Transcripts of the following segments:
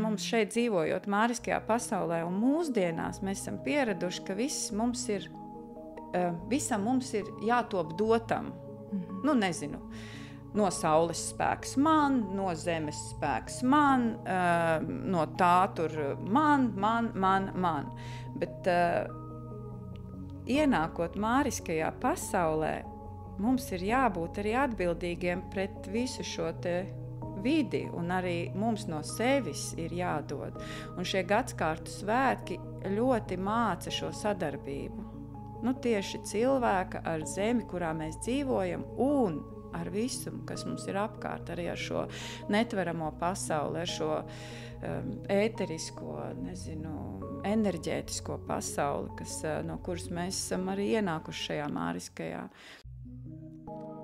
Mums šeit dzīvojot māriskajā pasaulē un mūsdienās, mēs esam pieraduši, ka visam mums ir jātop dotam. Nu, nezinu, no saules spēks man, no zemes spēks man, no tā tur man. Bet ienākot māriskajā pasaulē, mums ir jābūt arī atbildīgiem pret visu šo te vidi, un arī mums no sevis ir jādod. Un šie gadskārtu svētki ļoti māca šo sadarbību. Nu, tieši cilvēka ar zemi, kurā mēs dzīvojam, un ar visu, kas mums ir apkārt, arī ar šo netveramo pasauli, ar šo ēterisko, enerģētisko pasauli, no kuras mēs esam arī ienākuši šajā māriskajā.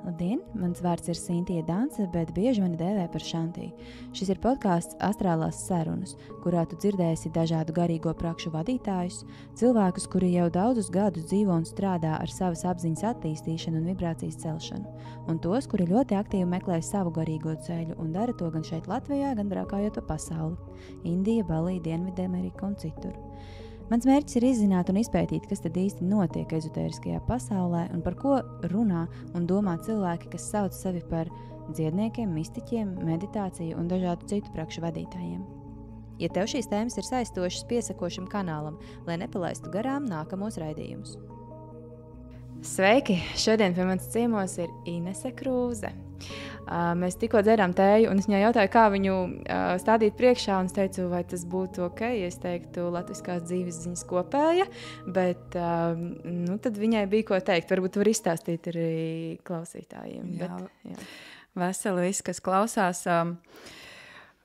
Labdien, mans vārds ir Sintija Dance, bet bieži mani dēvē par Šantiju. Šis ir podkāsts Astrālās sarunas, kurā tu dzirdēsi dažādu garīgo prakšu vadītājus, cilvēkus, kuri jau daudzus gadus dzīvo un strādā ar savas apziņas attīstīšanu un vibrācijas celšanu, un tos, kuri ļoti aktīvi meklē savu garīgo ceļu un dara to gan šeit Latvijā, gan braukājot pa pasauli – Indija, Balī, Dienvidamerika un citur. Mans mērķis ir izzināt un izpētīt, kas tad īsti notiek ezotēriskajā pasaulē un par ko runā un domā cilvēki, kas sauc sevi par dziedniekiem, mistiķiem, meditāciju un dažādu citu prakšu vadītājiem. Ja tev šīs tēmas ir saistošas, piesako šim kanālam, lai nepalaistu garām nākamos raidījumus. Sveiki! Šodien pie manas ciemos ir Inese Krūze. Mēs tikko dzērām tēju, un es viņai jautāju, kā viņu stādīt priekšā, un es teicu, vai tas būtu ok, ja es teiktu latviskās dzīves ziņas kopēja, bet tad viņai bija ko teikt. Varbūt var izstāstīt arī klausītājiem. Jā. Veseli visi, kas klausās.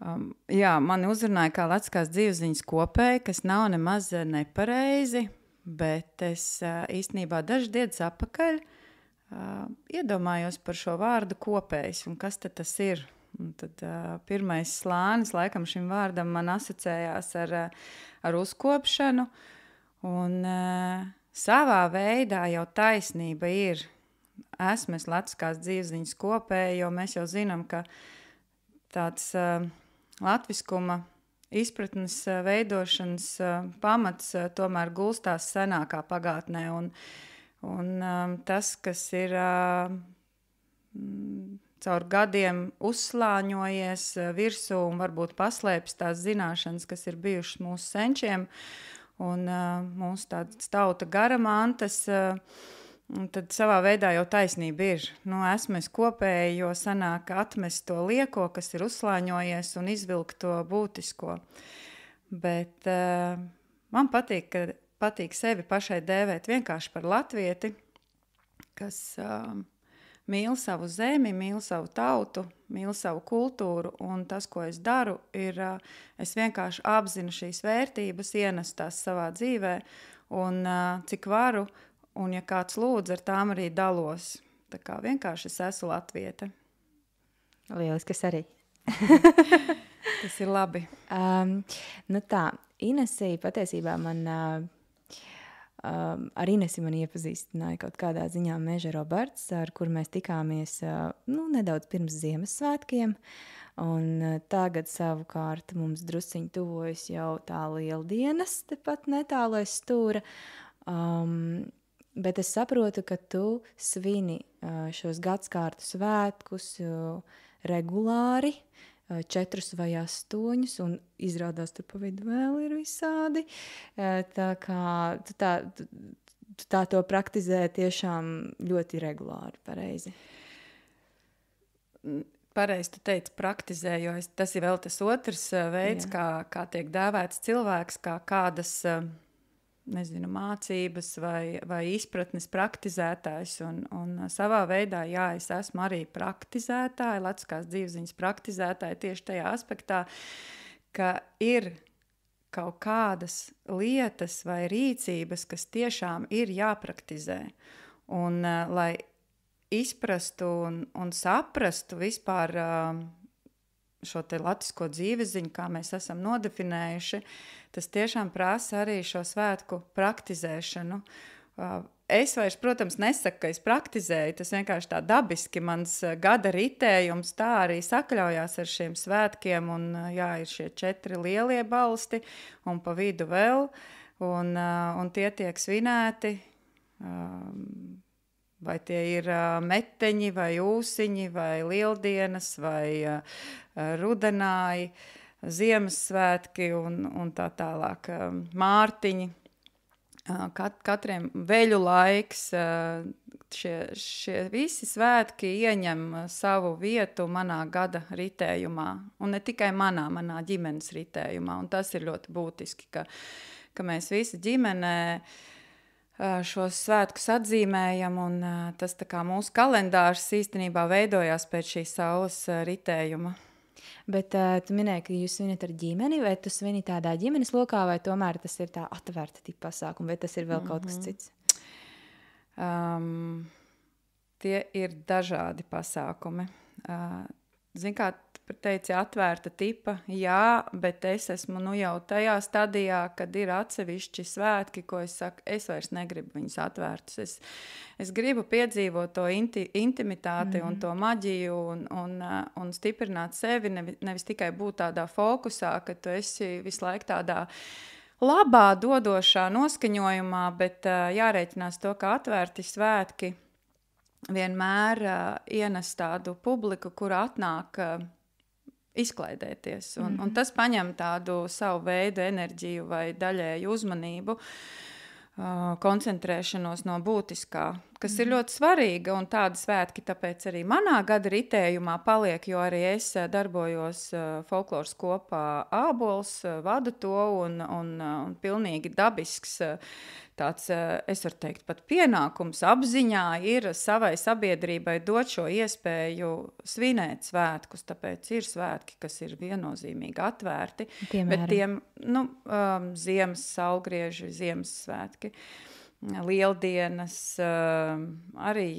Mani uzrunāja kā latviskās dzīves ziņas kopēja, kas nav nemaz nepareizi, bet es īstenībā dažas dienas atpakaļ iedomājos par šo vārdu kopējs un kas tad tas ir. Un tad pirmais slānis laikam šim vārdam man asociējās ar uzkopšanu, un savā veidā jau taisnība ir. Esmu latviskās dzīvesziņas kopēja, jo mēs jau zinām, ka tāds latviskuma izpratnes veidošanas pamats tomēr gulstās senākā pagātnē, un tas, kas ir caur gadiem uzslāņojies virsū un varbūt paslēpis tās zināšanas, kas ir bijušas mūsu senčiem un mūsu tādas tauta garamantas, tad savā veidā jau taisnība ir. Nu, esmu es kopēji, jo sanāk atmest to lieko, kas ir uzslāņojies un izvilkt to būtisko. Bet man patīk sevi pašai dēvēt vienkārši par latvieti, kas mīl savu zemi, mīl savu tautu, mīl savu kultūru, un tas, ko es daru, ir, es vienkārši apzinu šīs vērtības, ienesu tās savā dzīvē, un cik varu, un ja kāds lūdz, ar tām arī dalos. Tā kā vienkārši es esmu latviete. Lieliski, kas arī. Tas ir labi. Inesi patiesībā man... Ar Inesi man iepazīstināja kaut kādā ziņā Meža Roberts, ar kuru mēs tikāmies nedaudz pirms Ziemassvētkiem, un tagad savukārt mums drusciņi tuvojas jau tā lieldienas, tepat netālu aiz stūra, bet es saprotu, ka tu svini šos gadskārtu svētkus regulāri, 4 vai 8, un izrādās tur pa vidu vēl ir visādi. Tā kā tu tā to praktizē tiešām ļoti regulāri, pareizi. Pareizi tu teici praktizē, jo tas ir vēl tas otrs veids, kā tiek dēvēts cilvēks, kā kādas mācības vai izpratnes praktizētājs, un savā veidā, es esmu arī praktizētāja, latviskās dzīvesziņas praktizētāja tieši tajā aspektā, ka ir kaut kādas lietas vai rīcības, kas tiešām ir jāpraktizē, un lai izprastu un saprastu vispār šo te latvisko dzīvesziņu, kā mēs esam nodefinējuši, tas tiešām prasa arī šo svētku praktizēšanu. es vairs, protams, nesaku, ka es praktizēju, tas vienkārši tā dabiski mans gada ritējums tā arī sakļaujās ar šiem svētkiem, un jā, ir šie 4 lielie balsti, un pa vidu vēl, un tie tiek svinēti, vai tie ir meteņi, vai ūsiņi, vai lieldienas, vai rudenāji, Ziemassvētki un tā tālāk, Mārtiņi. Katriem veļu laiks, šie visi svētki ieņem savu vietu manā gada ritējumā, un ne tikai manā ģimenes ritējumā, un tas ir ļoti būtiski, ka mēs visi ģimenē šos svētkus atzīmējam, un tas tā kā mūsu kalendārs īstenībā veidojās pēc šī saules ritējuma. Bet tu minēji, ka jūs svinat ar ģimeni, vai tu svini tādā ģimenes lokā, vai tomēr tas ir tā atvērta tipa pasākuma, vai tas ir vēl kaut kas cits? Tie ir dažādi pasākumi. Zin kā teici, atvērta tipa, jā, bet es esmu jau tajā stadijā, kad ir atsevišķi svētki, ko es saku, es vairs negribu viņus atvērtus. Es gribu piedzīvot to intimitāti un to maģiju un stiprināt sevi, nevis tikai būt tādā fokusā, ka tu esi visu laiku tādā labā, dodošā noskaņojumā, bet jārēķinās to, ka atvērti svētki vienmēr ienes tādu publiku, kura atnāk izklaidēties. Un tas paņem tādu savu veidu enerģiju vai daļēju uzmanību, koncentrēšanos no būtiskā, kas ir ļoti svarīga, un tāda svētki tāpēc arī manā gada ritējumā paliek, jo arī es darbojos folkloras kopā Ābols, vadu to, un pilnīgi dabisks tāds, es varu teikt, pat pienākums apziņā ir savai sabiedrībai dot šo iespēju svinēt svētkus, tāpēc ir svētki, kas ir viennozīmīgi atvērti, bet tiem, ziemas saulgrieži, ziemas svētki, lieldienas, arī,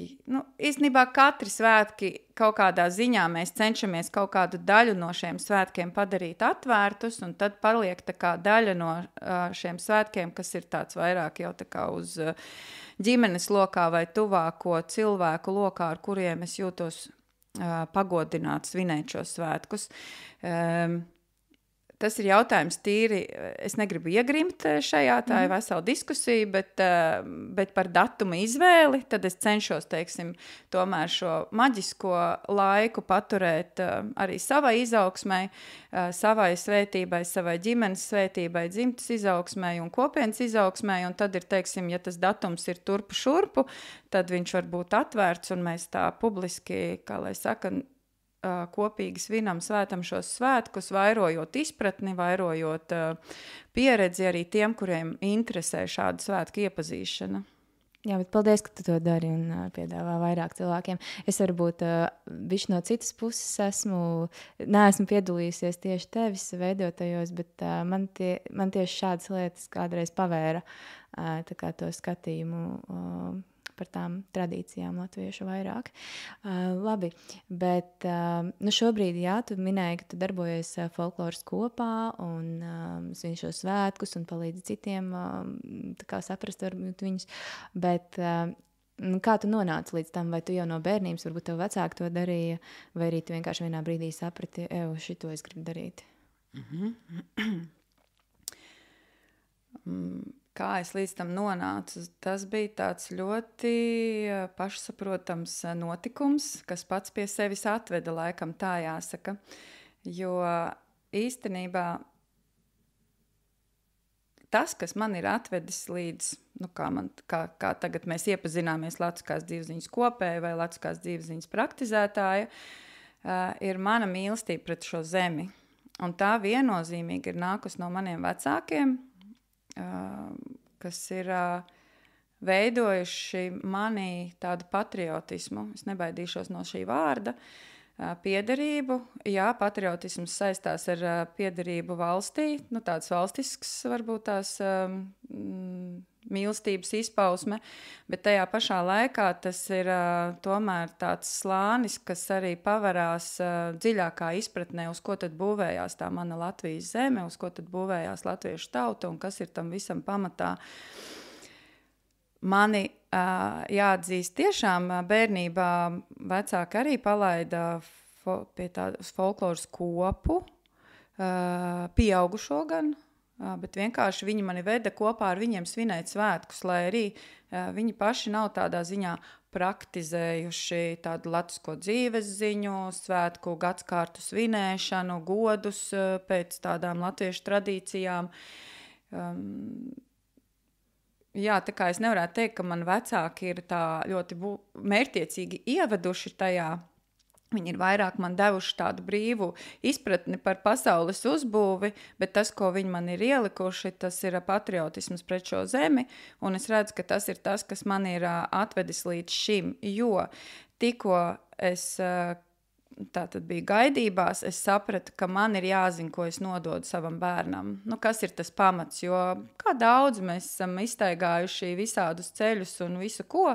īstenībā katri svētki kaut kādā ziņā mēs cenšamies kaut kādu daļu no šiem svētkiem padarīt atvērtus, un tad paliek tā kā daļa no šiem svētkiem, kas ir tāds vairāk jau tā kā uz ģimenes lokā vai tuvāko cilvēku lokā, ar kuriem es jūtos pagodināt svinēt šos svētkus. Tas ir jautājums tīri, es negribu iegrimt šajā, tā ir vesela diskusija, bet par datuma izvēli, tad es cenšos, teiksim, tomēr šo maģisko laiku paturēt arī savai izaugsmai, savai svētībai, savai ģimenes svētībai, dzimtas izaugsmai un kopienas izaugsmai, un tad ir, teiksim, ja tas datums ir turpu šurpu, tad viņš var būt atvērts, un mēs tā publiski, kā lai saka, kopīgi svinam, svētam šos svētkus, vairojot izpratni, vairojot pieredzi arī tiem, kuriem interesē šādu svētku iepazīšana. Jā, bet paldies, ka tu to dari un piedāvā vairāk cilvēkiem. Es varbūt bišķi no citas puses neesmu piedalījusies tieši tevis veidotajos, bet man tieši šādas lietas kādreiz pavēra tā kā to skatījumu par tām tradīcijām latviešu vairāk. Labi, bet šobrīd, jā, tu minēji, ka tu darbojies folkloras kopā un svin šos svētkus un palīdzi citiem tā kā saprast varbūt viņus, bet kā tu nonāci līdz tam, vai tu jau no bērnības, varbūt tev vecāki to darīja, vai arī tu vienkārši vienā brīdī saprati, šito es gribu darīt? Kā es līdz tam nonācu, tas bija tāds ļoti pašsaprotams notikums, kas pats pie sevis atveda, laikam tā jāsaka, jo īstenībā tas, kas man ir atvedis līdz, kā tagad mēs iepazināmies Latviskās dzīvesziņas kopēji vai Latviskās dzīvesziņas praktizētāja, ir mana mīlestība pret šo zemi. Un tā viennozīmīgi ir nākus no maniem vecākiem, kas ir veidojuši manī tādu patriotismu. Es nebaidīšos no šī vārda. Piederību. Jā, patriotisms saistās ar piederību valstī. Tāds valstisks varbūt tās mīlestības izpausme, bet tajā pašā laikā tas ir tomēr tāds slānis, kas arī pavarās dziļākā izpratnē, uz ko tad būvējās tā mana Latvijas zeme, uz ko tad būvējās latviešu tauta un kas ir tam visam pamatā. mani jāatzīst tiešām bērnībā vecāki arī palaida pie tādas folkloras kopu, pieaugušo gan, bet vienkārši viņi mani veda kopā ar viņiem svinēt svētkus, lai arī viņi paši nav tādā ziņā praktizējuši tādu latvisko dzīves ziņu, svētku gadskārtu svinēšanu, godus pēc tādām latviešu tradīcijām. Jā, tā kā es nevarētu teikt, ka man vecāki ir tā ļoti mērķtiecīgi ieveduši tajā. Viņi ir vairāk man devuši tādu brīvu izpratni par pasaules uzbūvi, bet tas, ko viņi man ir ielikuši, tas ir patriotisms pret šo zemi, un es redzu, ka tas ir tas, kas man ir atvedis līdz šim, jo tikko es tātad biju gaidībās, es sapratu, ka man ir jāzina, ko es nododu savam bērnam. Nu, kas ir tas pamats, jo kā daudz mēs esam iztaigājuši visādus ceļus un visu ko.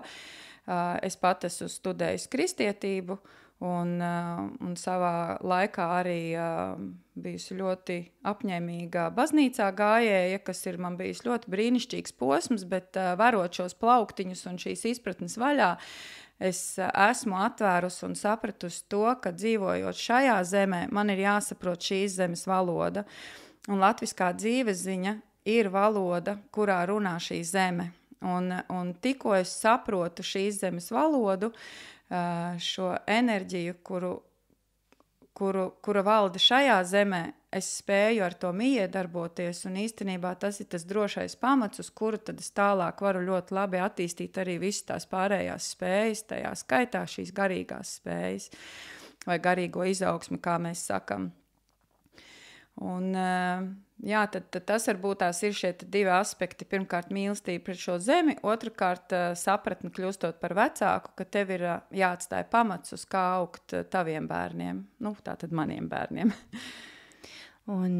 Es pat esmu studējusi kristietību, un savā laikā arī bijusi ļoti apņēmīga baznīcā gājēja, kas ir man bijis ļoti brīnišķīgs posms, bet varot šos plauktiņus un šīs izpratnes vaļā, es esmu atvērusi un sapratusi to, ka dzīvojot šajā zemē, man ir jāsaprot šīs zemes valoda. Un latviskā dzīvesziņa ir valoda, kurā runā šī zeme. Un tikko es saprotu šīs zemes valodu, šo enerģiju, kura valda šajā zemē, es spēju ar to iedarboties, un īstenībā tas ir tas drošais pamats, uz kuru tad es tālāk varu ļoti labi attīstīt arī visas tās pārējās spējas, tajā skaitā šīs garīgās spējas, vai garīgo izaugsmi, kā mēs sakam. Un jā, tad tas varbūt tās ir šie divi aspekti. Pirmkārt, mīlestība pret šo zemi, otrkārt, sapratni kļūstot par vecāku, ka tev ir jāatstāj pamats, uz kā augt taviem bērniem, nu, tātad maniem bērniem. Un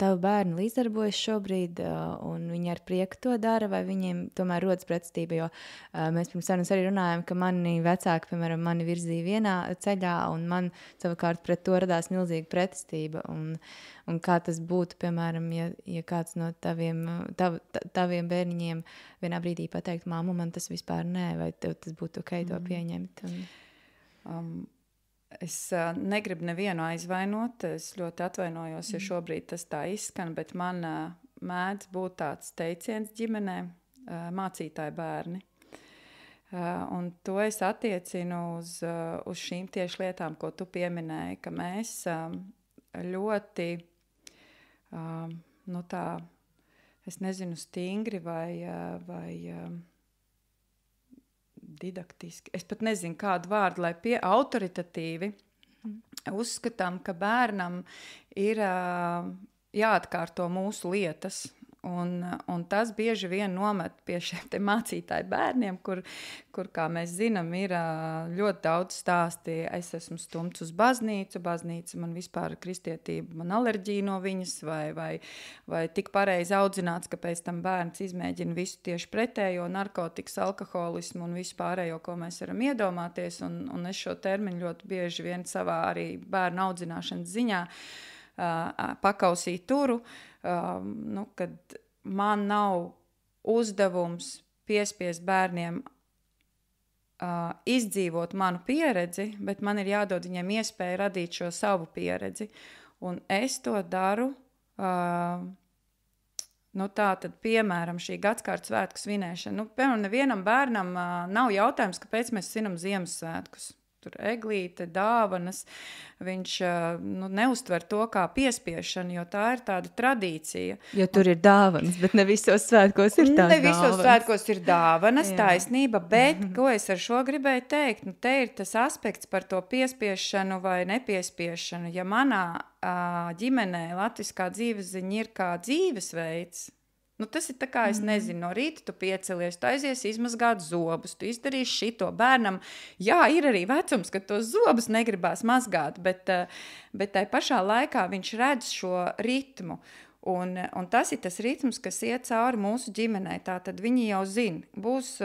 tavi bērni līdzdarbojas šobrīd, un viņi ar prieku to dara, vai viņiem tomēr rodas pretestība, jo mēs pirms sarunas arī runājam, ka mani vecāki, piemēram, mani virzīja vienā ceļā, un man savukārt pret to radās milzīga pretestība, un kā tas būtu, piemēram, ja kāds no taviem bērniņiem vienā brīdī pateikt, māmu, man tas vispār nē, vai tev tas būtu ok to pieņemt? Es negribu nevienu aizvainot, es ļoti atvainojos, ja šobrīd tas tā izskan, bet man mēdz būt tāds teiciens ģimenē, mācītāji bērni. Un to es attiecinu uz šīm tieši lietām, ko tu pieminēji, ka mēs ļoti, nu tā, es nezinu, stingri vai didaktiski, es pat nezinu kādu vārdu, lai autoritatīvi uzskatām, ka bērnam ir jāatkārto mūsu lietas. Un tas bieži vien nomet pie šiem te mācītāju bērniem, kur, kā mēs zinām, ir ļoti daudz stāsti. Es esmu stumts uz baznīcu, baznīca man vispār kristietība, man alerģija no viņas, vai tik pareizi audzināts, ka pēc tam bērns izmēģina visu tieši pretējo, narkotikas, alkoholismu un visu pārējo, ko mēs varam iedomāties. Un es šo terminu ļoti bieži vien savā arī bērnu audzināšanas ziņā pakausīju turu, kad man nav uzdevums piespiest bērniem izdzīvot manu pieredzi, bet man ir jādod viņiem iespēju radīt šo savu pieredzi. Un es to daru, tā tad, piemēram, šī gadskārtu svētku svinēšana. Piemēram, nevienam bērnam nav jautājums, kāpēc mēs svinam Ziemassvētkus. Tur eglīte, dāvanas, viņš neuztver to kā piespiešanu, jo tā ir tāda tradīcija. Jo tur ir dāvanas, bet ne visos svētkos ir tās dāvanas. Ne visos svētkos ir dāvanas, taisnība, bet ko es ar šo gribēju teikt? Te ir tas aspekts par to piespiešanu vai nepiespiešanu. Ja manā ģimenē latviskā dzīvesziņa ir kā dzīvesveids, tas ir tā kā, es nezinu, no rīta tu piecelies, tu aizies izmazgāt zobus, tu izdarīsi šito bērnam. Jā, ir arī vecums, ka tos zobus negribās mazgāt, bet tai pašā laikā viņš redz šo ritmu. Un tas ir tas ritms, kas iet cauri mūsu ģimenei. Tātad viņi jau zina, būs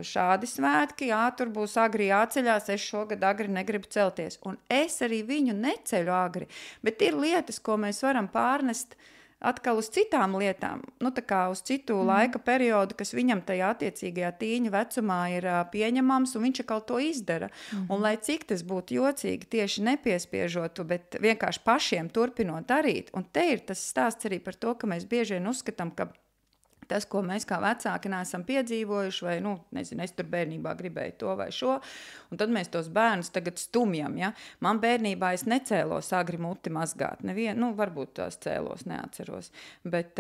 šādi svētki, tur būs agri jāceļās, es šogad agri negribu celties. Un es arī viņu neceļu agri, bet ir lietas, ko mēs varam pārnest atkal uz citām lietām, nu tā kā uz citu laika periodu, kas viņam tajā attiecīgajā tīņa vecumā ir pieņemams, un viņš atkal to izdara. Un lai cik tas būtu jocīgi, tieši nepiespiežot, bet vienkārši pašiem turpinot darīt. Un te ir tas stāsts arī par to, ka mēs bieži vien uzskatām, ka tas, ko mēs kā vecāki neesam piedzīvojuši, vai, nezinu, es tur bērnībā gribēju to vai šo, un tad mēs tos bērnus tagad stumjam, ja? Man bērnībā es necēlos agri muti mazgāt, varbūt tās cēlos, neatceros, bet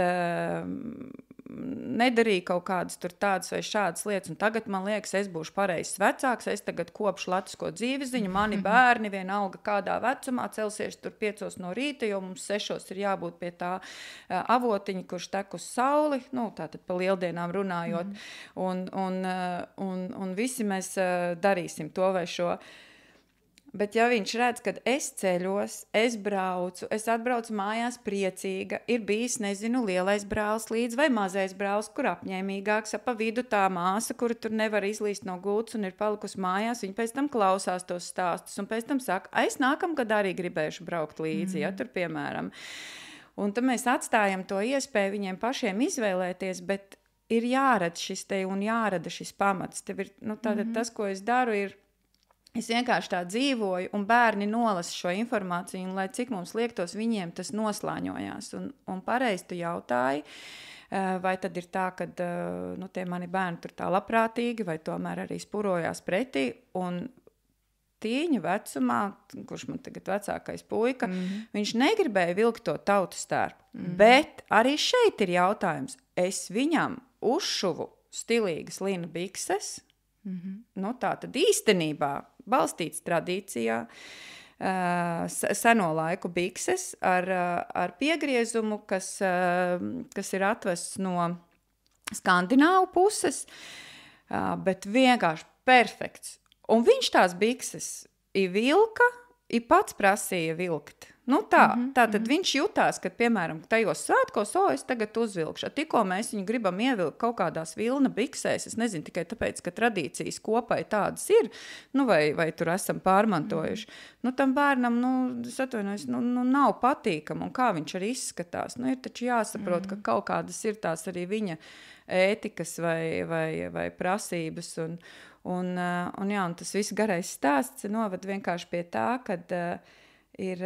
nedarīju kaut kādas tur tādas vai šādas lietas, un tagad man liekas, es būšu pareizs vecāks, es tagad kopšu latvisko dzīvesziņu, mani bērni vienalga kādā vecumā celsies tur 5 no rīta, jo mums 6 ir jābūt pie tā avotiņa, kurš tek uz sauli, tātad pa lieldienām runājot, un visi mēs darīsim to vai šo. Bet ja viņš redz, kad es ceļos, es braucu, es atbraucu mājās priecīga, ir bijis, nezinu, lielais brālis līdz vai mazais brālis, kur apņēmīgāks, pa vidu tā māsa, kura tur nevar izlīst no gultas un ir palikusi mājās, viņa pēc tam klausās tos stāstus un pēc tam saka, es nākamgad arī gribēšu braukt līdzi, ja tur piemēram. Un tad mēs atstājam to iespēju viņiem pašiem izvēlēties, bet ir jāredz šis te un jārada šis pamats. Tev ir, tātad tas, ko es daru, ir es vienkārši tā dzīvoju, un bērni nolasa šo informāciju, un lai cik mums liektos, viņiem tas noslāņojās. Un pareizi tu jautāji, vai tad ir tā, ka tie mani bērni tur tā labprātīgi, vai tomēr arī spurojās pretī, un tīņa vecumā, kurš man tagad vecākais puika, viņš negribēja vilkt to tautas stērpu. Bet arī šeit ir jautājums. Es viņam uzšuvu stilīgas lina bikses, tā tad īstenībā balstīts tradīcijā, seno laiku bikses ar piegriezumu, kas ir atvests no skandināvu puses, bet vienkārši perfekts. Un viņš tās bikses vilka, pats prasīja vilkt. Tātad viņš jutās, ka, piemēram, tajos svētkos, es tagad uzvilkšu. Tikko mēs viņu gribam ievilkt kaut kādās vilna biksēs, es nezinu, tikai tāpēc, ka tradīcijas kopai tādas ir, vai tur esam pārmantojuši. Tam bērnam, es atvainojos, nav patīkam, un kā viņš arī izskatās. Ir taču jāsaprot, ka kaut kādas ir tās arī viņa ētikas vai prasības, un tas viss garais stāsts novad vienkārši pie tā, kad ir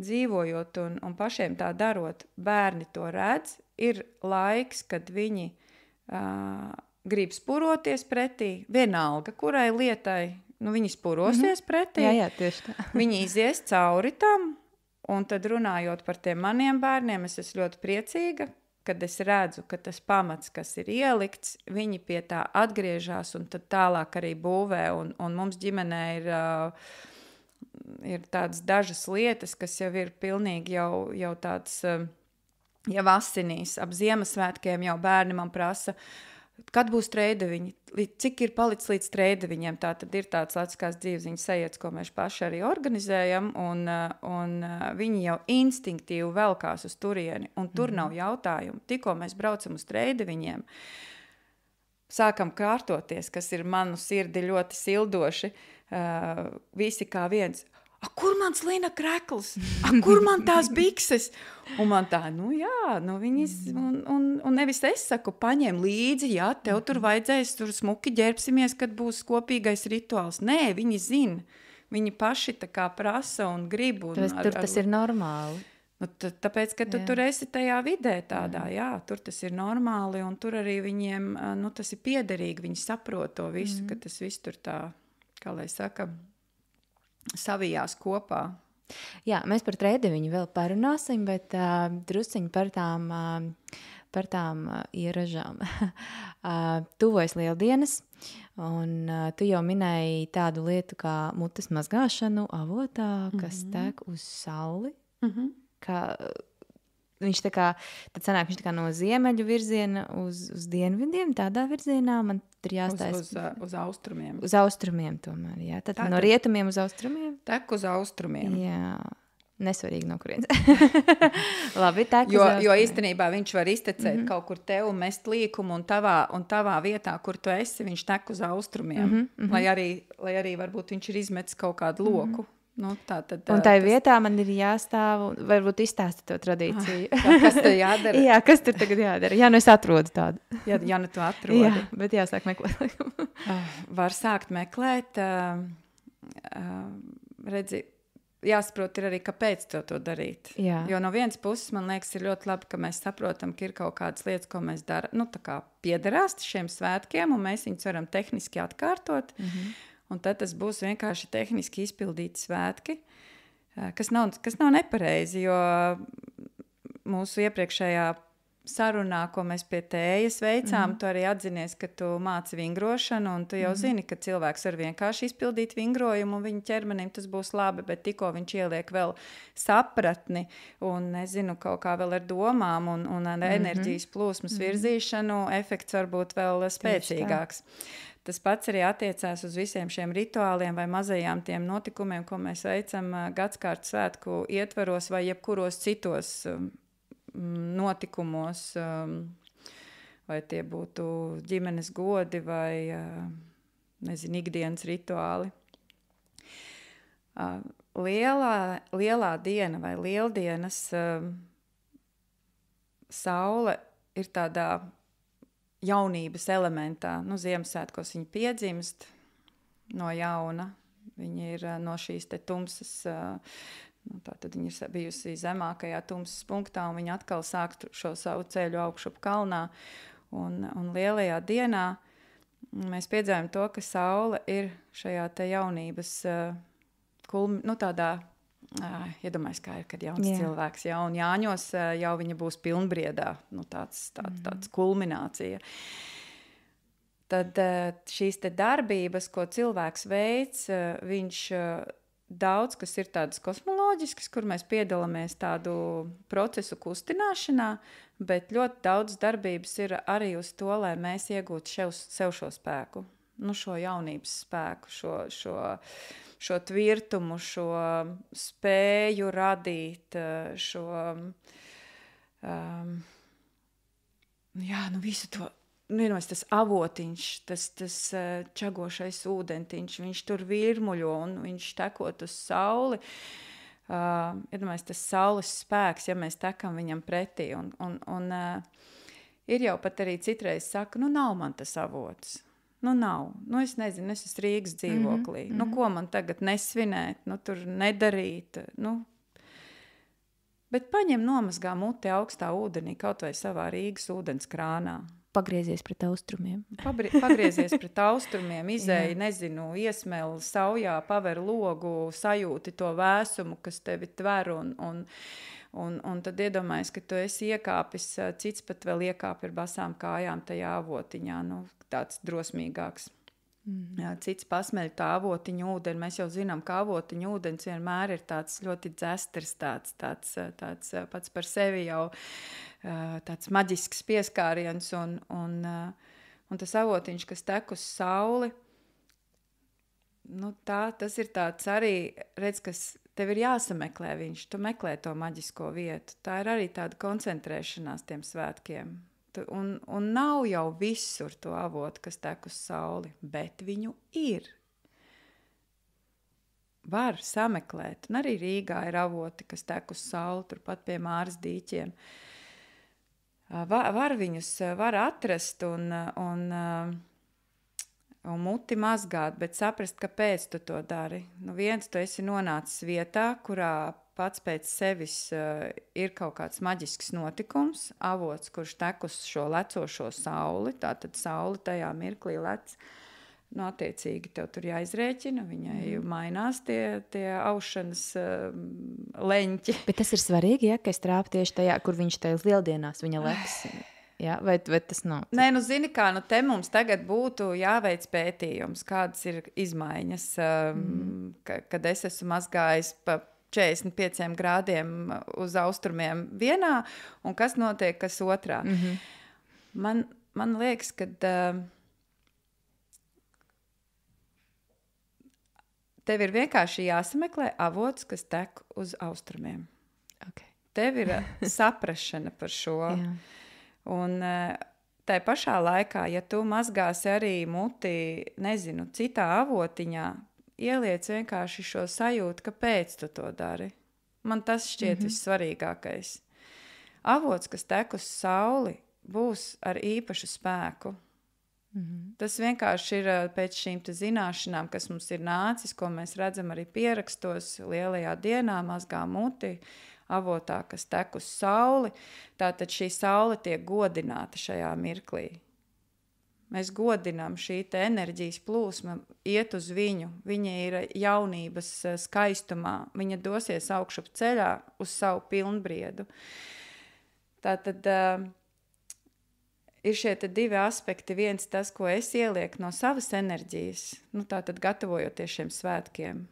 dzīvojot un pašiem tā darot, bērni to redz, ir laiks, kad viņi grib spuroties pretī, vienalga, kurai lietai, viņi spurosies pretī, jā, tieši tā. Viņi izies cauri tam, un tad runājot par tiem maniem bērniem, es esmu ļoti priecīga, kad es redzu, ka tas pamats, kas ir ielikts, viņi pie tā atgriežas un tad tālāk arī būvē, un mums ģimenē ir tādas dažas lietas, kas jau ir pilnīgi jau tāds, jau asinīs. Ap Ziemassvētkiem jau bērni man prasa, kad būs treideviņi, cik ir palicis līdz treideviņiem. Tā tad ir tāds latviskās dzīvesziņas sajietas, ko mēs paši arī organizējam, un viņi jau instinktīvi velkās uz turieni, un tur nav jautājumu. Tikko mēs braucam uz treideviņiem, sākam kārtoties, kas ir manu sirdi ļoti sildoši, visi kā viens, kur mans lina krekls? Kur man tās bikses? Un man tā, viņas, un nevis es saku, paņem līdzi, jā, tev tur vajadzēs, tur smuki ģērbsimies, kad būs kopīgais rituāls. Nē, viņi zina, viņi paši tā kā prasa un grib. Tas ir normāli. Tāpēc, ka tu tur esi tajā vidē tādā, jā, tur tas ir normāli, un tur arī viņiem, tas ir piederīgi, viņi saprot to visu, ka tas viss tur tā, kā lai saka, savijās kopā. Jā, mēs par treideviņu vēl parunāsim, bet drusciņi par tām ieražām. Tuvojas Lieldienas, un tu jau minēji tādu lietu kā mutes mazgāšanu avotā, kas tek uz sauli, ka viņš tā kā, tad sanāk, viņš tā kā no ziemeļu virziena uz dienvidiem, tādā virzienā man tur jāstājas. Uz austrumiem. Uz austrumiem tomēr, jā. Tad no rietumiem uz austrumiem? Tek uz austrumiem. Jā, nesvarīgi no kurienes. Labi, tek uz austrumiem. Jo īstenībā viņš var iztecēt kaut kur tev un mest līkumu, un tavā vietā, kur tu esi, viņš tek uz austrumiem. Lai arī varbūt viņš ir izmetis kaut kādu loku. Nu, tā tad, Un tai vietā man ir jāstāv, un varbūt izstāsti to tradīciju. Kas tur jādara? Jā, kas tur tagad jādara? Jā, nu es atrodu tādu. Ja nu tu atrodi. Jā, bet jāsāk meklēt. Var sākt meklēt, redzi, jāsaprot ir arī, kāpēc to darīt. Jā. Jo no vienas puses, man liekas, ir ļoti labi, ka mēs saprotam, ka ir kaut kādas lietas, ko mēs darām, nu, tā kā piederās šiem svētkiem, un mēs viņus varam tehniski atkārtot. Un tad tas būs vienkārši tehniski izpildīti svētki, kas nav nepareizi, jo mūsu iepriekšējā sarunā, ko mēs pie tējas veicām, tu arī atzinies, ka tu māci vingrošanu, un tu jau zini, ka cilvēks var vienkārši izpildīt vingrojumu, un viņa ķermenim tas būs labi, bet tikko viņš ieliek vēl sapratni, un, nezinu, kaut kā vēl ar domām, un ar enerģijas plūsmas virzīšanu, efekts var būt vēl spēcīgāks. Tas pats arī attiecās uz visiem šiem rituāliem vai mazajām tiem notikumiem, ko mēs veicam gadskārtu svētku ietvaros vai jebkuros citos notikumos, vai tie būtu ģimenes godi vai, nezinu, ikdienas rituāli. Lielā diena vai lieldienas saule ir tādā jaunības elementā. Nu, Ziemassvētkos viņa piedzimst no jauna. Viņa ir no šīs te tumsas, tātad viņa ir bijusi zemākajā tumsas punktā, un viņa atkal sāk šo savu ceļu augšup kalnā. Un lielajā dienā mēs piedzīvojam to, ka saule ir šajā te jaunības tādā, iedomājies, kā ir, kad jauns cilvēks, un Jāņos jau viņa būs pilnbriedā, tāds kulminācija. Tad šīs te darbības, ko cilvēks veic, viņš daudz, kas ir tādas kosmoloģiskas, kur mēs piedalāmies tādu procesu kustināšanā, bet ļoti daudz darbības ir arī uz to, lai mēs iegūtu sev šo spēku, šo jaunības spēku, šo tvirtumu, šo spēju radīt, šo visu to. Tas avotiņš, tas čagošais ūdentiņš, viņš tur virmuļo un viņš tekot uz sauli. Iedomājies, tas saules spēks, ja mēs tekam viņam pretī. Un ir jau pat arī citreiz saka, nav man tas avots. Nav. Es nezinu, es esmu Rīgas dzīvoklī. Ko man tagad nesvinēt, tur nedarīt. Bet paņem nomazgā muti augstā ūdenī, kaut vai savā Rīgas ūdens krānā. Pagriezies pret austrumiem. Pagriezies pret austrumiem, izēji, nezinu, iesmeli saujā, paver logu, sajūti to vēsumu, kas tevi tver, un tad iedomājies, ka tu esi iekāpis, cits pat vēl iekāpi ar basām kājām tajā avotiņā, tāds drosmīgāks. Cits pasmeļ tā avotiņa ūdeni. Mēs jau zinām, ka avotiņa ūdens vienmēr ir tāds ļoti dzestrs, tāds pats par sevi jau tāds maģisks pieskāriens, un tas avotiņš, kas tek uz sauli, tas ir tāds arī, redz, kas tev ir jāsameklē viņš, tu meklē to maģisko vietu. Tā ir arī tāda koncentrēšanās tiem svētkiem. Un nav jau visur to avotu, kas tek uz sauli, bet viņu ir. Var sameklēt, un arī Rīgā ir avoti, kas tek uz sauli, turpat pie Māras dīķiem. Var viņus atrast un muti mazgāt, bet saprast, kāpēc tu to dari. Viens, tu esi nonācis vietā, kurā pats pēc sevis ir kaut kāds maģisks notikums, avots, kurš tek uz šo lecošo sauli, tātad sauli tajā mirklī lec. Attiecīgi tev tur jāizrēķina, viņai mainās tie aušanas leņķi. Bet tas ir svarīgi, ka es trāpu tieši tajā, kur viņš tajās lieldienās viņa leks. Jā, vai tas nav? Nē, zini kā, te mums tagad būtu jāveic pētījums, kādas ir izmaiņas, kad es esmu mazgājis pa 45 grādiem uz austrumiem vienā, un kas notiek, kas otrā. Man liekas, ka tev ir vienkārši jāsameklē avots, kas tek uz austrumiem. Okay. Tev ir saprašana par šo. Jā. Un tai pašā laikā, ja tu mazgāsi arī muti, nezinu, citā avotiņā, ieliec vienkārši šo sajūtu, kāpēc tu to dari. Man tas šķiet vissvarīgākais. Avots, kas tek uz sauli, būs ar īpašu spēku. Tas vienkārši ir pēc šīm zināšanām, kas mums ir nācis, ko mēs redzam arī pierakstos lielajā dienā, mazgā muti, avotā, kas tek uz sauli. Tātad šī saule tiek godināta šajā mirklī. Mēs godinām šī enerģijas plūsma, iet uz viņu. Viņa ir jaunības skaistumā. Viņa dosies augšup ceļā uz savu pilnbriedu. Tātad ir šie divi aspekti. Viens tas, ko es ielieku no savas enerģijas, tātad gatavojoties šiem svētkiem.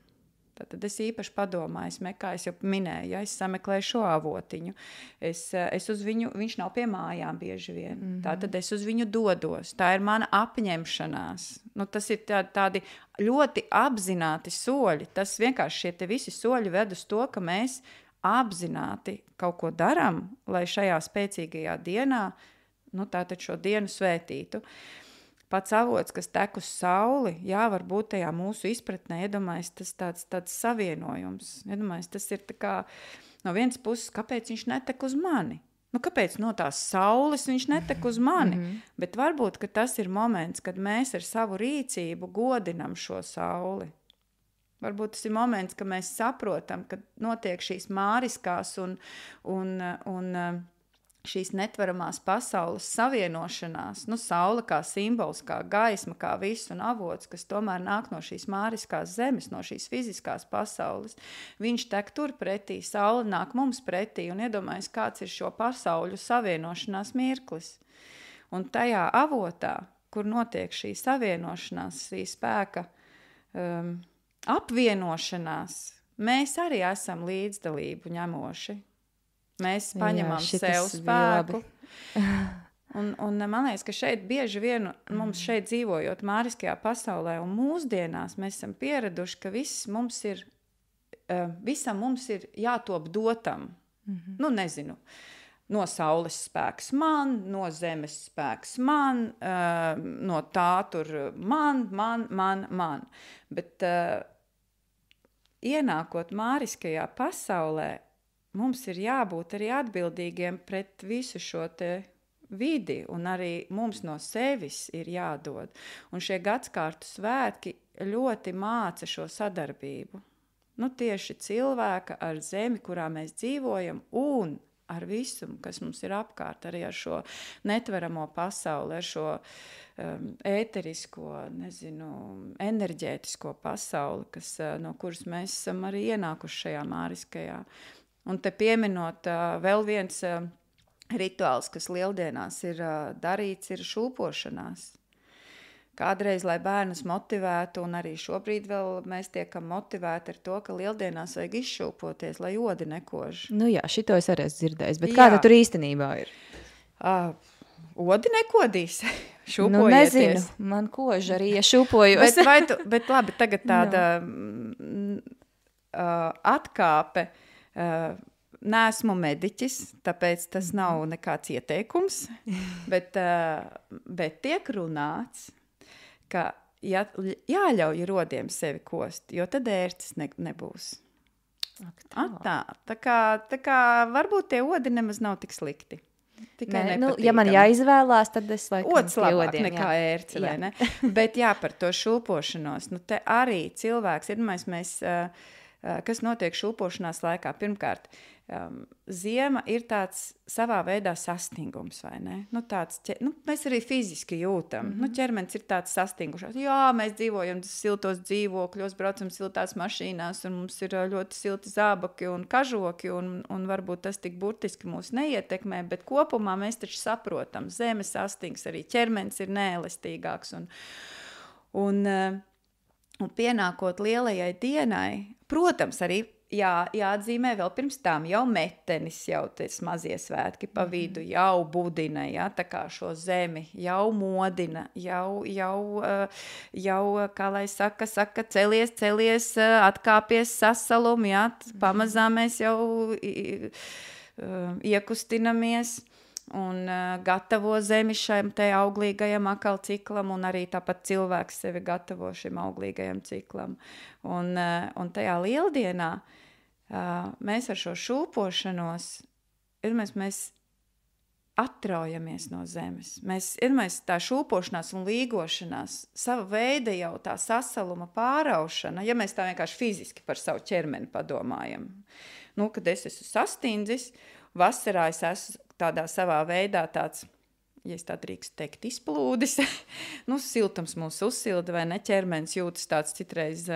Tātad es īpaši padomāju, kā es jau minēju, ja es sameklēju šo avotiņu. Es uz viņu, viņš nav pie mājām bieži vien. Tātad es uz viņu dodos. Tā ir mana apņemšanās. Tas ir tādi ļoti apzināti soļi. Tas vienkārši šie visi soļi ved uz to, ka mēs apzināti kaut ko daram, lai šajā spēcīgajā dienā, tātad šo dienu svētītu. Pats avots, kas tek uz sauli, jā, varbūt tajā mūsu izpratnē, iedomājas, tas tāds savienojums. Iedomājas, tas ir tā kā no vienas puses, kāpēc viņš netek uz mani? Kāpēc no tās saules viņš netek uz mani? Bet varbūt, ka tas ir moments, kad mēs ar savu rīcību godinam šo sauli. Varbūt tas ir moments, ka mēs saprotam, ka notiek šīs māriskās un šīs netveramās pasaules savienošanās, saule kā simbols, kā gaisma, kā viss un avots, kas tomēr nāk no šīs māriskās zemes, no šīs fiziskās pasaules. Viņš tek tur pretī, saule nāk mums pretī un iedomājas, kāds ir šo pasauļu savienošanās mirklis. Un tajā avotā, kur notiek šī savienošanās, šī spēka apvienošanās, mēs arī esam līdzdalību ņemoši. Mēs paņemam sev spēku. Un man liekas, ka šeit bieži vien mums šeit dzīvojot māriskajā pasaulē un mūsdienās mēs esam pieraduši, ka visam mums ir jātop dotam. Nezinu, no saules spēks man, no zemes spēks man, no tā tur man. Bet ienākot māriskajā pasaulē, mums ir jābūt arī atbildīgiem pret visu šo te vidi, un arī mums no sevis ir jādod. Un šie gadskārtu svētki ļoti māca šo sadarbību. Tieši cilvēka ar zemi, kurā mēs dzīvojam, un ar visu, kas mums ir apkārt, arī ar šo netveramo pasauli, ar šo ēterisko, enerģētisko pasauli, no kuras mēs esam arī ienākuši šajā māriskajā. Un te pieminot vēl viens rituāls, kas lieldienās ir darīts, ir šūpošanās. Kādreiz, lai bērnus motivētu, un arī šobrīd vēl mēs tiekam motivēti ar to, ka lieldienās vajag izšūpoties, lai odi nekož. Jā, šito es arī esmu dzirdējis, bet kā tur īstenībā ir? Odi nekodīs, šūpojieties. Nezinu, man kož arī, ja šūpojos. bet labi, tagad tāda atkāpe. Neesmu mediķis, tāpēc tas nav nekāds ieteikums, bet tiek runāts, ka jāļauj rodiem sevi kost, jo tad ērces nebūs. Tā kā varbūt tie odi nemaz nav tik slikti. Ja man jāizvēlās, tad es laikam ods labāk odiem, nekā ērce, vai ne? Bet par to šūpošanos, te arī cilvēks, mēs kas notiek šūpošanās laikā. Pirmkārt, ziema ir tāds savā veidā sastingums, vai ne? Mēs arī fiziski jūtam. Ķermenis ir tāds sastingušās. Jā, mēs dzīvojam siltos dzīvokļos, braucam siltās mašīnās, un mums ir ļoti silti zābaki un kažoki, un varbūt tas tik burtiski mūs neietekmē, bet kopumā mēs taču saprotam. Zeme sastings, arī ķermenis ir neelastīgāks. Un pienākot lielajai dienai, protams, arī jāatzīmē vēl pirms tām jau metenis, jau tas mazie svētki pa vidu, jau budina, tā kā šo zemi, jau modina, jau kā lai saka, celies, atkāpies sasalum, pamazām mēs jau iekustinamies. un gatavo zemi šim te auglīgajam akal ciklam, un arī tāpat cilvēks sevi gatavo šim auglīgajam ciklam. Un tajā lieldienā mēs ar šo šūpošanos, mēs atraujamies no zemes. Mēs tā šūpošanās un līgošanās, sava veida jau tā sasaluma pāraušana, ja mēs tā vienkārši fiziski par savu ķermeni padomājam. Nu, kad es esmu sastindzis, vasarā es esmu tādā savā veidā tāds, ja es tā drīkst teikt, izplūdis. Nu, siltums mūs uzsilda, vai ne, ķermenis jūtas tāds citreiz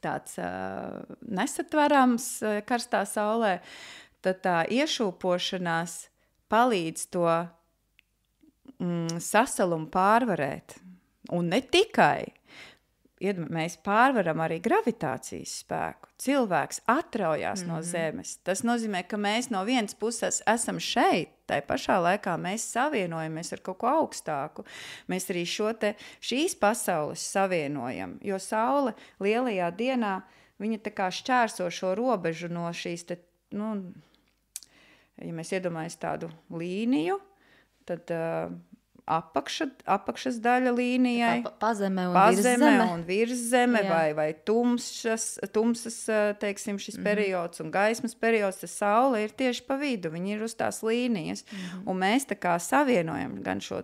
tāds nesatverams karstā saulē. Tad tā iešūpošanās palīdz to sasalumu pārvarēt. Un ne tikai. Mēs pārvaram arī gravitācijas spēku. Cilvēks atraujās no zemes. Tas nozīmē, ka mēs no vienas puses esam šeit, tai pašā laikā mēs savienojamies ar kaut ko augstāku. Mēs arī šīs pasaules savienojam, jo saule lielajā dienā, viņa tā kā šķērso šo robežu no šīs ja mēs iedomājamies tādu līniju, tad apakšas daļa līnijai, pazeme un virszeme vai tumsas, teiksim, šis periods un gaismas periods, tas saule ir tieši pa vidu, viņi ir uz tās līnijas. Un mēs tā kā savienojam gan šo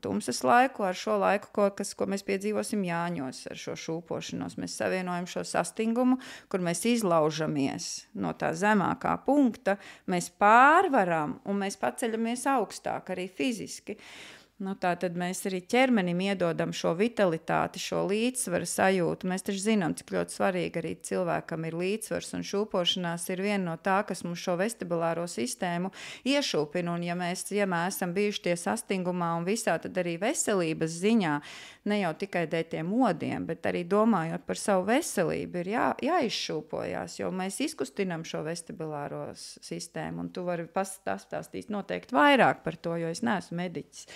tumsas laiku ar šo laiku, ko mēs piedzīvosim Jāņos ar šo šūpošanos. Mēs savienojam šo sastingumu, kur mēs izlaužamies no tā zemākā punkta, mēs pārvaram un mēs paceļamies augstāk arī fiziski. Nu, tā tad mēs arī ķermenim iedodam šo vitalitāti, šo līdzsvaru sajūtu. Mēs taču zinām, cik ļoti svarīgi arī cilvēkam ir līdzsvars, un šūpošanās ir viena no tā, kas mums šo vestibulāro sistēmu iešūpina. Un ja mēs esam bijuši tie sastingumā un visā, tad arī veselības ziņā, ne jau tikai dēļ tiem modiem, bet arī domājot par savu veselību, ir jāizšūpojās, jo mēs izkustinam šo vestibulāro sistēmu, un tu vari pastāstīt noteikti vairāk par to, jo es neesmu mediķis.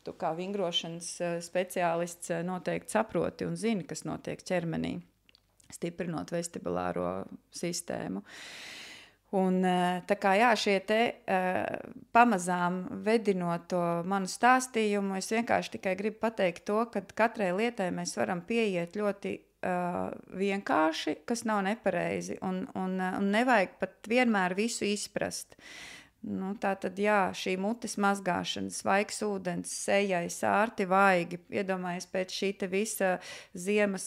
Tu kā vingrošanas speciālists noteikti saproti un zini, kas notiek ķermenī, stiprinot vestibulāro sistēmu. Un tā kā šie pamazām vedinot to manu stāstījumu, es vienkārši tikai gribu pateikt to, ka katrai lietai mēs varam pieiet ļoti vienkārši, kas nav nepareizi, un nevajag pat vienmēr visu izprast. Nu, tā tad, šī mutes mazgāšana, svaigs ūdens, sejai, sārti, vaigi, iedomājies pēc šī te visa ziemas,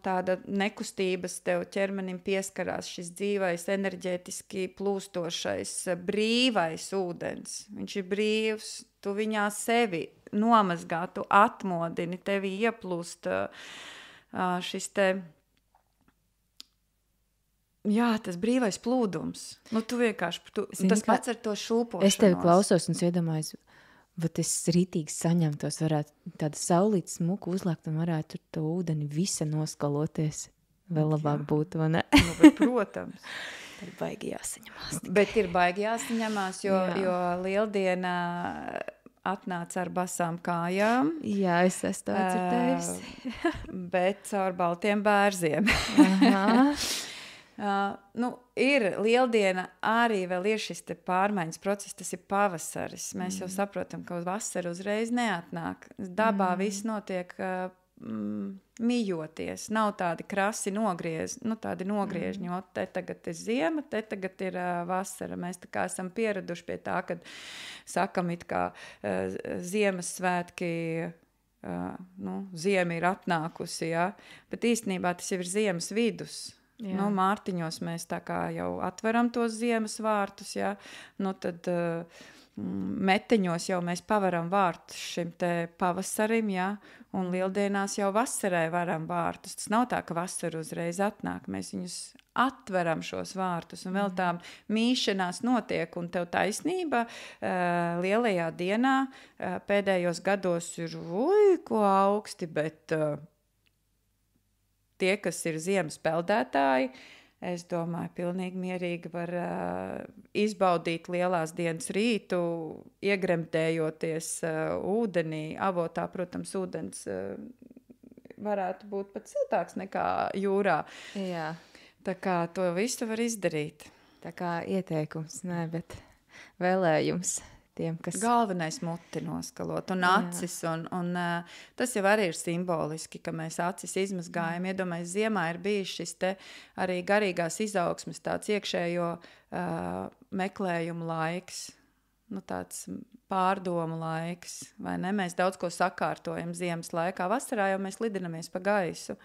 tāda nekustības tev ķermenim pieskarās šis dzīvais, enerģētiski plūstošais, brīvais ūdens. Viņš ir brīvs, tu viņā sevi nomazgā, tu atmodini, tevi ieplūst šis te... tas brīvais plūdums. Nu, tu vienkārši, tas pats ar to šūpošanos. Es tevi klausos un iedomājos, bet es rītīgi saņemtos, varētu tādu saulīti smuku uzlēkt un varētu to ūdeni visa noskaloties. Vēl labāk būtu, vai ne? Nu, bet, protams. Ir baigi jāsaņemās. Bet ir baigi jāsaņemās, jo lieldiena atnāca ar basām kājām. Jā, es esmu to dzirdējusi. Bet caur baltiem bērziem. Aha. Ir lieldiena, arī vēl ir šis te pārmaiņas process, tas ir pavasaris. Mēs jau saprotam, ka vasara uzreiz neatnāk. Dabā viss notiek mijoties, nav tādi krasi tādi nogriežņi. Te tagad ir ziema, te tagad ir vasara. Mēs tā kā esam pieraduši pie tā, kad sakam it kā Ziemassvētki, ziema ir atnākusi, bet īstenībā tas jau ir ziemas vidus. Mārtiņos mēs tā kā jau atveram tos ziemas vārtus, tad meteņos jau mēs pavaram vārtus šim te pavasarim, un lieldienās jau vasarai varam vārtus. Tas nav tā, ka vasara uzreiz atnāk, mēs viņus atveram šos vārtus, un vēl tā mīšanās notiek, un tev taisnība lielajā dienā pēdējos gados ir ko augsti, bet... Tie, kas ir ziemas peldētāji, es domāju, pilnīgi mierīgi var izbaudīt lielās dienas rītu, iegremdējoties ūdenī. Avotā, protams, ūdens varētu būt pat siltāks nekā jūrā. Jā. Tā kā to visu var izdarīt. Tā kā ieteikums, bet vēlējums tiem, kas... Galvenais muti noskalot un acis, un tas jau arī ir simboliski, ka mēs acis izmazgājam. Iedomājies, ziemā ir bijis šis te arī garīgās izaugsmes tāds iekšējo meklējumu laiks, nu tāds pārdomu laiks, vai ne? Mēs daudz ko sakārtojam ziemas laikā. Vasarā jau mēs lidinamies pa gaisu.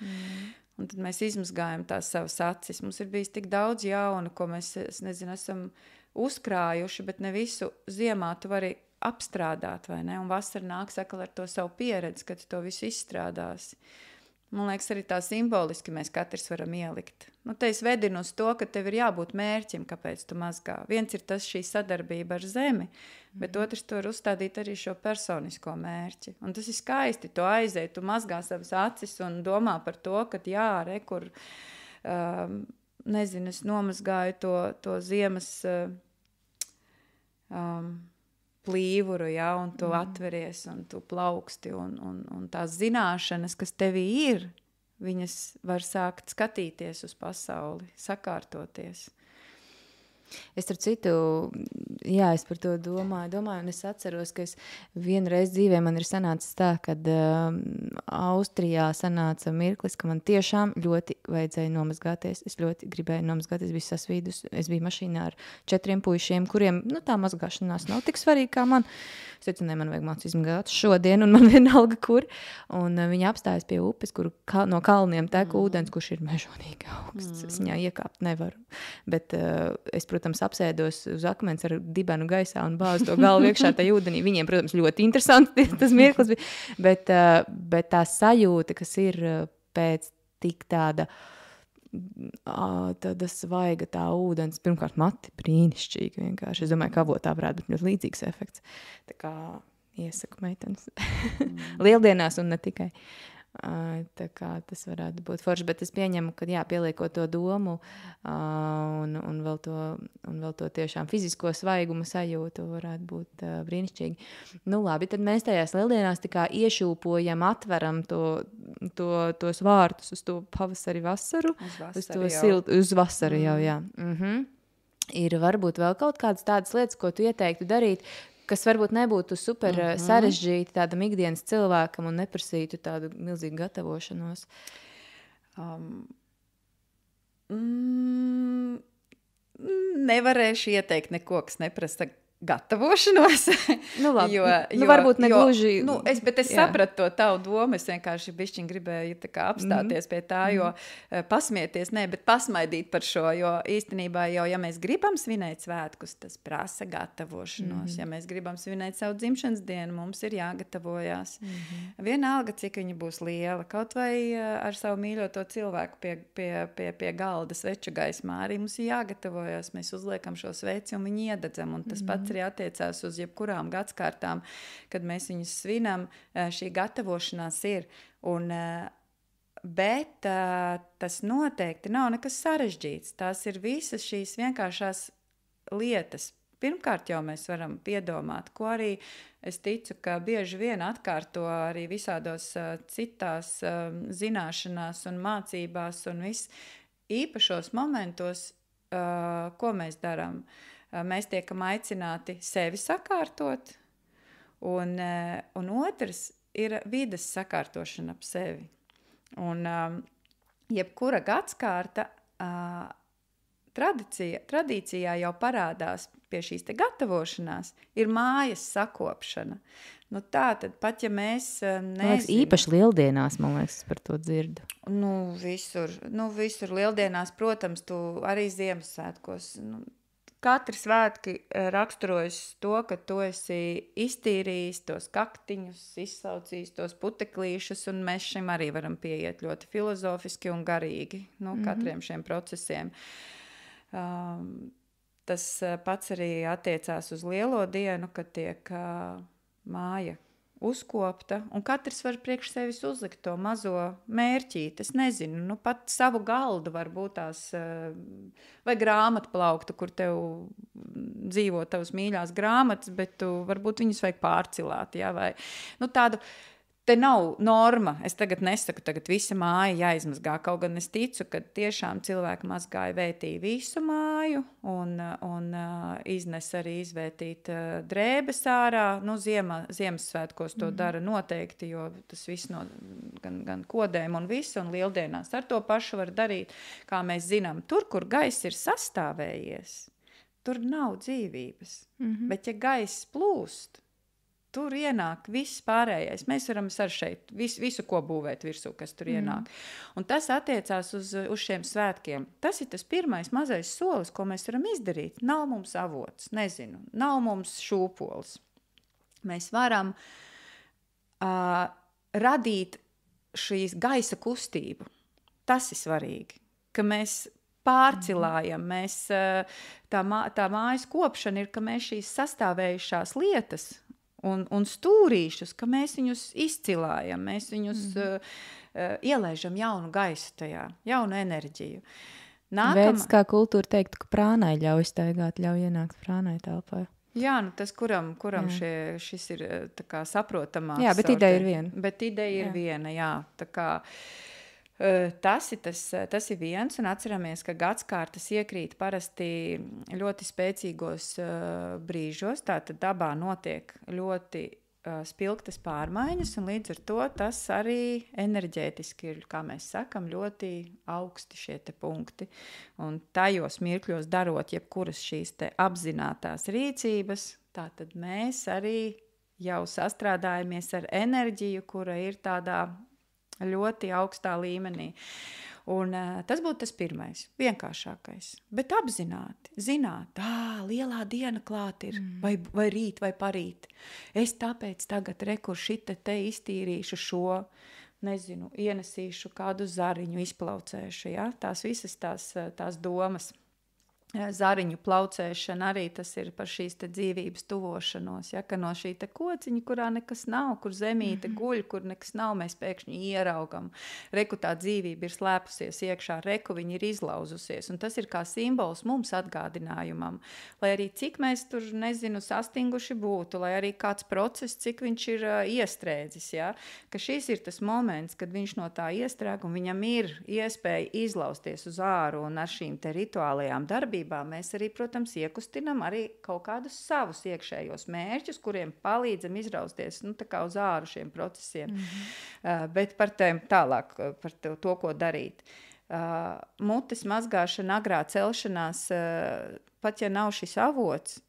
Un tad mēs izmazgājam tās savas acis. Mums ir bijis tik daudz jaunu, ko mēs, es nezinu, esam uzkrājuši, bet ne visu ziemā tu vari apstrādāt, vai ne? Un vasarā nāks atkal ar to savu pieredzi, kad tu to visu izstrādāsi. Man liekas, arī tā simboliski mēs katrs varam ielikt. Nu, te es vedinu uz to, ka tev ir jābūt mērķim, kāpēc tu mazgā. Viens ir tas šī sadarbība ar zemi, bet otrs tu var uzstādīt arī šo personisko mērķi. Un tas ir skaisti, tu aizēji, tu mazgā savas acis un domā par to, ka jā, kur, nezinu, es nomazgāju to ziemas plīvuru, ja, un tu atveries, un tu plauksti, un tās zināšanas, kas tevī ir, viņas var sākt skatīties uz pasauli, sakārtoties. Es ar citu, jā, es par to domāju, un es atceros, ka es vienreiz dzīvē man ir sanācis tā, kad Austrijā sanāca mirklis, ka man tiešām ļoti vajadzēja nomazgāties. Es ļoti gribēju nomazgāties, biju sasvīdus. Es biju mašīnā ar 4 puišiem, kuriem, nu, tā mazgāšanās nav tik svarīga kā man. Es teicu, ne, man vajag mācu izmazgāt šodien, un man vienalga kur. Un viņi apstājas pie upes, kur no kalniem tek ūdens, kurš ir mežonīgi augsts. Es viņā iekāpt nevaru. Bet es, protams, apsēdos uz akmens ar dibenu gaisā un bāzu to galvu iekšā tajā ūdenī. Viņiem, protams, ļoti interesanti tas mirklis bija, bet tā sajūta, kas ir pēc tik tāda svaiga tā ūdens, pirmkārt mati brīnišķīgi vienkārši. Es domāju, ka avotā varētu būt ļoti līdzīgs efekts. Tā kā iesaku meitenes lieldienās un ne tikai. Tā kā tas varētu būt forši, bet es pieņemu, ka jā, pieliekot to domu un vēl to tiešām fizisko svaigumu sajūtu varētu būt brīnišķīgi. Nu labi, tad mēs tajās lieldienās tā kā iešūpojam, atveram tos vārtus uz to pavasari vasaru, uz vasaru jau, jā. Ir varbūt vēl kaut kādas tādas lietas, ko tu ieteiktu darīt, kas varbūt nebūtu super sarežģīti tādam ikdienas cilvēkam un neprasītu tādu milzīgu gatavošanos? Nevarēšu ieteikt neko, kas neprasa gatavošanos. Nu labi, varbūt negluži. Bet es sapratu to tavu domu, es vienkārši bišķiņ gribēju tā kā apstāties pie tā, jo pasmieties, bet pasmaidīt par šo, jo īstenībā jau, ja mēs gribam svinēt svētkus, tas prasa gatavošanos. Ja mēs gribam svinēt savu dzimšanas dienu, mums ir jāgatavojās. Vienalga, cik viņa būs liela, kaut vai ar savu mīļoto cilvēku pie galda sveču gaismā, arī mums ir jāgatavojās, mēs uzliekam šo sveci un viņu iededzam, un tas pats arī attiecās uz jebkurām gadskārtām, kad mēs viņus svinam, šī gatavošanās ir. Bet tas noteikti nav nekas sarežģīts. Tās ir visas šīs vienkāršās lietas. Pirmkārt jau mēs varam piedomāt, ko arī es ticu, ka bieži vien atkārto arī visādos citās zināšanās un mācībās un viss īpašos momentos, ko mēs darām. Mēs tiekam aicināti sevi sakārtot, un otrs ir vides sakārtošana ap sevi. Un jebkura gadskārta tradīcijā jau parādās pie šīs te gatavošanās, ir mājas sakopšana. Nu tā tad pat, ja mēs nezinu. Īpaši lieldienās, man liekas, par to dzirdu. Visur lieldienās, protams, tu arī Ziemassvētkos, katri svētki raksturojas to, ka tu esi iztīrījis tos kaktiņus, izsaucījis tos puteklīšus, un mēs šim arī varam pieiet ļoti filozofiski un garīgi, katriem šiem procesiem. Tas pats arī attiecās uz lielo dienu, kad tiek māja uzkopta, un katrs var priekš sevis uzlikt to mazo mērķīti. Es nezinu, pat savu galdu var būt tās, vai grāmatplauktu, kur tev dzīvo tavas mīļās grāmatas, bet tu varbūt viņus vajag pārcilāt, ja, vai tādu te nav norma. Es tagad nesaku, tagad visa māja jāizmazgā. Kaut gan es ticu, ka tiešām cilvēki mazgāja vētīja visu māju un iznes arī izvērtīt drēbes ārā. Nu, Ziemassvētkos to dara noteikti, jo tas viss no gan kodēm un visu, un lieldienās ar to pašu var darīt. Kā mēs zinām, tur, kur gaiss ir sastāvējies, tur nav dzīvības. Bet ja gaiss plūst, tur ienāk viss pārējais. Mēs varam ar šeit visu, ko būvēt virsū, kas tur ienāk. Un tas attiecās uz šiem svētkiem. Tas ir tas pirmais mazais solis, ko mēs varam izdarīt. Nav mums avots, nezinu, nav mums šūpols. Mēs varam radīt šīs gaisa kustību. Tas ir svarīgi, ka mēs pārcilājam. Mēs, tā mājas kopšana ir, ka mēs šīs sastāvējušās lietas un stūrīšus, ka mēs viņus izcilājam, mēs viņus ielaižam jaunu gaisu tajā, jaunu enerģiju. Veids, kā kultūra teiktu, ka prānai ļauj staigāt, ļauj ienākt prānai telpā. Jā, nu tas, kuram šis ir tā kā saprotamāks. Jā, bet ideja ir viena. Bet ideja ir viena, jā. Tā kā tas ir viens, un atceramies, ka gadskārtas iekrīt parasti ļoti spēcīgos brīžos, tātad dabā notiek ļoti spilgtas pārmaiņas, un līdz ar to tas arī enerģētiski ir, kā mēs sakam, ļoti augsti šie te punkti. Un tajos mirkļos darot jebkuras šīs te apzinātās rīcības, tātad mēs arī jau sastrādājamies ar enerģiju, kura ir tādā ļoti augstā līmenī. Un tas būtu tas pirmais, vienkāršākais. Bet apzināti, zināt, lielā diena klāt ir, vai rīt, vai parīt. Es tāpēc tagad rekur šita te iztīrīšu šo, nezinu, ienesīšu kādu zariņu, izplaucēšu, ja? Tās visas tās domas. Zariņu plaucēšana arī tas ir par šīs te dzīvības tuvošanos, ja, ka no šī te kociņa, kurā nekas nav, kur zemīte guļ, kur nekas nav, mēs pēkšņi ieraugam. Reku tā dzīvība ir slēpusies iekšā, reku viņa ir izlauzusies, un tas ir kā simbols mums atgādinājumam, lai arī cik mēs tur, nezinu, sastinguši būtu, lai arī kāds process, cik viņš ir iestrēdzis, ja, ka šis ir tas moments, kad viņš no tā iestrēg, un viņam ir iespēja izlausties uz āru, un ar šīm te rituālajām darbībām mēs arī, protams, iekustinam arī kaut kādus savus iekšējos mērķus, kuriem palīdzam izrausties, nu, tā kā uz āru šiem procesiem. Bet par tēm tālāk, par to, ko darīt. Mutes mazgāšana, agrā celšanās, pat ja nav šis avots,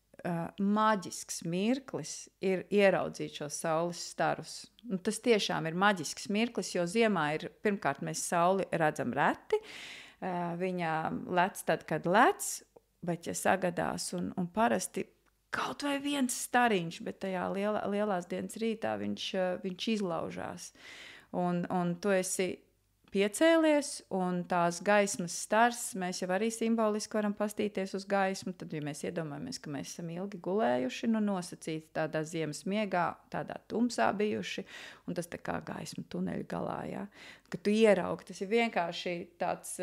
maģisks mirklis ir ieraudzīt šo saules starus. Un tas tiešām ir maģisks mirklis, jo ziemā ir, pirmkārt, mēs sauli redzam reti, viņa lec tad, kad lec, bet ja sagadās un parasti kaut vai viens stariņš, bet tajā lielās dienas rītā viņš izlaužās. Un tu esi piecēlies, un tās gaismas stars, mēs jau arī simboliski varam pastīties uz gaismu, tad, ja mēs iedomājamies, ka mēs esam ilgi gulējuši, nu nosacīti tādā ziemas miegā, tādā tumsā bijuši, un tas tā kā gaisma tuneļa galā, jā. Ka tu ieraugi, tas ir vienkārši tāds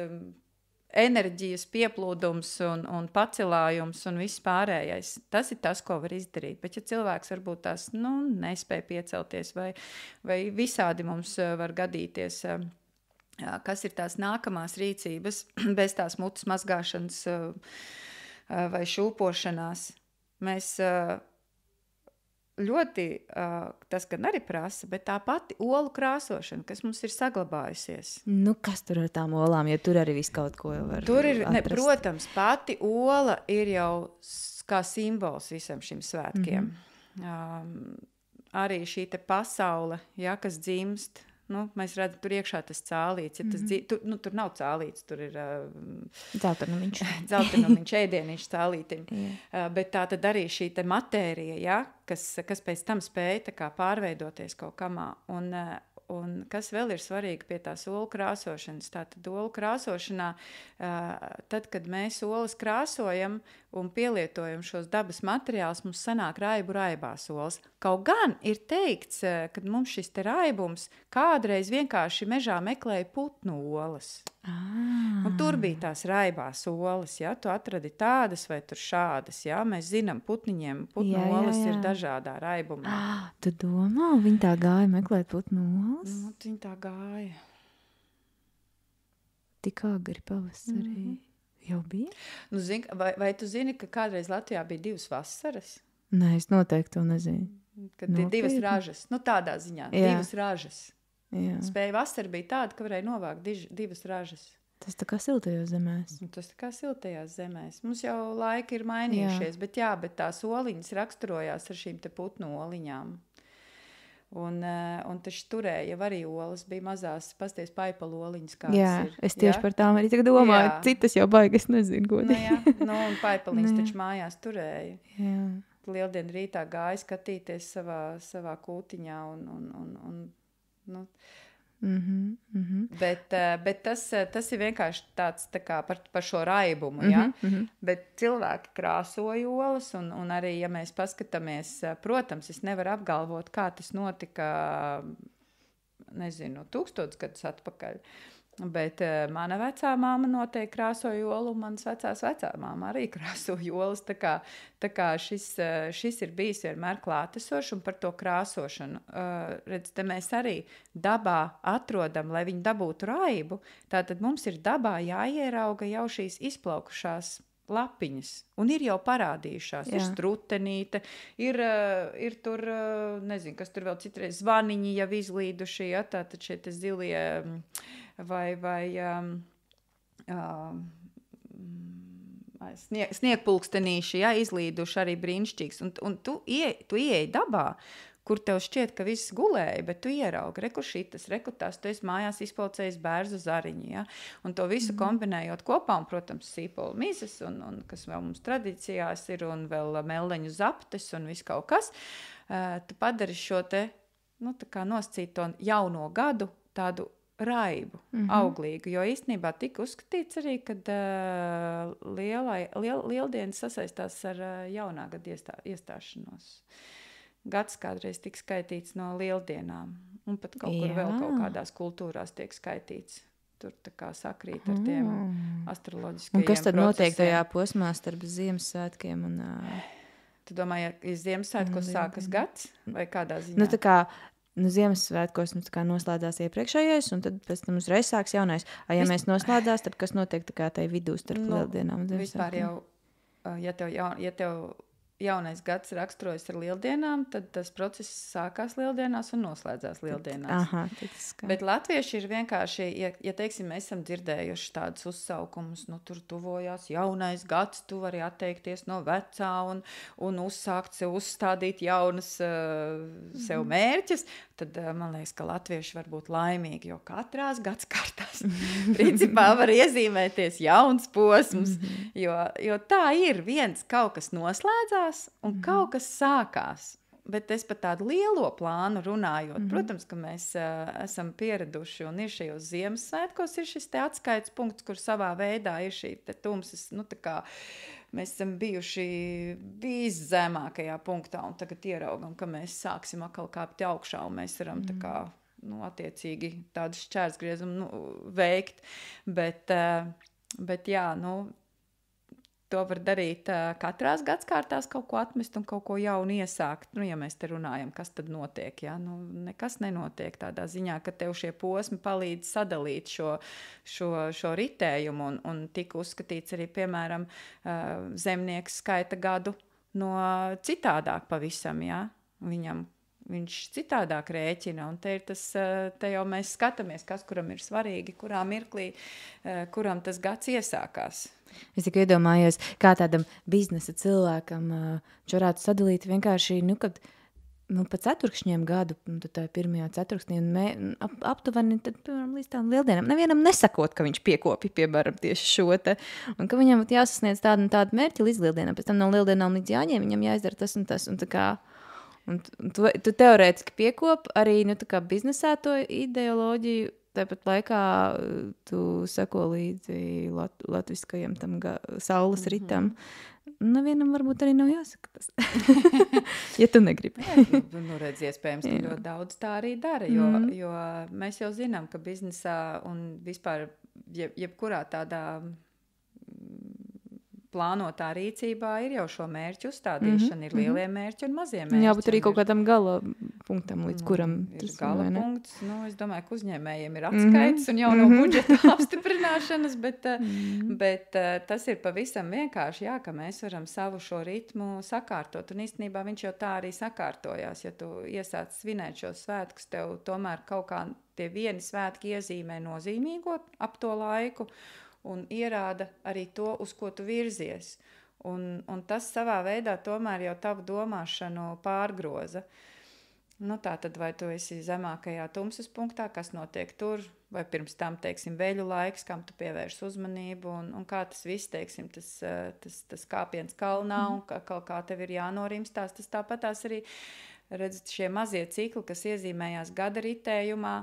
enerģijas pieplūdums un pacilājums un viss pārējais. Tas ir tas, ko var izdarīt, bet ja cilvēks varbūt tās, nu, nespēja piecelties vai visādi mums var gadīties, kas ir tās nākamās rīcības bez tās mutes mazgāšanas vai šūpošanās. Mēs ļoti, tas gan arī prasa, bet tā pati olu krāsošana, kas mums ir saglabājusies. Nu, kas tur ar tām olām, ja tur arī viss kaut ko var tur ir, atrast? Protams, pati ola ir jau kā simbols visam šim svētkiem. Arī šī te pasaule, ja, kas dzimst, nu, mēs redzam, tur iekšā tas cālīts. Ja tas tur nav cālīts, tur ir dzeltenumiņš, ēdieniņš cālītim. Bet tā tad arī šī te matērija, ja, kas pēc tam spēja tā kā pārveidoties kaut kamā. Un kas vēl ir svarīgi pie tās olu krāsošanas? Tātad olu krāsošanā, tad, kad mēs olas krāsojam un pielietojam šos dabas materiālus, mums sanāk raibās olas. Kaut gan ir teikts, ka mums šis te raibums kādreiz vienkārši mežā meklēja putnu olas. Un tur bija tās raibās olas, ja? Tu atradi tādas vai tur šādas, ja? Mēs zinām, putnu olas ir dažādā raibumā. Tu domā, viņi tā gāja meklēt putnu olas? Nu, viņi tā gāja. Tik agri pavasarī. Jau bija? Nu, vai tu zini, ka kādreiz Latvijā bija 2 vasaras? Nē, es noteikti to nezinu. Kad ir 2 ražas. Nu, tādā ziņā, 2 ražas. Jā. Spēja vasara bija tāda, ka varēja novākt 2 ražas. Tas tā kā siltajos zemēs. Tas tā kā siltajās zemēs. Mums jau laiki ir mainījušies, bet tās oliņas raksturojās ar šīm te putnu oliņām. Un taču turēja jau arī olas, bija mazās, pasties paipalu oliņas kādas ir. Es tieši par tām arī tagad domāju, citas jau baigas nezinu, godīgi. Un paipaliņas taču mājās turēja. Jā. Lieldienu rītā gāja skatīties savā kūtiņā un Bet tas ir vienkārši tāds tā kā par šo raibumu, ja? Bet cilvēki krāsoja olas, un arī, ja mēs paskatāmies, protams, es nevaru apgalvot, kā tas notika, nezinu, 1000 gadus atpakaļ. Bet mana vecā māma noteikti krāsoja olu, un manas vecā māma arī krāsoja olas. Tā kā šis ir bijis vienmēr klātesošs, un par to krāsošanu. Redz, te mēs arī dabā atrodam, lai viņi dabūtu raibu. Tātad mums ir dabā jāierauga jau šīs izplaukušās lapiņas, un ir jau parādījušās. Ir strutenīte, ir tur, nezinu, kas tur vēl citreiz zvaniņi jau izlīduši, ja, tātad šie te zilie vai sniegpulkstenīši, ja, izlīduši arī brīnišķīgs. Un tu ieej dabā, kur tev šķiet, ka viss gulēja, bet tu ieraugi, reku šitas, reku tās, tu esi mājās izpaucējis bērzu zariņu, ja? Un to visu kombinējot kopā, un, protams, sīpolu mizes, un kas vēl mums tradīcijās ir, un vēl melleņu zaptes, un viss kaut kas, tu padari šo te, nu, tā kā noscīt to jauno gadu, tādu raibu, auglīgu, jo īstenībā tika uzskatīts arī, kad lieldienas sasaistās ar jaunā gada iestāšanos. Gads kādreiz tika skaitīts no lieldienām, un pat kaut kur vēl kaut kādās kultūrās tiek skaitīts. Tur tā kā sakrīt ar tiem astroloģiskajiem procesiem. Un kas tad notiek tajā posmā starp Ziemassvētkiem un... Tu domāji, ja Ziemassvētkos sākas gads, vai kādā ziņā? Nu, tā kā Ziemassvētkos noslēdzās iepriekšējais, un tad pēc tam uzreiz sāks jaunais. Ja mēs noslēdzās, tad kas notiek tā kā tai vidū starp lieldienām un Ziemassvētkiem? Vispār jau, ja tev jaunais gads raksturojas ar lieldienām, tad tas process sākās lieldienās un noslēdzās lieldienās. Aha, bet latvieši ir vienkārši, ja teiksim, mēs esam dzirdējuši tādus uzsaukumus, nu tur tuvojās jaunais gads, tu vari atteikties no vecā un uzsākt sev uzstādīt jaunas sev mērķus, tad man liekas, ka latvieši var būt laimīgi, jo katrās gadskārtās principā var iezīmēties jauns posms, jo tā ir viens kaut kas noslēdzās, un kaut kas sākās. Bet es par tādu lielo plānu runājot, protams, ka mēs esam pieraduši un ir šajos Ziemassvētkos, ir šis te atskaits punkts, kur savā veidā ir šī te tumsas, nu tā kā mēs esam bijuši viszemākajā punktā un tagad ieraugam, ka mēs sāksim atkal kāpt augšā un mēs varam tā kā, nu, attiecīgi tādu šķērsgriezumu veikt. Bet jā, nu, to var darīt katrās gadskārtās, kaut ko atmest un kaut ko jaunu iesākt. Nu, ja mēs te runājam, kas tad notiek, ja? Nu, nekas nenotiek tādā ziņā, ka tev šie posmi palīdz sadalīt šo ritējumu un tika uzskatīts arī, piemēram, zemnieks skaita gadu no citādāk pavisam, ja? Viņš citādāk rēķina, un te jau mēs skatāmies, kas kuram ir svarīgi, kurā mirklī, kuram tas gads iesākās. Es tikai iedomājos, kā tādam biznesa cilvēkam varētu sadalīt vienkārši, kad pa ceturkšņiem gadu, tad tā pirmajā ceturksnī aptuveni, tad, piemēram, līdz tām lieldienām, nevienam nesakot, ka viņš piekopja, piemēram, tieši šo te, un ka viņam jāsasniedz tādu un tādu mērķi līdz lieldienām, pēc tam no lieldienām līdz jāņem, viņam jāizdara tas un tas, un tā kā, Un tu teorētiski piekop arī, tā kā biznesā to ideoloģiju, tāpat laikā tu seko līdzi latviskajam tam saules ritam. Nevienam varbūt arī nav jāsaka tas. Ja tu negribi. Redz, iespējams, ka ļoti daudz tā arī dara, jo mēs jau zinām, ka biznesā un vispār jebkurā tādā plānotā rīcībā ir jau šo mērķu uzstādīšana, ir lielie mērķi un mazie mērķi. Jā, bet arī kaut kādam gala punktam, līdz kuram ir gala punkts. Es domāju, ka uzņēmējiem ir atskaits un jau no budžeta apstiprināšanas, bet tas ir pavisam vienkārši, ka mēs varam savu šo ritmu sakārtot. Un īstenībā viņš jau tā arī sakārtojās. Ja tu iesāc svinēt šos svētkus, tev tomēr kaut kā tie vieni svētki iezīmē nozīmīgo ap to laiku, un ierāda arī to, uz ko tu virzies. Un tas savā veidā tomēr jau tavu domāšanu pārgroza. Tā tad vai tu esi zemākajā tumsas punktā, kas notiek tur, vai pirms tam, teiksim, veļu laiks, kam tu pievērš uzmanību, un kā tas viss, teiksim, tas kāpiens kalnā, un kaut kā tev ir jānorimstās, tas tāpatās arī, redz, šie mazie cikli, kas iezīmējās gada ritējumā,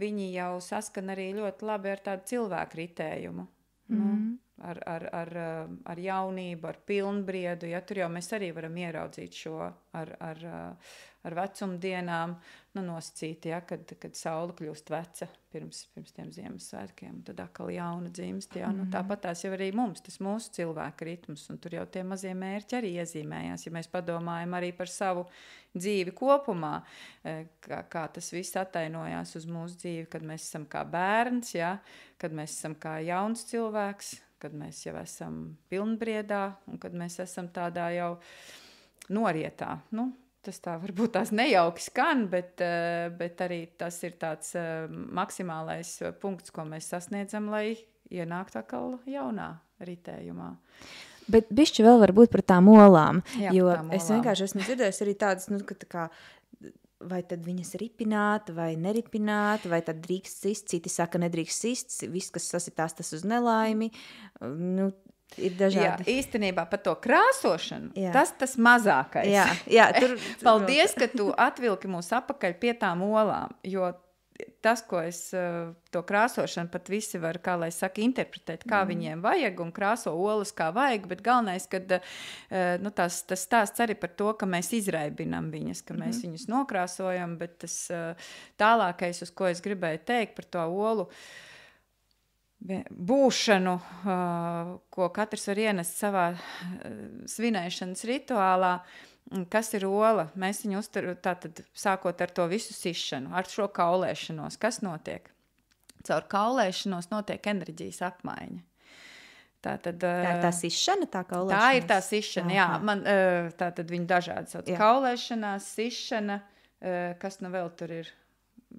viņi jau saskan arī ļoti labi ar tādu cilvēku ritējumu. Ar jaunību, ar pilnbriedu, tur jau mēs arī varam ieraudzīt šo ar vecumdienām, nosacīt, kad saule kļūst veca pirms tiem Ziemassvētkiem, tad atkal jauna dzimst, tāpat tās jau arī mums, tas mūsu cilvēka ritms, un tur jau tie mazie mērķi arī iezīmējās, ja mēs padomājam arī par savu dzīvi kopumā, kā tas viss attainojās uz mūsu dzīvi, kad mēs esam kā bērns, kad mēs esam kā jauns cilvēks, kad mēs jau esam pilnbriedā, un kad mēs esam tādā jau norietā, tas tā varbūt tās nejauki skan, bet arī tas ir tāds maksimālais punkts, ko mēs sasniedzam, lai ienāktu atkal jaunā ritējumā. Bet bišķi vēl varbūt par tām olām, jo par tām olām. Es vienkārši esmu dzirdējusi arī tādas, ka tā kā, vai tad viņas ripināt, vai neripināt, vai tad drīkst sist, citi saka nedrīkst sist, viss, kas sasitās, tas uz nelaimi, ir dažādi. Jā, īstenībā par to krāsošanu, tas mazākais. Jā, tur... Paldies, ka tu atvilki mūs apakaļ pie tām olām, jo tas, ko es to krāsošanu pat visi var, kā lai saka, interpretēt, kā viņiem vajag un krāso olas kā vajag, bet galvenais, kad tas stāsts arī par to, ka mēs izraibinam viņas, ka mēs viņus nokrāsojam, bet tas tālākais, uz ko es gribēju teikt par to olu būšanu, ko katrs var ienest savā svinēšanas rituālā. Kas ir ola? Mēs viņu tātad sākot ar to visu sišanu, ar šo kaulēšanos. Kas notiek? Caur kaulēšanos notiek enerģijas apmaiņa. Tātad, tā ir tā sišana, tā kaulēšanās? Tā ir tā sišana, jā. Tātad viņi dažādi sauc. Kaulēšanās, sišana, kas vēl tur ir?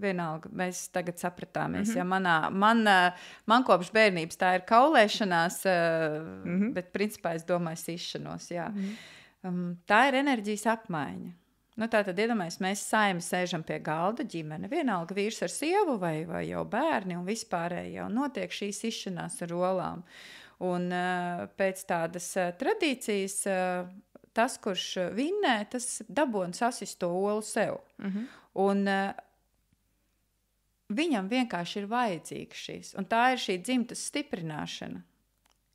Vienalga, mēs tagad sapratāmies. Ja man kopš bērnības tā ir kaulēšanās, bet principā es domāju sišanos, jā. Tā ir enerģijas apmaiņa. Tātad, iedomājies, mēs saimi sēžam pie galda, ģimene, vienalga vīrs ar sievu vai jau bērni un vispārēji jau notiek šīs izšanās ar olām. Un pēc tādas tradīcijas tas, kurš vinnē, tas dabū un sasist to olu sev. Un viņam vienkārši ir vajadzīgs šīs. Un tā ir šī dzimtas stiprināšana.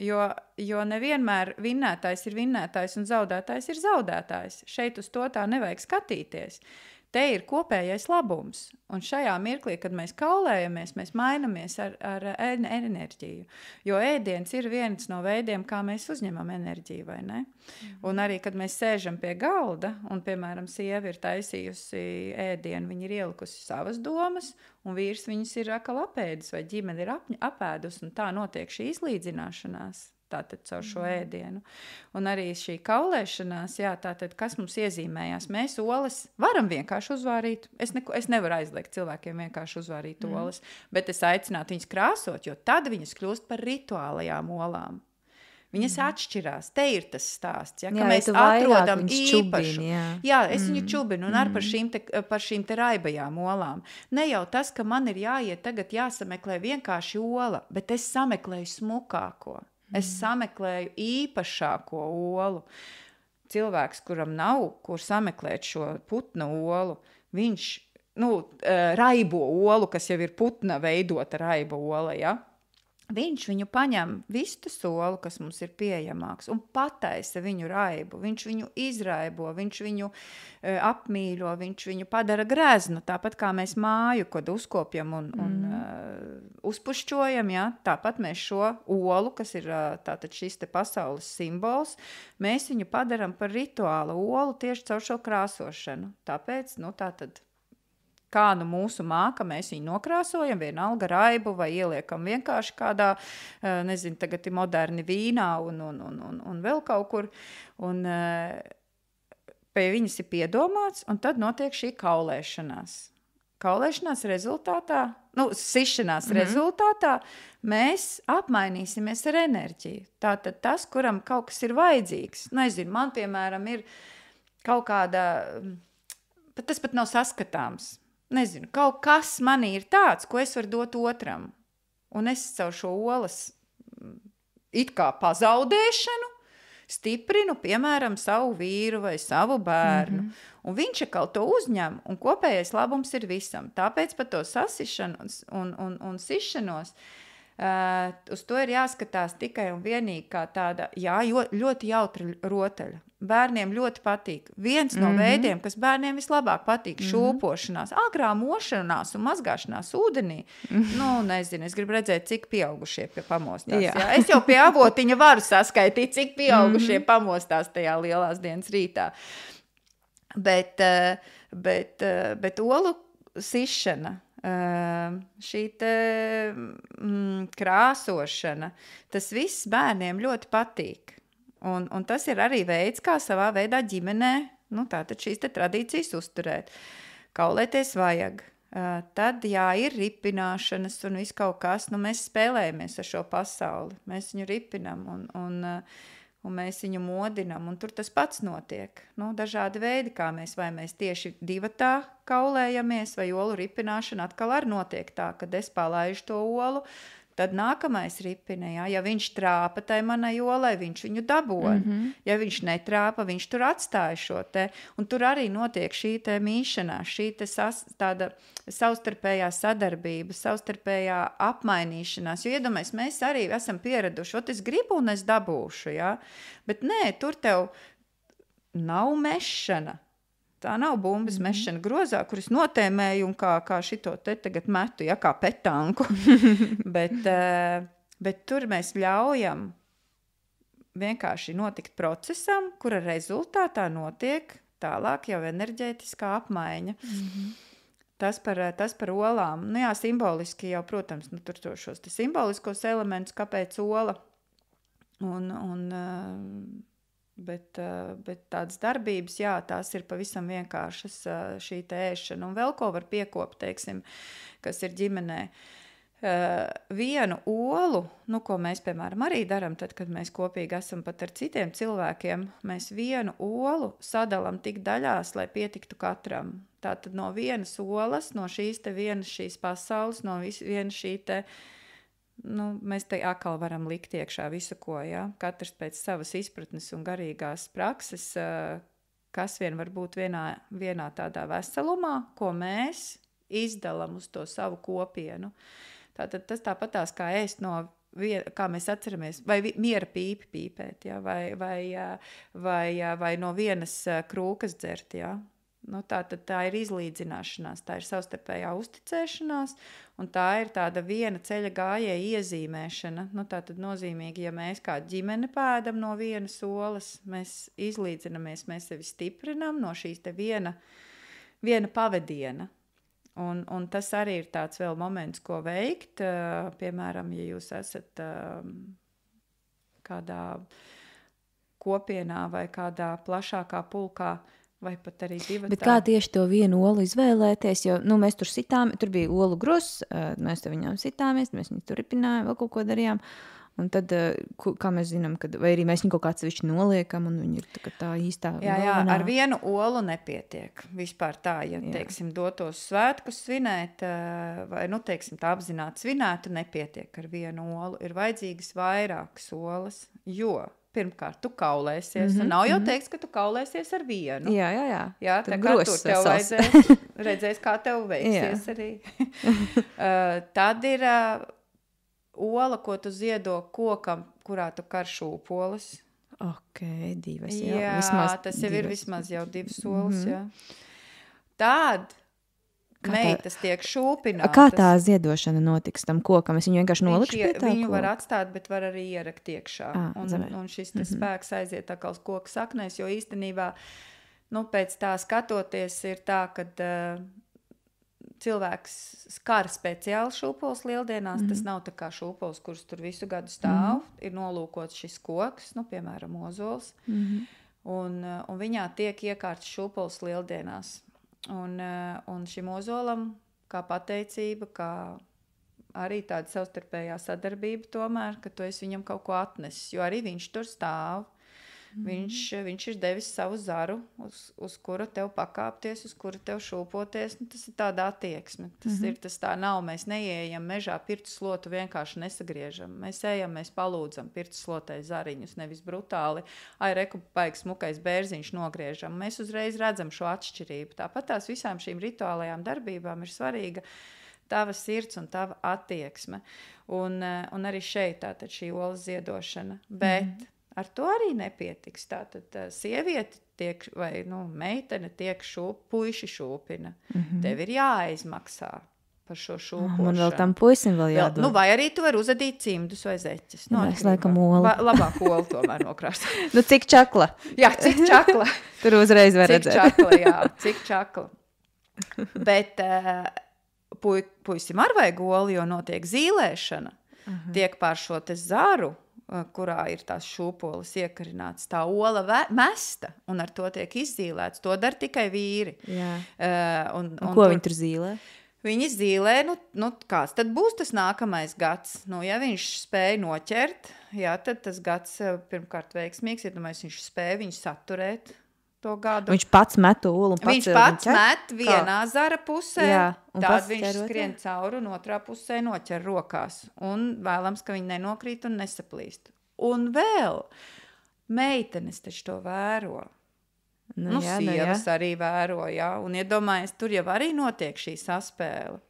Jo nevienmēr vinnētājs ir vinnētājs un zaudētājs ir zaudētājs. Šeit uz to tā nevajag skatīties. Te ir kopējais labums. Un šajā mirklī, kad mēs kaulējamies, mēs mainamies ar enerģiju. Jo ēdiens ir viens no veidiem, kā mēs uzņemam enerģiju, vai ne? Un arī, kad mēs sēžam pie galda, un, piemēram, sieva ir taisījusi ēdienu, viņa ir ielikusi savas domas, un vīrs viņus ir atkal apēdis, vai ģimene ir apēdus, un tā notiek šī izlīdzināšanās. Tātad caur šo ēdienu. Un arī šī kaulēšanās, tātad, kas mums iezīmējās, mēs olas varam vienkārši uzvārīt. Es nevaru aizliegt cilvēkiem vienkārši uzvārīt olas, bet es aicinātu viņas krāsot, jo tad viņas kļūst par rituālajām olām. Viņas atšķirās. Te ir tas stāsts, ka mēs atrodam īpašu. Es viņu čubinu un ar par šīm te raibajām olām. Ne jau tas, ka man ir jāiet tagad jāsameklē vienkārši ola, bet es sameklēju smukāko. Es sameklēju īpašāko olu. cilvēks, kuram nav, kur sameklēt šo putna olu, viņš, raibo olu, kas jau ir putna veidota raiba ola, ja? Viņš viņu paņem vistu solu, kas mums ir pieejamāks, un pataisa viņu raibu. Viņš viņu izraibo, viņš viņu apmīļo, viņš viņu padara greznu, tāpat kā mēs māju, kad uzkopjam un uzpušķojam, ja? Tāpat mēs šo olu, kas ir tātad šis te pasaules simbols, mēs viņu padaram par rituāla olu tieši caur šo krāsošanu. Tāpēc, tātad, kā mūsu māka, mēs viņu nokrāsojam, vienalga raibu vai ieliekam vienkārši kādā, nezinu, tagad ir moderni vīnā un vēl kaut kur. Un pie viņas ir piedomāts, un tad notiek šī kaulēšanās. Kaulēšanās rezultātā, sišanās rezultātā mēs apmainīsimies ar enerģiju. Tātad tas, kuram kaut kas ir vajadzīgs. Nezinu, man, piemēram, ir kaut kāda, tas pat nav saskatāms. Nezinu, kaut kas manī ir tāds, ko es varu dot otram. Un es caur šo olas it kā pazaudēšanu stiprinu, piemēram, savu vīru vai savu bērnu. Un viņš atkal to uzņem, un kopējais labums ir visam. Tāpēc par to sasišanu un sišanos uz to ir jāskatās tikai un vienīgi kā tāda, ļoti jautra rotaļa. Bērniem ļoti patīk. Viens no veidiem, kas bērniem vislabāk patīk, šūpošanās, agrā mošanās un mazgāšanās ūdenī. Nezinu, es gribu redzēt, cik pieaugušie pamostās. Jā. Es jau pie avotiņa varu saskaitīt, cik pieaugušie pamostās tajā lielās dienas rītā. Bet olu sišana, šī krāsošana, tas viss bērniem ļoti patīk. Un tas ir arī veids, kā savā veidā ģimenē, tātad šīs tradīcijas uzturēt. Kaulēties vajag. Tad, ir ripināšanas un viss kaut kas, mēs spēlējamies ar šo pasauli. Mēs viņu ripinam un mēs viņu modinam, un tur tas pats notiek. Dažādi veidi, kā vai mēs tieši divatā kaulējamies, vai olu ripināšana atkal arī notiek tā, kad es palaižu to olu, tad nākamais ripina, ja viņš trāpa tai manai olai, viņš viņu dabon. Ja viņš netrāpa, viņš tur atstāja šo te. Un tur arī notiek šī te mīšanās, šī te tāda savstarpējā sadarbība, savstarpējā apmainīšanās. Jo iedomājies, mēs arī esam pieraduši, es gribu un es dabūšu, ja? Bet nē, tur tev nav mešana. Tā nav bumbas mešana grozā, kuras notēmēju un kā šito te tagad metu, kā petanku. bet tur mēs ļaujam vienkārši notikt procesam, kura rezultātā notiek tālāk jau enerģētiskā apmaiņa. Tas par olām. Simboliski jau, protams, tur šos te simboliskos elementus, kāpēc ola. Bet tādas darbības, tās ir pavisam vienkāršas šī te ēšana. Un vēl ko var piekopt, teiksim, kas ir ģimenē. Vienu olu, ko mēs, piemēram, arī daram, tad, kad mēs kopīgi esam pat ar citiem cilvēkiem, mēs vienu olu sadalam tik daļās, lai pietiktu katram. Tātad no vienas olas, no šīs pasaules, no vienas šī te mēs te atkal varam likt iekšā visu, ko, katrs pēc savas izpratnes un garīgās prakses, kas vien var būt vienā tādā veselumā, ko mēs izdalam uz to savu kopienu. Tātad tas tāpatās kā ēst kā mēs atceramies, vai miera pīpi pīpēt, vai no vienas krūkas dzert, Tātad tā ir izlīdzināšanās, tā ir savstarpējā uzticēšanās, un tā ir tāda viena ceļa gājēja iezīmēšana. Tātad nozīmīgi, ja mēs kā ģimene pēdam no vienas olas, mēs izlīdzinamies, mēs sevi stiprinam no šīs te viena pavadiena. Un tas arī ir tāds vēl moments, ko veikt. Piemēram, ja jūs esat kādā kopienā vai kādā plašākā pulkā, vai pat arī divatā. Bet kā tieši to vienu olu izvēlēties? Jo mēs tur sitām, tur bija olu grozs, mēs te viņām sitāmies, mēs viņu tur ripinājām, vēl kaut ko darījām. Un tad, kā mēs zinām, vai arī mēs viņu kaut kā atsevišķi noliekam, un viņi ir tā īstā galvenā. Ar vienu olu nepietiek. Vispār tā, teiksim, dotos svētkus svinēt, vai, teiksim, tā apzināti svinētu, nepietiek ar vienu olu. Ir vajadzīgas vairākas olas, jo pirmkārt, tu kaulēsies. Un nav jau teiks, ka tu kaulēsies ar vienu. Jā. Tā kā tur tev vajadzēs, redzēs, kā tev veiksies arī. Tad ir ola, ko tu ziedo kokam, kurā tu kar šūpoles. Ok, 2. Jā, tas jau ir vismaz jau 2 solis, jā. Tad meitas tiek šūpinātas. Kā tā ziedošana notiks tam kokam? Es viņu vienkārši nolikšu pie tā Viņu koka? var atstāt, bet var arī ierakt iekšā. Un šis spēks aiziet tā kā uz koka saknēs, jo īstenībā, pēc tā skatoties ir tā, kad cilvēks skar speciāli šūpoles lieldienās. Tas nav tā kā šūpoles, kuras tur visu gadu stāv. Ir nolūkots šis koks, piemēram, ozols. Un viņā tiek iekārts šūpoles lieldienās. Un šim ozolam, kā pateicība, kā arī tāda savstarpējā sadarbība tomēr, ka tu esi viņam kaut ko atnesis, jo arī viņš tur stāv. Viņš ir devis savu zaru, uz kura tev pakāpties, uz kura tev šūpoties. Tas ir tāda attieksme. Tas tā nav. Mēs neieejam mežā pirtu slotu, vienkārši nesagriežam. Mēs ejam, mēs palūdzam pirtu slotai zariņus, nevis brutāli. Reku baigs smukais bērziņš nogriežam. Mēs uzreiz redzam šo atšķirību. Tāpat tās visām šīm rituālajām darbībām ir svarīga tava sirds un tava attieksme. Un arī šeit tātad šī olas ziedošana. Bet ar to arī nepietiks. Tātad sieviete tiek, vai meitene tiek puiši šūpina. Tev ir jāizmaksā par šo šūpošanu. Man vēl tam puisim vēl jādod. Vai arī tu vari uzadīt cimdus vai zeķes. Es laikam olu. Labāk olu tomēr nokrāsot. Cik čakla? Jā, cik čakla. Tur uzreiz var redzēt. Cik čakla. Bet puisim ar vajag olu, jo notiek zīlēšana. Tiek pār šo te zaru, kurā ir tās šūpoles iekarināts, tā ola mesta, un ar to tiek izzīlēts. To dara tikai vīri. Un ko viņi tur zīlē? Viņi zīlē, kāds tad būs tas nākamais gads? Ja viņš spēja noķert, tad tas gads pirmkārt veiksmīgs, viņš spēja viņu saturēt to gadu. Viņš pats met olu un viņš pats met vienā zara pusē, tad viņš skrien cauri un otrā pusē noķer rokās. Un vēlams, ka viņi nenokrīt un nesaplīst. Un vēl meitenes taču to vēro. Sievas arī vēro, un iedomājies, tur jau arī notiek šī saspēle.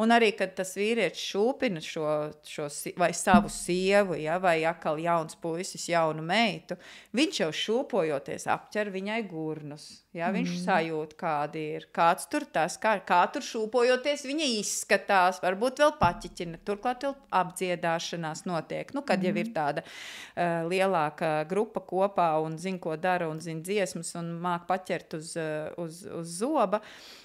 Un arī, kad tas vīrietis šūpina šo vai savu sievu, vai atkal jauns puisis, jaunu meitu, viņš jau šūpojoties apķer viņai gurnus. Viņš sajūt, kādi ir. Kāds tur tas, kā tur šūpojoties viņa izskatās, varbūt vēl paķiķina. Turklāt vēl apdziedāšanās notiek. Kad jau ir tāda lielāka grupa kopā un zin, ko dara un zin dziesmas un māk paķert uz zoba.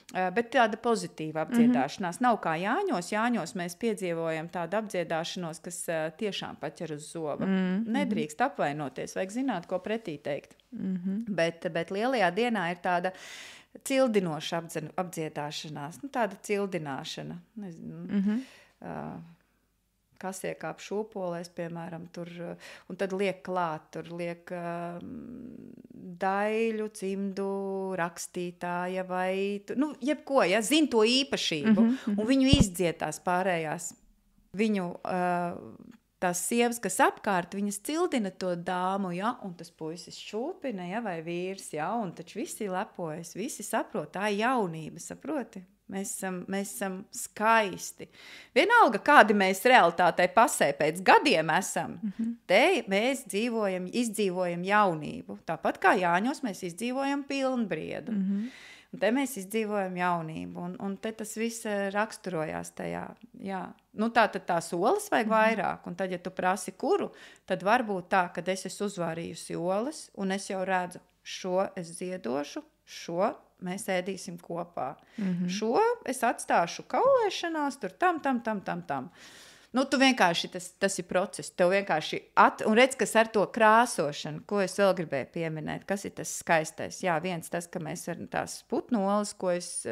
Bet tāda pozitīva apdziedāšanās. Nav kā Jāņos. Jāņos mēs piedzīvojam tādu apdziedāšanos, kas tiešām paķer uz zoba. Nedrīkst apvainoties, vajag zināt, ko pretī teikt. Bet lielajā dienā ir tāda cildinoša apdziedāšanās. Tāda cildināšana. Nezinu. Kas iekāp šūpolēs, piemēram, tur, un tad liek klāt, tur liek daļu, cimdu, rakstītāja vai, jebko, zin to īpašību, un viņu izdzied tās pārējās. Viņu, tās sievas, kas apkārt, viņas cildina to dāmu, un tas puisis šūpina, vai vīrs, un taču visi lepojas, visi saprot, tā ir jaunība, saproti? Mēs esam skaisti. Vienalga, kādi mēs realitātei pasē pēc gadiem esam, te mēs izdzīvojam jaunību. Tāpat kā Jāņos mēs izdzīvojam pilnbriedu. Un te mēs izdzīvojam jaunību. Un te tas viss raksturojās tajā. Tātad tās olas vajag vairāk. Un tad, ja tu prasi kuru, tad varbūt tā, kad es esmu uzvārījusi olas, un es jau redzu, šo es ziedošu, šo mēs ēdīsim kopā. Šo es atstāšu kaulēšanās, tur tam. Tu vienkārši, tas ir process. Tev vienkārši un redz, kas ar to krāsošanu, ko es vēl gribēju pieminēt, kas ir tas skaistais. Viens tas, ka mēs ar tās putnolas, ko es,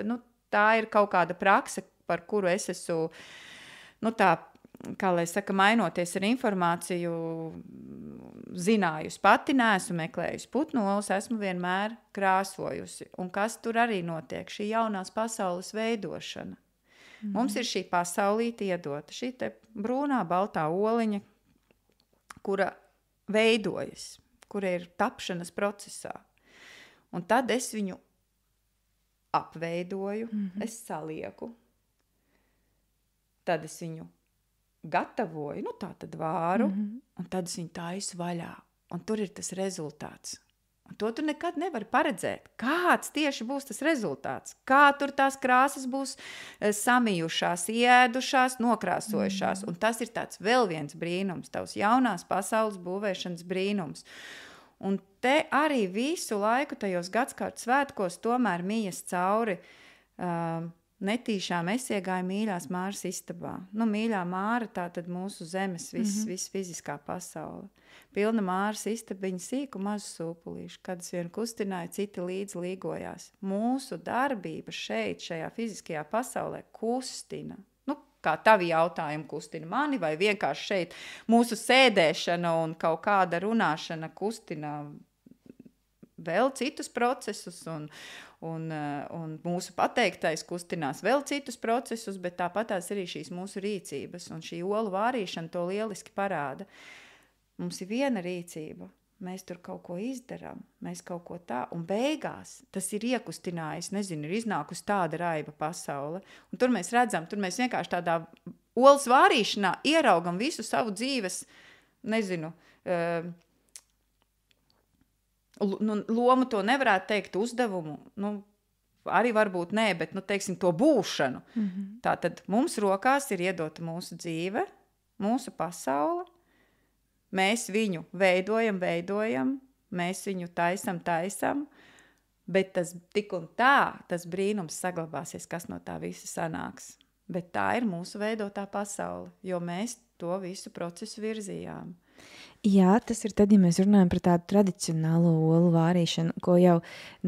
tā ir kaut kāda prakse, par kuru es esmu, tā, kā lai saka, mainoties ar informāciju, zinājusi pati, neesmu meklējusi putnolas, esmu vienmēr krāsojusi. Un kas tur arī notiek? Šī jaunās pasaules veidošana. Mums ir šī pasaulīte iedota, šī te brūnā, baltā oliņa, kura veidojas. kura ir tapšanas procesā. Un tad es viņu apveidoju, es salieku, tad es viņu gatavoju, nu tā tad vāru, un tad es viņu taisu vaļā. Un tur ir tas rezultāts. Un to tu nekad nevari paredzēt. Kāds tieši būs tas rezultāts? Kā tur tās krāsas būs samījušās, ieēdušās, nokrāsojušās. Un tas ir tāds vēl viens brīnums, tavs jaunās pasaules būvēšanas brīnums. Un te arī visu laiku tajos gadskārtu svētkos tomēr mijas cauri netīšām es iegāju mīļās Māras istabā. Nu, mīļā Māra, tā tad mūsu zemes viss fiziskā pasaule. Pilna Māras istabiņa sīku mazu sūpulīšu, kad es vien kustināju, citi līdz līgojās. Mūsu darbība šeit, šajā fiziskajā pasaulē kustina. Nu, kā tavi jautājumi kustina mani, vai vienkārši šeit mūsu sēdēšana un kaut kāda runāšana kustina vēl citus procesus un mūsu pateiktais kustinās vēl citus procesus, bet tāpatās arī šīs mūsu rīcības un šī olu vārīšana to lieliski parāda. Mums ir viena rīcība, mēs tur kaut ko izdarām, mēs kaut ko tā, un beigās tas ir iekustinājis, nezinu, ir iznākusi tāda raiba pasaule, un tur mēs redzam, tur mēs vienkārši tādā olas vārīšanā ieraugam visu savu dzīves, nezinu, lomu to nevarētu teikt, uzdevumu, nu, arī varbūt nē, bet, nu, teiksim, to būšanu. Tātad mums rokās ir iedota mūsu dzīve, mūsu pasaule, mēs viņu veidojam, mēs viņu taisam, bet tas tik un tā, tas brīnums saglabāsies, kas no tā visa sanāks. Bet tā ir mūsu veidotā pasaule, jo mēs to visu procesu virzījām. Jā, tas ir tad, ja mēs runājam par tādu tradicionālo olu vārīšanu, ko jau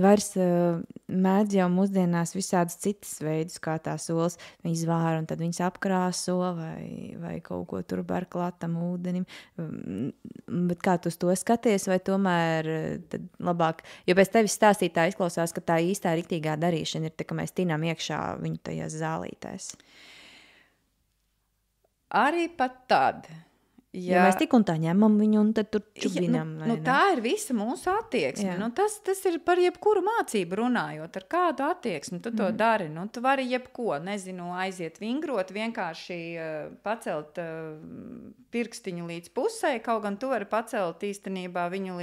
vairs mēdz jau mūsdienās visādas citas veidus, kā tās olas viņas vāra, un tad viņas apkrāso vai kaut ko tur ber klātam ūdenim. Bet kā tu uz to skaties, vai tomēr tad labāk, jo pēc tevis stāstītā izklausās, ka tā īstā riktīgā darīšana ir tā, ka mēs tinām iekšā viņu tajās zālītēs. Arī pat tad. Ja mēs tik un tā ņemam viņu un tad tur čubinam. Tā ir visa mūsu attieksme. Nu, tas ir par jebkuru mācību runājot. Ar kādu attieksmi tu to dari? Nu, tu vari jebko, nezinu, aiziet vingrot, vienkārši pacelt pirkstiņu līdz pusē, kaut gan tu vari pacelt īstenībā viņu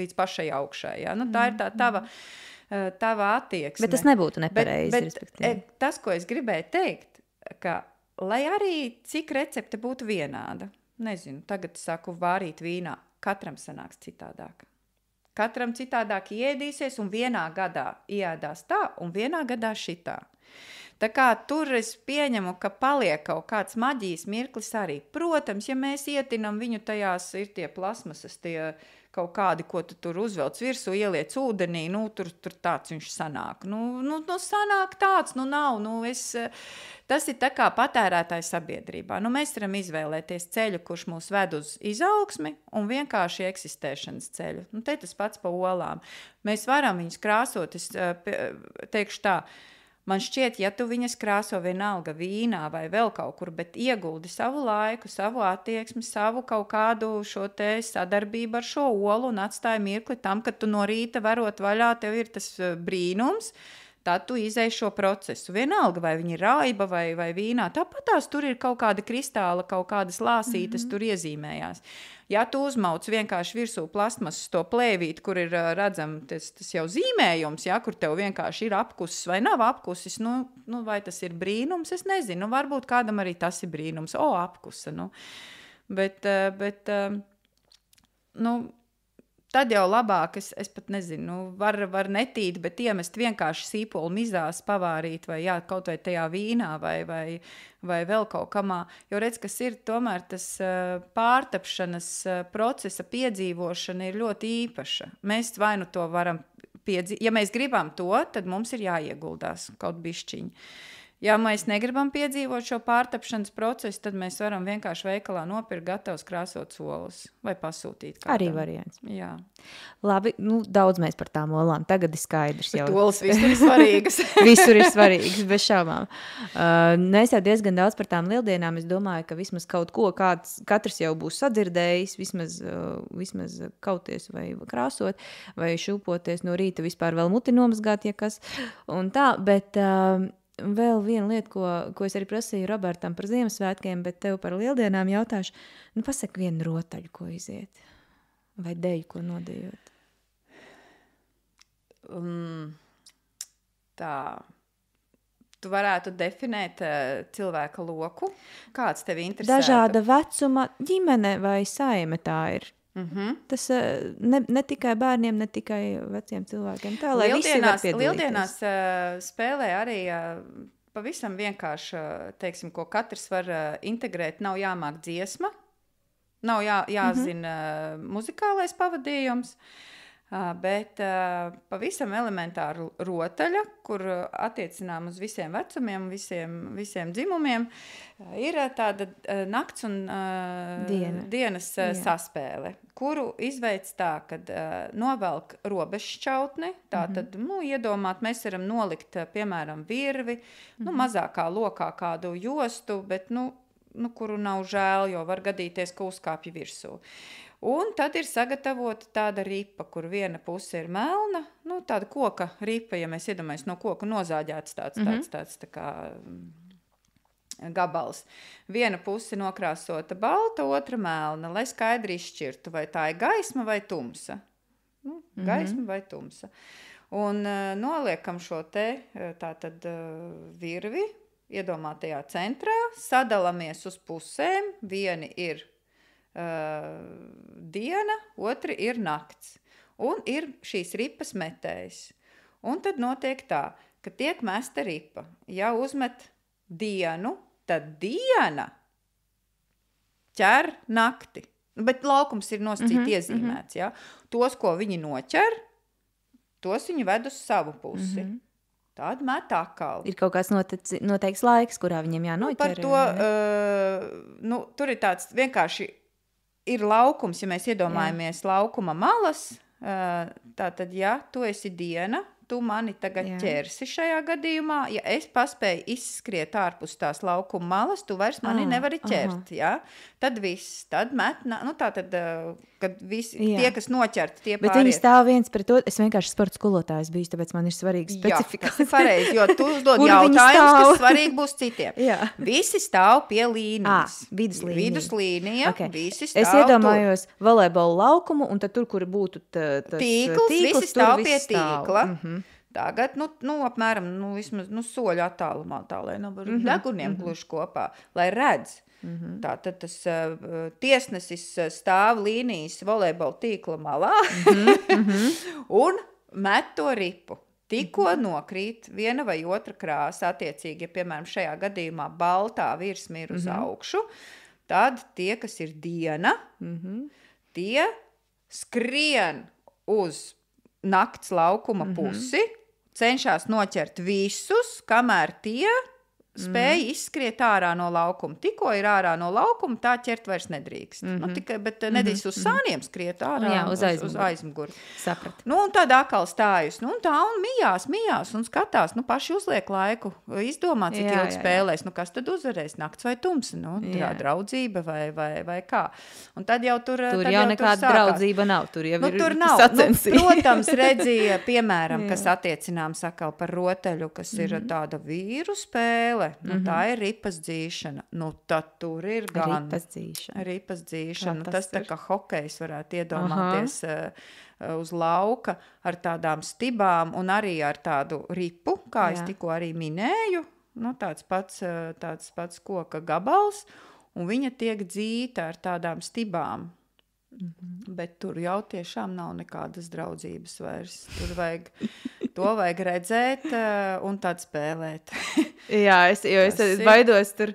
līdz pašai augšai. Ja? Nu, tā ir tā tava attieksme. Bet tas nebūtu nepareizi. Bet tas, ko es gribēju teikt, ka lai arī cik recepte būtu vienāda, nezinu, tagad saku vārīt vīnā, katram sanāks citādāk. Katram citādāk iedīsies un vienā gadā iēdās tā un vienā gadā šitā. Tā kā tur es pieņemu, ka paliek kaut kāds maģijas mirklis arī. Protams, ja mēs ietinam viņu tajās, ir tie plasmasas, tie kaut kādi, ko tu tur uzvelc virsū, ieliec ūdenī, nu, tur tāds viņš sanāk. Nu, sanāk tāds, nu, nav. Tas ir tā kā patērētāja sabiedrībā. Nu, mēs varam izvēlēties ceļu, kurš mūs ved uz izaugsmi un vienkārši eksistēšanas ceļu. Nu, te tas pats pa olām. Mēs varam viņus krāsot, es teikšu tā, man šķiet, ja tu viņas krāso vienalga vīnā vai vēl kaut kur, bet ieguldi savu laiku, savu attieksmi, savu kaut kādu šo te sadarbību ar šo olu un atstāji mirkli tam, kad tu no rīta varot vaļā, tev ir tas brīnums, tad tu izej šo procesu. Vienalga, vai viņi ir raiba vai vīnā, tāpat tās tur ir kaut kāda kristāla, kaut kādas lāsītes tur iezīmējās. Ja tu uzmauc vienkārši virsū plastmasas to plēvīt, kur ir redzam tas jau zīmējums, ja, kur tev vienkārši ir apkusis vai nav apkusis, nu, vai tas ir brīnums, es nezinu, varbūt kādam arī tas ir brīnums, apkusa, nu. Bet tad jau labāk, es pat nezinu, var netīt, bet iemest vienkārši sīpolu mizās, pavārīt vai kaut vai tajā vīnā vai vēl kaut kamā. Jo redz, kas ir tomēr tas pārtapšanas procesa piedzīvošana ir ļoti īpaša. Mēs vai nu to varam ja mēs gribam to, tad mums ir jāieguldās kaut bišķiņi. Ja mēs negribam piedzīvot šo pārtapšanas procesu, tad mēs varam vienkārši veikalā nopirkt gatavus krāsot solus vai pasūtīt kādam. Arī variants. Jā. Labi, daudz mēs par tām olām. Tagad ir skaidrs jau. Bet olas visur ir svarīgas. Visur ir svarīgas, bez šaubām. Mēs jau diezgan daudz par tām lieldienām. Es domāju, ka vismaz kaut ko katrs jau būs sadzirdējis, vismaz kauties vai krāsot, vai šūpoties no rīta vispār vēl muti nomazgāt, ja kas. Un tā, bet... Vēl viena lieta, ko es arī prasīju Robertam par Ziemassvētkiem, bet tev par lieldienām jautāšu. Pasaki vienu rotaļu, ko iziet. Vai deju, ko nodejot. Tā. Tu varētu definēt cilvēka loku. Kāds tevi interesē? Dažāda vecuma ģimene vai saime tā ir. Tas ne tikai bērniem, ne tikai veciem cilvēkiem. Tā, lai visi var piedalīties. Lieldienās spēlē arī pavisam vienkārši, teiksim, ko katrs var integrēt. Nav jāmāk dziesma, nav jāzina muzikālais pavadījums, bet pavisam elementāra rotaļa, kur attiecinām uz visiem vecumiem, visiem dzimumiem, ir tāda nakts un dienas saspēle, kuru izveic tā, kad novelk robežšķautni, tātad, iedomāt, mēs varam nolikt, piemēram, virvi, mazākā lokā kādu jostu, bet, kuru nav žēl, jo var gadīties, ka uzkāpja virsū. Un tad ir sagatavota tāda ripa, kur viena puse ir melna, tāda koka ripa, ja mēs iedomājamies no koka nozāģēts tāds tā kā gabals. Viena puse nokrāsota balta, otra melna, lai skaidri izšķirtu, vai tā ir gaisma vai tumsa. Gaisma vai tumsa. Un noliekam šo te tātad virvi, iedomātajā centrā, sadalamies uz pusēm, vieni ir diena, otri ir nakts. Un ir šīs ripas metējs. Un tad notiek tā, ka tiek mesta ripa. Ja uzmet dienu, tad diena ķer nakti. Bet laukums ir nosacīti iezīmēts. Ja? Tos, ko viņi noķer, tos viņi ved uz savu pusi. Tad met atkal. Ir kaut kāds noteikts laiks, kurā viņiem jānoķer. Par to, tur ir tāds vienkārši ir laukums, ja mēs iedomājamies laukuma malas, tātad, ja tu esi diena, tu mani tagad ķersi šajā gadījumā, ja es paspēju izskriet ārpus tās laukuma malas, tu vairs mani nevari ķert, ja? Tad viss, tad met, tātad, kad visi, tie, kas noķerti, tie pāriet. Bet viņi stāv viens pret to, es vienkārši sporta skolotājs biju, tāpēc man ir svarīgi specifikācija. Jā, tas ir pareizi, jo tu uzdod jautājumus, kas svarīgi būs citiem. Visi stāv pie līnijas. Viduslīnija, okay. Visi stāv es iedomājos volejbola laukumu, un tad tur, kur būtu tas tīkls, visi stāv pie tīkla. Tagad, apmēram, vismaz, soļu attālumā, tā, lai nav deguniem gluži kopā, lai redz. Tātad tas tiesnesis stāv līnijas volejbola tīkla malā un met to ripu. Tikko nokrīt viena vai otra krāsa, attiecīgi, ja, piemēram, šajā gadījumā baltā virsma ir uz augšu, tad tie, kas ir diena, tie skrien uz nakts laukuma pusi, cenšas noķert visus, kamēr tie spēja izskriet ārā no laukuma. Tikko ir ārā no laukuma, tā ķert vairs nedrīkst. Bet nedrīkst uz sāniem skriet ārā, uz aizmuguri. Saprat. Un tad atkal stājas. Un mijās un skatās. Paši uzliek laiku. Izdomā, cik ilgi spēlēs. Kas tad uzvarēs? Nakts vai tumsa? Draudzība vai kā. Un tad jau tur jau nekāda draudzība nav. Tur jau ir sacensība. Protams, redzīja, piemēram, kas atiecinām sakal par rotaļu, kas ir tāda vīru spēle. Tā ir ripas dzīšana. Tad tur ir gan ripas dzīšana. Tas tā kā hokejs varētu iedomāties uz lauka ar tādām stibām un arī ar tādu ripu, kā es tikko arī minēju. Tāds pats koka gabals, un viņa tiek dzīta ar tādām stibām. Bet tur jau tiešām nav nekādas draudzības vairs. To vajag redzēt un tad spēlēt. Jā, es baidos tur.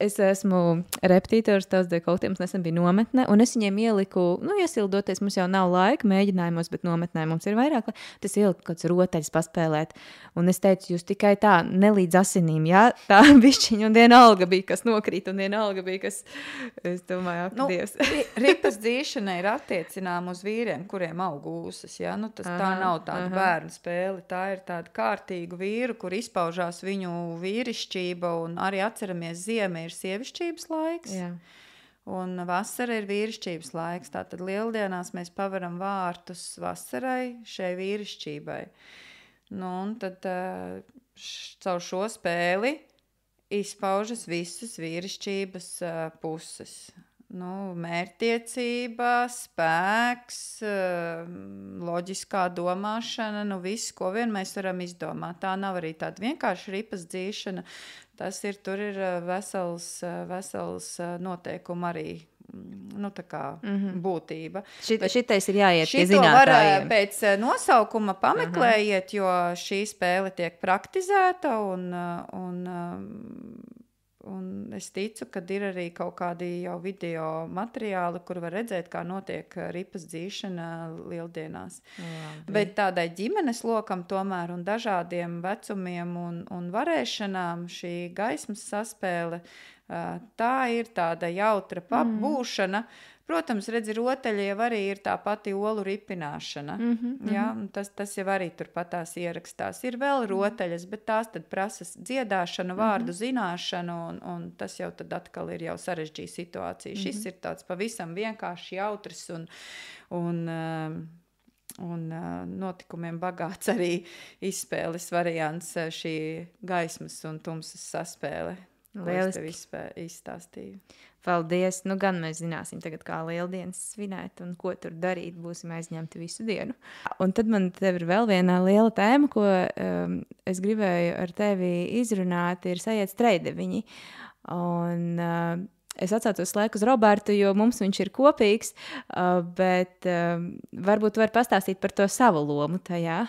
es esmu repetītors tās dekoltiem, nesen bija nometne, un es viņiem ieliku, iesildoties, mums jau nav laika mēģinājumos, bet nometnē mums ir vairāk, tas ieliku kāds rotaļas paspēlēt, un es teicu, jūs tikai tā, nelīdz asinīm, jā, tā bišķiņa, un vienalga bija, kas nokrīt, un vienalga bija, kas, es domāju, Dievs. Ripas dzīšana ir attiecinām uz vīriem, kuriem aug ūsas, jā, tā nav tāda bērnu spēle, tā ir tāda kārtīgu vīru, kur izpaužās viņu vīrišķība, un arī atceramies, ziema ir sievišķības laiks, jā. Un vasara ir vīrišķības laiks. Tātad lieldienās mēs pavaram vārtus vasarai, šai vīrišķībai. Un tad caur šo spēli izpaužas visas vīrišķības puses. Mērķtiecība, spēks, loģiskā domāšana, viss, ko vien mēs varam izdomāt. Tā nav arī tāda vienkārši ripas dzīšana. Tur ir vesels noteikumi arī, tā kā būtība. Šitais ir jāiet pie zinātājiem. Pēc nosaukuma pameklējiet, jo šī spēle tiek praktizēta un es ticu, ka ir arī kaut kādi jau video materiāli, kur var redzēt, kā notiek ripas dzīšana lieldienās. Bet tādai ģimenes lokam tomēr un dažādiem vecumiem un varēšanām šī gaismas saspēle, tā ir tāda jautra būšana. Protams, redzi, rotaļa jau arī ir tā pati olu ripināšana. Ja? Tas jau arī turpatās ierakstās. Ir vēl rotaļas, bet tās tad prasa dziedāšanu, vārdu zināšanu, un tas jau tad atkal ir jau sarežģīta situācija. Šis ir tāds pavisam vienkārši jautrs un notikumiem bagāts arī izspēles variants šī gaismas un tumsas saspēle. Lieliski. Izstāstīju. Paldies. Gan mēs zināsim tagad, kā lieldienas svinēt un ko tur darīt. Būsim aizņemti visu dienu. Un tad man tev ir vēl viena liela tēma, ko es gribēju ar tevi izrunāt, ir sajiet streideviņi. Un es atcaucos laiku uz Robertu, jo mums viņš ir kopīgs, bet varbūt tu vari pastāstīt par to savu lomu tajā.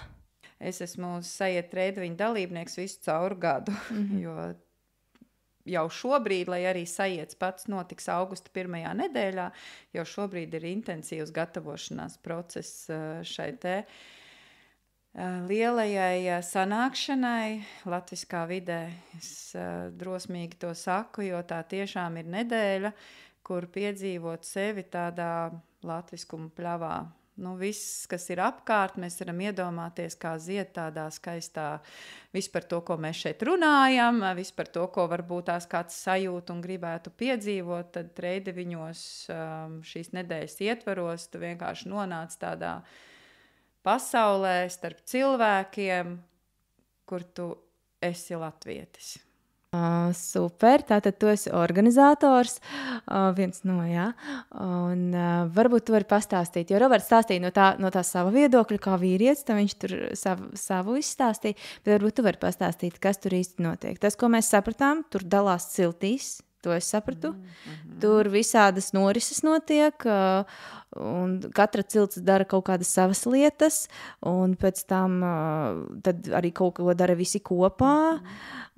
Es esmu sajiet streideviņu dalībnieks visu cauru gadu, jo jau šobrīd, lai arī sajiets pats notiks augusta 1. nedēļā, jau šobrīd ir intensīvs gatavošanās process šai te lielajai sanākšanai latviskā vidē. Es drosmīgi to saku, jo tā tiešām ir nedēļa, kur piedzīvot sevi tādā latviskuma pļavā. Viss, kas ir apkārt, mēs varam iedomāties, kā zied tādā skaistā, viss par to, ko mēs šeit runājam, viss par to, ko varbūt tās kāds sajūt un gribētu piedzīvot, tad streideviņos šīs nedēļas ietvaros tu vienkārši nonāc tādā pasaulē starp cilvēkiem, kur tu esi latvietis. Super, tātad tu esi organizators, viens no, jā, un varbūt tu vari pastāstīt, jo Roberts stāstīja no tā sava viedokļa, kā vīrietis, tad viņš tur savu izstāstīja, bet varbūt tu vari pastāstīt, kas tur īsti notiek. Tas, ko mēs sapratām, tur dalās ciltīs, to es sapratu, tur visādas norises notiek, un katra cilts dara kaut kādas savas lietas, un pēc tam tad arī kaut ko dara visi kopā,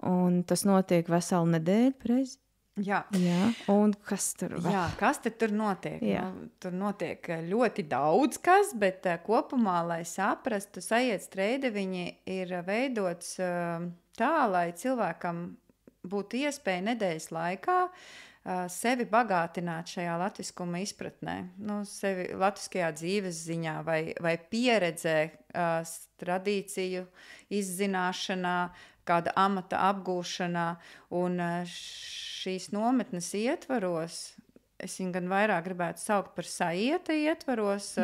un tas notiek veselu nedēļu, preizi? Jā. Un kas tur var? Jā, kas tur notiek? Tur notiek ļoti daudz kas, bet kopumā, lai saprastu, sajiet streideviņi ir veidots tā, lai cilvēkam būtu iespēja nedēļas laikā sevi bagātināt šajā latviskuma izpratnē, sevi latviskajā dzīves ziņā vai pieredzē, tradīciju izzināšanā, kāda amata apgūšanā, un šīs nometnes ietvaros, es viņu gan vairāk gribētu saukt par sajieta ietvaros,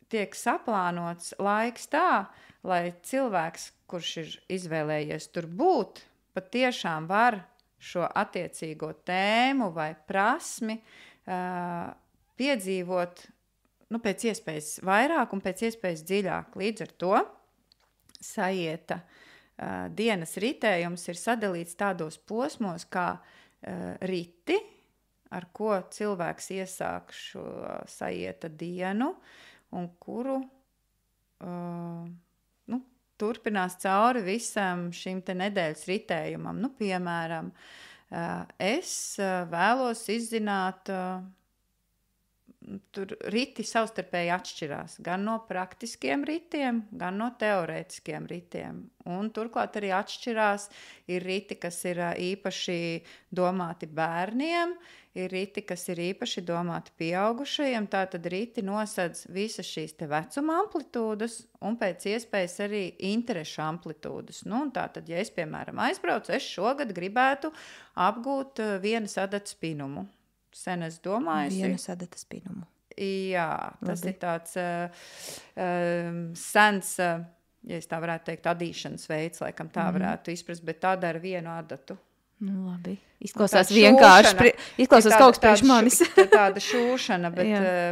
tiek saplānots laiks tā, lai cilvēks, kurš ir izvēlējies tur būt, pat tiešām var šo attiecīgo tēmu vai prasmi piedzīvot pēc iespējas vairāk un pēc iespējas dziļāk. Līdz ar to sajieta dienas ritējums ir sadalīts tādos posmos kā riti, ar ko cilvēks iesāk šo sajieta dienu un kuru turpinās cauri visam šim te nedēļas ritējumam. Piemēram, Es vēlos izzināt, tur riti savstarpēji atšķirās. Gan no praktiskiem ritiem, gan no teorētiskiem ritiem. Un turklāt arī atšķirās ir riti, kas ir īpaši domāti bērniem, ir riti, kas ir īpaši domāti pieaugušajiem. Tātad riti nosedz visas šīs te vecuma amplitūdas un pēc iespējas arī interešu amplitūdas. Nu, un tātad, ja es, piemēram, aizbraucu, es šogad gribētu apgūt vienas adatas spinumu. Sen es domāju, vienas adatas spinumu. Jā, tas ir tāds sens, ja es tā varētu teikt, adīšanas veids, laikam tā varētu izprast, bet tā dara vienu adatu. Nu, labi. Izklausās vienkārši, izklausās kaut kas priekš manis. Tāda šūšana,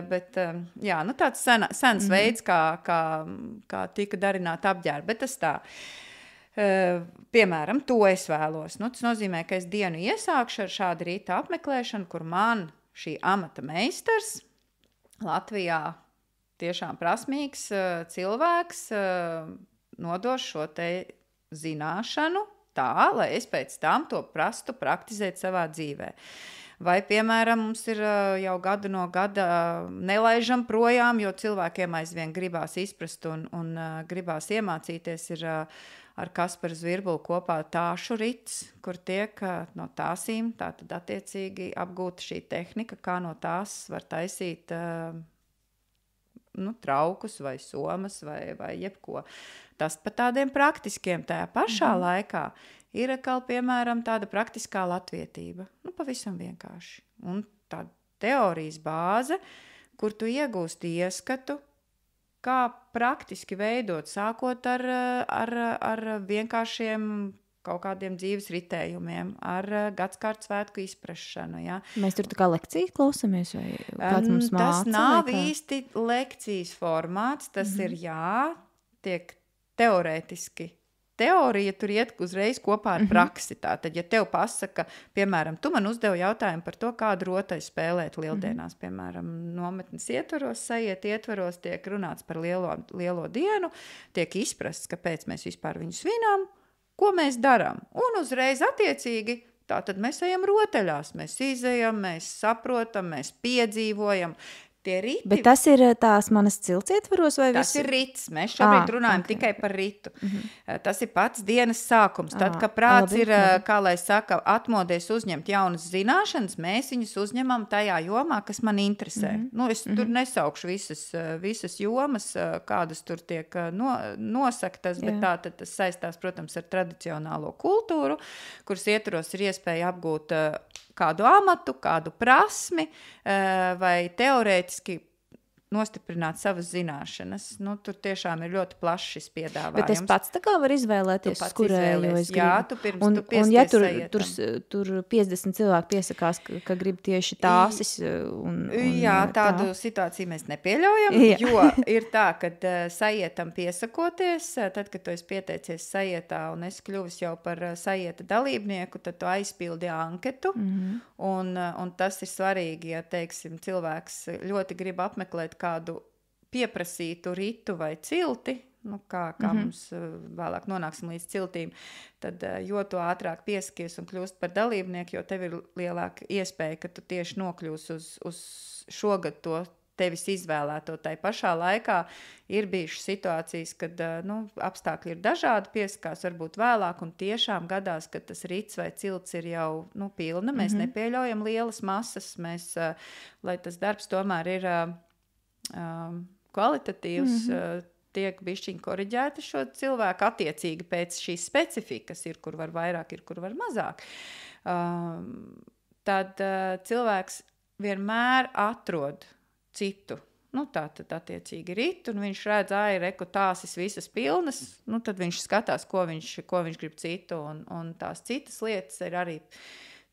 bet jā, nu tāds sens veids, kā tika darināt apģērbu, bet tas tā. Piemēram, to es vēlos. Nu, tas nozīmē, ka es dienu iesākšu ar šādu rīta apmeklēšanu, kur man šī amata meistars Latvijā tiešām prasmīgs cilvēks nodos šo te zināšanu tā, lai es pēc tam to prastu praktizēt savā dzīvē. Vai, piemēram, mums ir jau gadu no gada nelaižam projām, jo cilvēkiem aizvien gribās izprast un gribās iemācīties ir ar Kasparu Zvirbulu kopā tāšu rits, kur tiek no tāsīm, tātad attiecīgi apgūta šī tehnika, kā no tās var taisīt traukus vai somas vai jebko. Tas pa tādiem praktiskiem tajā pašā laikā ir atkal, piemēram, tāda praktiskā latvietība. Nu, pavisam vienkārši. Un tāda teorijas bāze, kur tu iegūsti ieskatu, kā praktiski veidot, sākot ar vienkāršiem kaut kādiem dzīves ritējumiem, ar gadskārt svētku izprašanu. Ja. Mēs tur tā kā lekcijas klausamies, vai kāds mums māca? Tas nav īsti lekcijas formāts, tas ir tiek teorētiski. Teorija tur iet uzreiz kopā ar praksi. Tātad, ja tev pasaka, piemēram, tu man uzdevi jautājumu par to, kādu rotai spēlēt lieldienās, piemēram, nometnes ietvaros, sajiet ietvaros, tiek runāts par lielo dienu, tiek izprasts, kāpēc mēs vispār viņu svinām, ko mēs darām. Un uzreiz attiecīgi, tātad mēs ejam rotaļās, mēs izejam, mēs saprotam, mēs piedzīvojam. Tie riti. Bet tas ir tās manas cilts ietvaros vai tas ir rits. Mēs šobrīd runājam tikai par ritu. Tas ir pats dienas sākums. Tad, kad prāts ir, kā lai saka, atmodies uzņemt jaunas zināšanas, mēs viņus uzņemam tajā jomā, kas man interesē. Nu, es tur nesaukšu visas jomas, kādas tur tiek nosaktas, bet tātad tas saistās, protams, ar tradicionālo kultūru, kuras ietvaros ir iespēja apgūt kādu amatu, kādu prasmi vai teorētiski nostiprināt savas zināšanas. Nu, tur tiešām ir ļoti plašs šis piedāvājums. Bet es pats tā kā var izvēlēties, kurējo es gribu. Jā, tu pirms tu piesties ja tur 50 cilvēki piesakās, ka grib tieši tāsis. Jā, tādu situāciju mēs nepieļaujam, jo ir tā, kad sajietam piesakoties, tad, kad tu esi pieteicies sajietā un esi kļuvis jau par sajieta dalībnieku, tad tu aizpildi anketu, un tas ir svarīgi, ja, teiksim, cilvēks ļoti grib apmeklēt kādu pieprasītu ritu vai cilti, nu, kā mums vēlāk nonāksim līdz ciltīm, tad jo tu ātrāk piesakies un kļūst par dalībnieku, jo tev ir lielāka iespēja, ka tu tieši nokļūs uz šogad to tevis izvēlēto. Tai pašā laikā ir bijušas situācijas, kad apstākļi ir dažādi, piesakās varbūt vēlāk, un tiešām gadās, kad tas rits vai cilts ir jau pilna. Mēs nepieļaujam lielas masas, lai tas darbs tomēr ir kvalitatīvs, tiek bišķiņ koriģēta šo cilvēku attiecīgi pēc šīs specifikas, ir kur var vairāk, ir kur var mazāk. Tad cilvēks vienmēr atrod citu, tātad attiecīgi ritu, un viņš redz, reku tāsis visas pilnas, tad viņš skatās, ko viņš grib citu, un tās citas lietas ir arī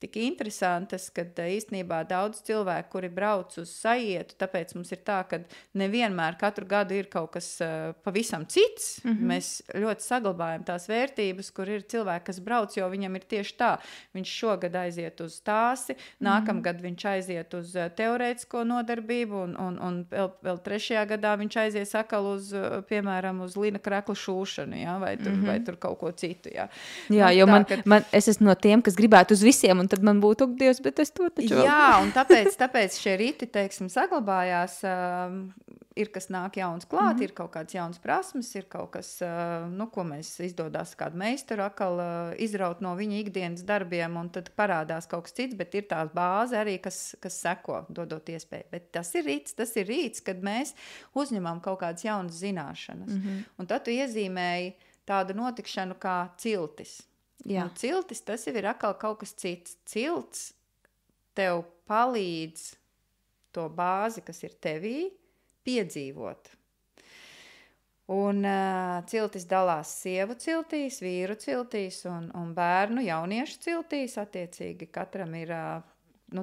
tik interesantas, kad īstenībā daudz cilvēku, kuri brauc uz sajietu, tāpēc mums ir tā, ka nevienmēr katru gadu ir kaut kas pavisam cits. Mēs ļoti saglabājam tās vērtības, kur ir cilvēki, kas brauc, jo viņam ir tieši tā. Viņš šogad aiziet uz tāsi, nākamgad viņš aiziet uz teorētisko nodarbību, un vēl trešajā gadā viņš aizies atkal uz, piemēram, uz lina krekla šūšanu, ja? vai tur kaut ko citu. Ja? Jā, jo es esmu no tiem, kas gribētu uz visiem, un tad man būtu, Dievs, bet es to taču vēl. Jā, un tāpēc šie riti, teiksim, saglabājās, ir kas nāk jauns klāt, ir kaut kāds jauns prasmes, ir kaut kas, ko mēs izdodās kādu meistaru akal izraut no viņa ikdienas darbiem, un tad parādās kaut kas cits, bet ir tā bāze arī, kas seko, dodot iespēju. Bet tas ir rīts, kad mēs uzņemam kaut kādas jaunas zināšanas. Un tad tu iezīmēji tādu notikšanu kā ciltis. Jā. Un ciltis, tas jau ir atkal kaut kas cits. Cilts tev palīdz to bāzi, kas ir tevī, piedzīvot. Un ciltis dalās sievu ciltīs, vīru ciltīs un bērnu, jauniešu ciltīs. Attiecīgi katram ir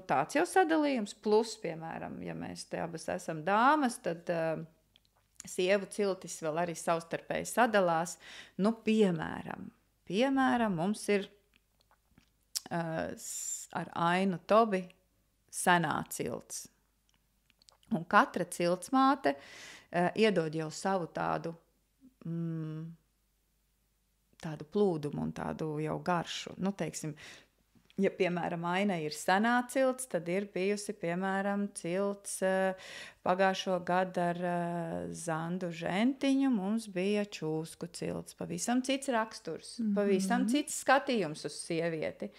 tāds jau sadalījums. Plus, piemēram, ja mēs te abas esam dāmas, tad sievu ciltis vēl arī savstarpēji sadalās. Piemēram, mums ir ar Ainu Tobi senā cilts. Un katra ciltsmāte iedod jau savu tādu plūdumu un tādu jau garšu. Teiksim, ja, piemēram, Ainai ir senā cilts, tad ir bijusi, piemēram, cilts pagājušo gadu ar Zandu Žentiņu. Mums bija čūsku cilts. Pavisam cits raksturs, pavisam cits skatījums uz sievieti.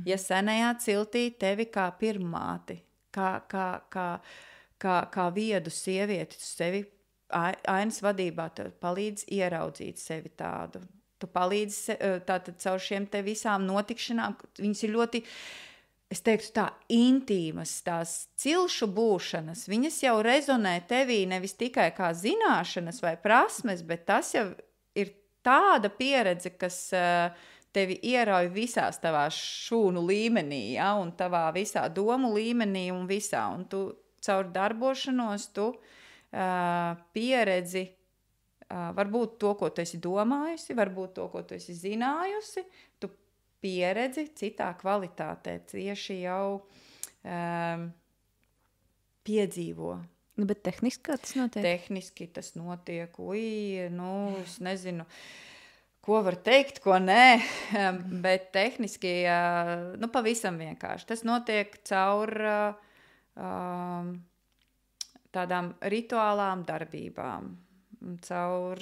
Ja senajā ciltī tevi kā pirmāti, kā viedu sievieti, tu sevi Ainas vadībā palīdz ieraudzīt sevi tādu. Tu palīdzi tātad caur šiem te visām notikšanām, viņas ir ļoti, es teiktu tā, intīmas, tās cilšu būšanas, viņas jau rezonē tevī nevis tikai kā zināšanas vai prasmes, bet tas jau ir tāda pieredze, kas tevi ierauj visās tavā šūnu līmenī, ja, un tavā visā domu līmenī un visā, un tu caur darbošanos tu pieredzi varbūt to, ko tu esi domājusi, varbūt to, ko tu esi zinājusi, tu pieredzi citā kvalitātē, tieši jau piedzīvo. Bet tehniski kā tas notiek? Tehniski tas notiek, es nezinu, ko var teikt, ko nē, bet tehniski, pavisam vienkārši. Tas notiek caur tādām rituālām darbībām. Caur,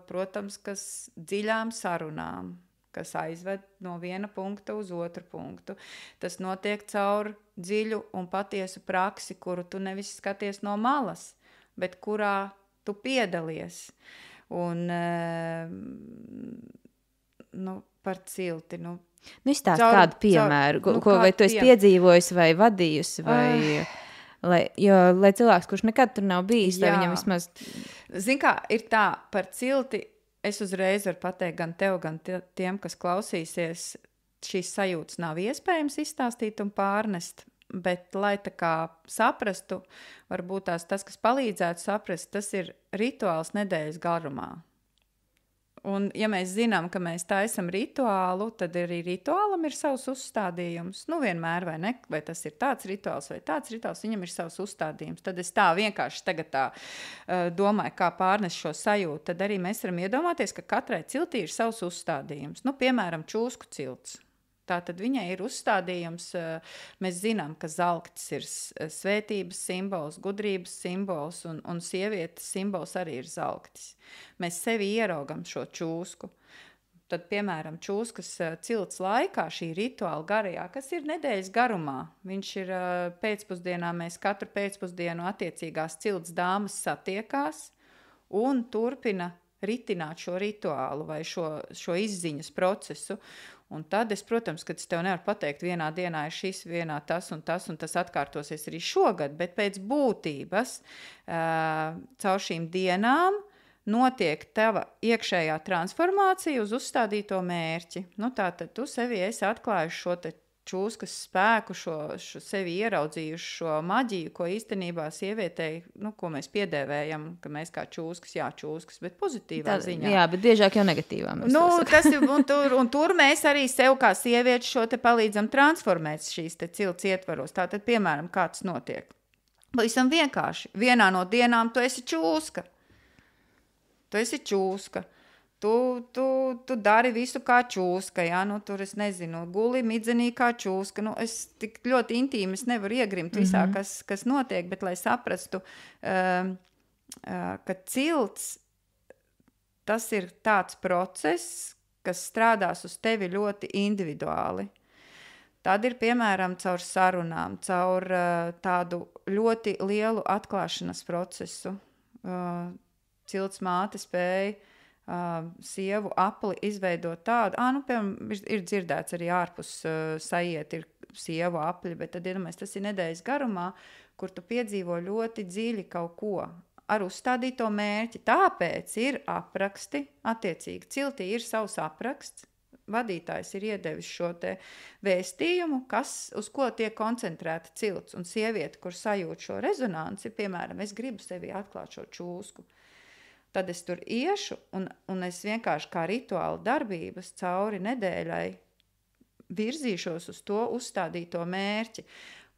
protams, kas dziļām sarunām, kas aizved no viena punkta uz otru punktu. Tas notiek caur dziļu un patiesu praksi, kuru tu nevis skaties no malas, bet kurā tu piedalies. Un, par cilti, izstāst kādu piemēru, ko vai tu esi piedzīvojis vai vadījusi, vai... Lai cilvēks, kurš nekad tur nav bijis, lai viņam vismaz... Zin kā, ir tā, par cilti es uzreiz varu pateikt gan tev, gan tiem, kas klausīsies, šīs sajūtas nav iespējams izstāstīt un pārnest, bet lai tā kā saprastu, varbūt tas, kas palīdzētu saprast, tas ir rituāls nedēļas garumā. Un, ja mēs zinām, ka mēs taisam rituālu, tad arī rituālam ir savs uzstādījums. Vienmēr, vai ne? Vai tas ir tāds rituāls vai tāds rituāls, viņam ir savs uzstādījums. Tad es tā vienkārši tagad domāju, kā pārnest šo sajūtu. Tad arī mēs varam iedomāties, ka katrai ciltī ir savs uzstādījums. Piemēram, čūsku cilts. Tātad viņai ir uzstādījums, mēs zinām, ka zalktis ir svētības simbols, gudrības simbols un sievietes simbols arī ir zalktis. Mēs sevi ieraugam šo čūsku. Tad, piemēram, čūskas cilts laikā, šī rituāla garajā, kas ir nedēļas garumā. Viņš ir pēcpusdienā, mēs katru pēcpusdienu attiecīgās cilts dāmas satiekās un turpina ritināt šo rituālu vai šo izziņas procesu. Un tad es, protams, kad es tev nevaru pateikt, vienā dienā ir šis, vienā tas un tas atkārtosies arī šogad, bet pēc būtības caur šīm dienām notiek tava iekšējā transformācija uz uzstādīto mērķi. Tātad tu sevi esi atklājuši šo te čūskas spēku, šo sevi ieraudzījuši šo maģiju, ko īstenībā sievietei, ko mēs piedēvējam, ka mēs kā čūskas, bet pozitīvā ziņā. Jā, bet biežāk jau negatīvā. Un tur mēs arī sev kā sievietes šo te palīdzam transformēt šīs te cilts ietvaros. Tātad, piemēram, kā tas notiek? Pavisam vienkārši. Vienā no dienām tu esi čūska. tu dari visu kā čūska, ja? Nu, tur es nezinu, guli midzenī kā čūska. Nu, es tik ļoti intīmi nevaru iegrimt visā, kas notiek, bet lai saprastu, ka cilts, tas ir tāds process, kas strādās uz tevi ļoti individuāli. Tad ir, piemēram, caur sarunām, caur tādu ļoti lielu atklāšanas procesu. Cilts māte spēja sievu apli izveidot tādu, piemēram, ir dzirdēts arī ārpus sajiet ir sievu apli, bet tad, tas ir nedēļas garumā, kur tu piedzīvo ļoti dziļi kaut ko ar uzstādīto mērķi. Tāpēc ir apraksti, attiecīgi, ciltī ir savs apraksts, vadītājs ir iedevis šo te vēstījumu, uz ko tiek koncentrēta cilts, un sieviete, kur sajūt šo rezonanci, piemēram, es gribu sevi atklāt šo čūsku, tad es tur iešu, un es vienkārši kā rituāla darbības cauri nedēļai virzīšos uz to uzstādīto mērķi.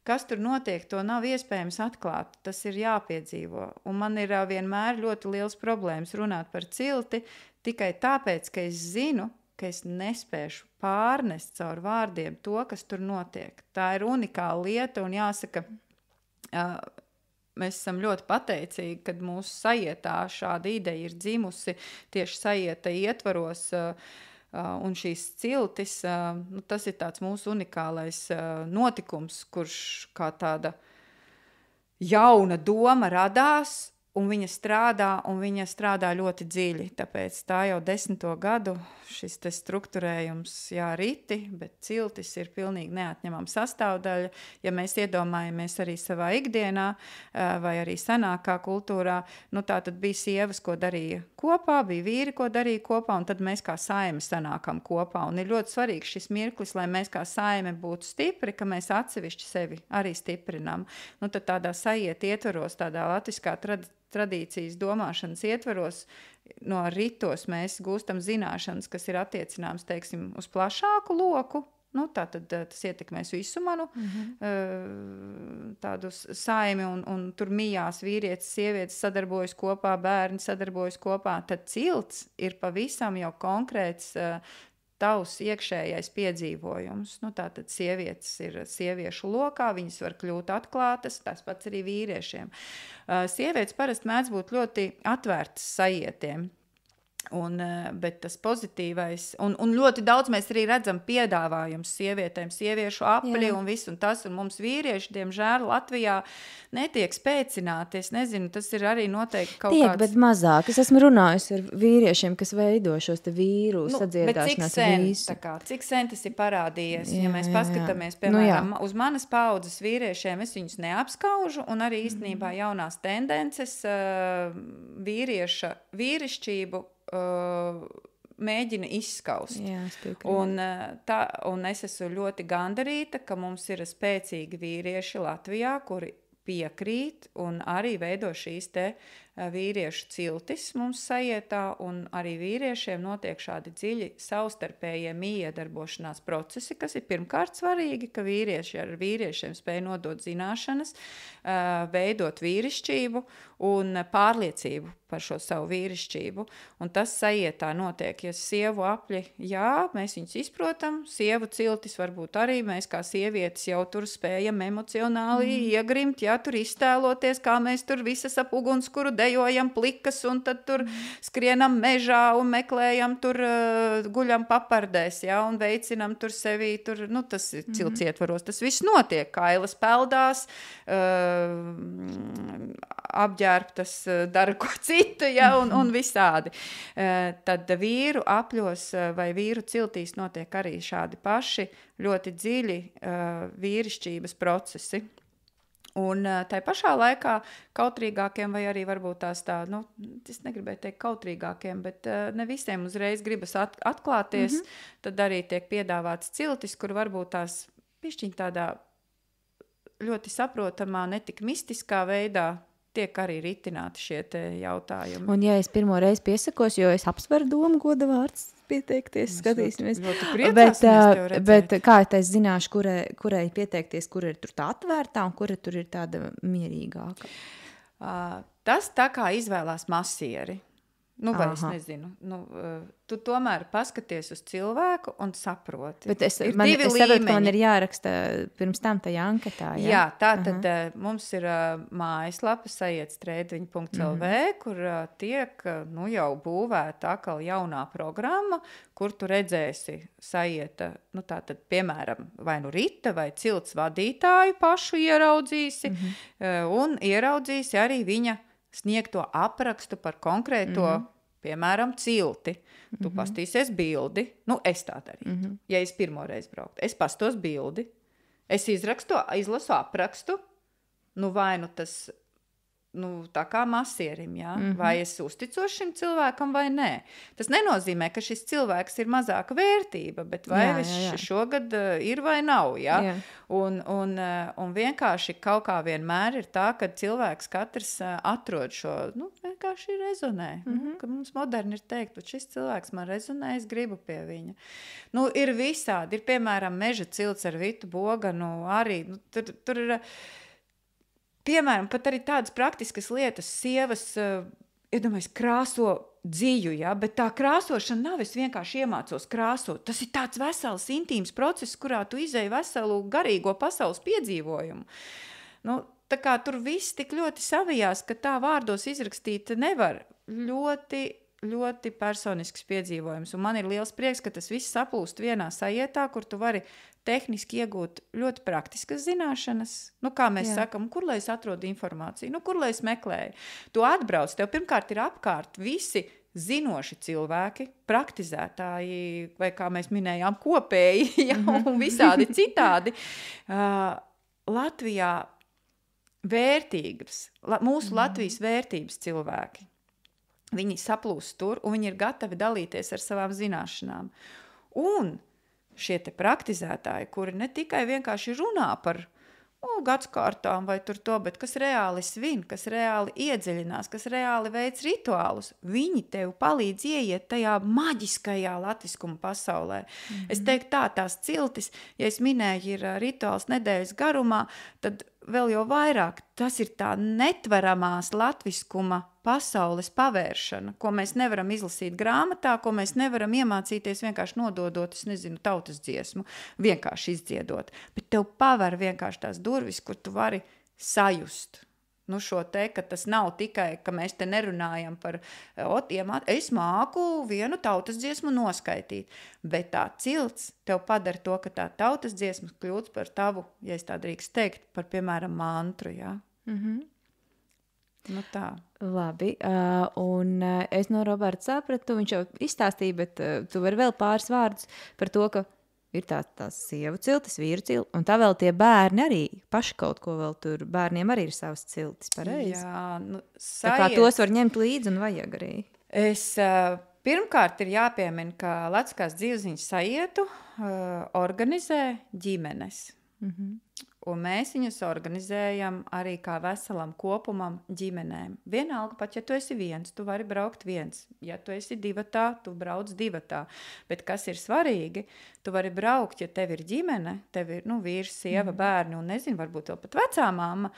Kas tur notiek, to nav iespējams atklāt, tas ir jāpiedzīvo, un man ir vienmēr ļoti liels problēmas runāt par cilti, tikai tāpēc, ka es zinu, ka es nespēšu pārnest caur vārdiem to, kas tur notiek. Tā ir unikāla lieta, un jāsaka, mēs esam ļoti pateicīgi, kad mūsu sajietā šāda ideja ir dzimusi tieši sajieta ietvaros, un šīs ciltis, tas ir tāds mūsu unikālais notikums, kurš kā tāda jauna doma radās, un viņa strādā ļoti dziļi, tāpēc tā jau 10. gadu šis te strukturējums riti, bet ciltis ir pilnīgi neatņemama sastāvdaļa. Ja mēs iedomājamies arī savā ikdienā vai arī senākā kultūrā, tā tad bija sievas, ko darīja kopā, bija vīri, ko darīja kopā, un tad mēs kā saime sanākam kopā. Un ir ļoti svarīgs šis mirklis, lai mēs kā saime būtu stipri, ka mēs atsevišķi sevi arī stiprinām. Tad tādā sajiet ietvaros, tādā latviskā tradīcijas domāšanas ietvaros, no ritos mēs gūstam zināšanas, kas ir attiecināms, teiksim, uz plašāku loku. Tātad tas ietekmēs visu manu tādu saimi, un tur mijās vīrietis, sievietes sadarbojas kopā, bērni sadarbojas kopā. Tad cilts ir pavisam jau konkrēts tavs iekšējais piedzīvojums. Tātad sievietes ir sieviešu lokā, viņas var kļūt atklātas, tas pats arī vīriešiem. Sievietes parasti mēdz būt ļoti atvērtas sajietiem. Bet tas pozitīvais, un ļoti daudz mēs arī redzam piedāvājums sievietēm, sieviešu apli un visu, un tas, un mums vīrieši, diemžēl, Latvijā netiek spēcināti. Es nezinu, tas ir arī noteikti kaut kāds... bet mazāk. Es esmu runājusi ar vīriešiem, kas veido šos te vīru sadziedāšanās visu. Cik sen tas ir parādījies? Ja mēs paskatāmies, piemēram, uz manas paudzes vīriešiem, es viņus neapskaužu, un arī īstenībā jaunās tendences vīrišķību mēģina izskaust. Un es esmu ļoti gandarīta, ka mums ir spēcīgi vīrieši Latvijā, kuri piekrīt un arī veido šīs te vīriešu ciltis mums sajietā, un arī vīriešiem notiek šādi dziļi savstarpējie iedarbošanās procesi, kas ir pirmkārt svarīgi, ka vīrieši ar vīriešiem spēj nodot zināšanas, veidot vīrišķību un pārliecību par šo savu vīrišķību. Un tas sajietā notiek, ja sievu apļi, mēs viņus izprotam, sievu ciltis varbūt arī, mēs kā sievietes jau tur spējam emocionāli iegrimt, tur iztēloties, kā mēs tur visas ap ugunskuru dejojam plikas, un tad tur skrienam mežā un meklējam tur, guļam papardēs, un veicinam tur sevi, tas ir cilts ietvaros, tas viss notiek, kailas peldās, apģērbtas, dara ko citu, un visādi. Tad vīru apļos vai vīru ciltīs notiek arī šādi paši ļoti dziļi vīrišķības procesi. Un tai pašā laikā kautrīgākiem vai arī varbūt tās es negribēju teikt kautrīgākiem, bet ne visiem uzreiz gribas atklāties, tad arī tiek piedāvāts ciltis, kur varbūt tās pišķiņ tādā ļoti saprotamā, netik mistiskā veidā tiek arī ritināti šie te jautājumi. Un ja es pirmo reizi piesakos, jo es apsveru domu goda vārds pieteikties, skatīsimies. Bet kā es zināšu, kurai pieteikties, kura ir tur tā atvērtā un kura tur ir tāda mierīgāka? Tas tā kā izvēlās masieri. vai es nezinu. Tu tomēr paskaties uz cilvēku un saproti. Bet es saprotu, ka man ir jāraksta pirms tam tajā anketā. Jā, tātad mums ir mājaslapa sajietstrēdviņa.lv, kur tiek jau būvēta atkal jaunā programma, kur tu redzēsi Sajieta, tātad, piemēram, vai Rita vai Cilts vadītāju pašu ieraudzīsi, un ieraudzīsi arī viņa sniegto aprakstu par konkrēto, piemēram, cilti. Tu pastīsies bildi. Es tā darītu. Ja es pirmo reizi brauktu. Es pastos bildi. Es izlasu aprakstu. Vai tas, tā kā masierim, jā? Vai es uzticos šim cilvēkam vai nē. Tas nenozīmē, ka šis cilvēks ir mazāka vērtība, bet vai šogad ir vai nav, jā? Jā. Un vienkārši kaut kā vienmēr ir tā, ka cilvēks katrs atrod šo, vienkārši rezonē. Ka mums moderni ir teikt, bet šis cilvēks man rezonē, es gribu pie viņa. Ir visādi, ir piemēram Meža cilts ar Vitu Boganu, arī, tur ir... Piemēram, pat arī tādas praktiskas lietas, sievas, iedomājies, krāso dziju, ja? Bet tā krāsošana nav, es vienkārši iemācos krāsot. Tas ir tāds vesels, intīms process, kurā tu izēji veselu garīgo pasaules piedzīvojumu. Tā kā tur viss tik ļoti savijās, ka tā vārdos izrakstīt nevar. Ļoti, ļoti personisks piedzīvojums. Un man ir liels prieks, ka tas viss saplūst vienā sajietā, kur tu vari tehniski iegūt ļoti praktiskas zināšanas. Kā mēs sakam, kur lai es atrodu informāciju? Kur lai es meklēju? Tu atbrauc, tev pirmkārt ir apkārt visi zinoši cilvēki, praktizētāji, vai kā mēs minējām, kopēji, un visādi citādi. Latvijā vērtīgas, mūsu Latvijas vērtības cilvēki. Viņi saplūst tur, un viņi ir gatavi dalīties ar savām zināšanām. Un šie te praktizētāji, kuri ne tikai vienkārši runā par gadskārtām vai tur to, bet kas reāli svin, kas reāli iedziļinās, kas reāli veic rituālus, viņi tev palīdz ieiet tajā maģiskajā latviskuma pasaulē. Es teiktu tās ciltis, ja es minēju, ir rituāls nedēļas garumā, tad vēl jau vairāk tas ir tā netveramās latviskuma pasaules pavēršana, ko mēs nevaram izlasīt grāmatā, ko mēs nevaram iemācīties vienkārši nododot, es nezinu, tautas dziesmu, vienkārši izdziedot. Bet tev paver vienkārši tās durvis, kur tu vari sajust. Šo te, ka tas nav tikai, ka mēs te nerunājam par, es māku vienu tautas dziesmu noskaitīt, bet tā cilts tev padara to, ka tā tautas dziesma kļūst par tavu, ja es tā drīkst teikt, par, piemēram, mantru, jā. Tā. Labi, un es no Roberta sapratu, viņš jau izstāstīja, bet tu vari vēl pāris vārdus par to, ka ir tās sievu ciltis, vīru ciltis, un tā vēl tie bērni arī paši kaut ko vēl tur, bērniem arī ir savas ciltis, pareizi? Jā, tā kā tos var ņemt līdzi un vajag arī. Pirmkārt ir jāpiemina, ka Latviskās dzīvesziņas sajietu organizē ģimenes. Un mēs viņus organizējam arī kā veselam kopumam ģimenēm. Vienalga, pat ja tu esi viens, tu vari braukt viens. Ja tu esi divatā, tu brauc divatā. Bet kas ir svarīgi, tu vari braukt, ja tev ir ģimene, tev ir vīrs, sieva, bērni un nezinu, varbūt vēl pat vecā mamma,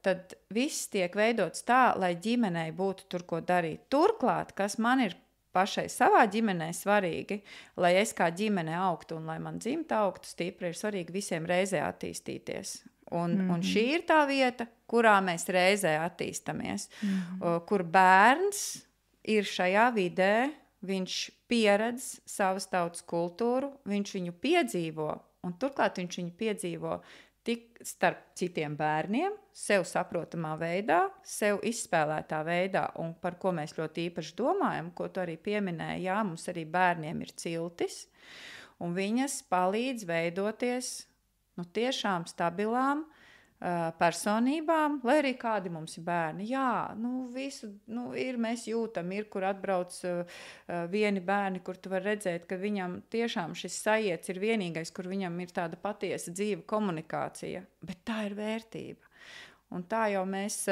tad viss tiek veidots tā, lai ģimenei būtu tur ko darīt. Turklāt, kas man ir pašai savā ģimenē svarīgi, lai es kā ģimene augtu un lai man dzimta augtu stipri, ir svarīgi visiem reizē attīstīties. Un šī ir tā vieta, kurā mēs reizē attīstamies. Kur bērns ir šajā vidē, viņš pieredz savas tautas kultūru, viņš viņu piedzīvo, un turklāt viņš viņu piedzīvo tik starp citiem bērniem, sev saprotamā veidā, sev izspēlētā veidā, un par ko mēs ļoti īpaši domājam, ko tu arī pieminēji, jā, mums arī bērniem ir ciltis, un viņas palīdz veidoties tiešām stabilām personībām, lai arī kādi mums ir bērni. Jā, visu ir, mēs jūtam, ir, kur atbrauc vieni bērni, kur tu var redzēt, ka viņam tiešām šis sajiets ir vienīgais, kur viņam ir tāda patiesa dzīva komunikācija. Bet tā ir vērtība. Un tā jau mēs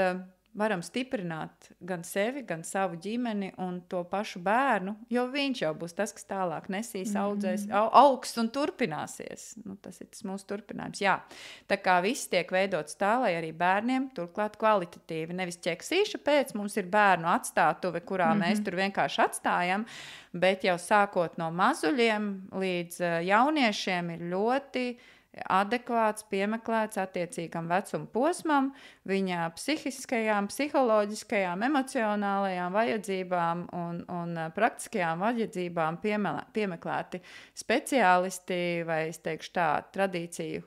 varam stiprināt gan sevi, gan savu ģimeni un to pašu bērnu, jo viņš jau būs tas, kas tālāk nesīs, audzēs, augs un turpināsies. Nu, tas ir tas mūsu turpinājums. Jā, tā kā viss tiek veidots tā, lai arī bērniem turklāt kvalitatīvi. Nevis ķeksīša pēc mums ir bērnu atstātuve, kurā mēs tur vienkārši atstājam, bet jau sākot no mazuļiem līdz jauniešiem ir ļoti adekvāts, piemeklēts attiecīgam vecuma posmam, viņa psihiskajām, psiholoģiskajām, emocionālajām vajadzībām un praktiskajām vajadzībām piemeklēti speciālisti vai, es teikšu tā, tradīciju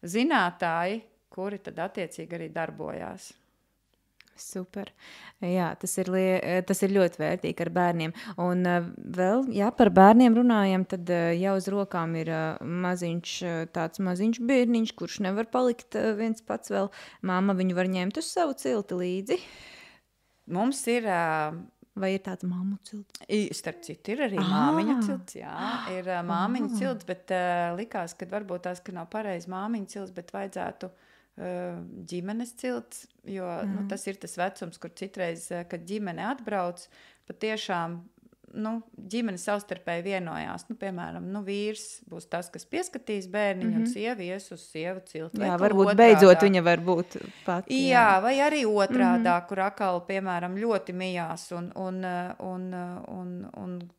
zinātāji, kuri tad attiecīgi arī darbojās. Super. Jā, tas ir ļoti vērtīgi ar bērniem. Un vēl, ja par bērniem runājam, tad jau uz rokām ir tāds maziņš bērniņš, kurš nevar palikt viens pats vēl. Māma viņu var ņemt uz savu cilti līdzi. Mums ir... Vai ir tāds māmu cilts? Starp citu, ir arī māmiņu cilts, jā. Ir māmiņu cilts, bet likās, ka varbūt tās, ka nav pareizi māmiņu cilts, bet vajadzētu ģimenes cilts, jo tas ir tas vecums, kur citreiz, kad ģimene atbrauc, patiešām ģimene savstarpēji vienojās. Piemēram, vīrs būs tas, kas pieskatīs bērniņu un sieva ies uz sievu cilti. Jā, varbūt beidzot viņa var būt pat. Jā, vai arī otrādā, kur akal, piemēram, ļoti mijās un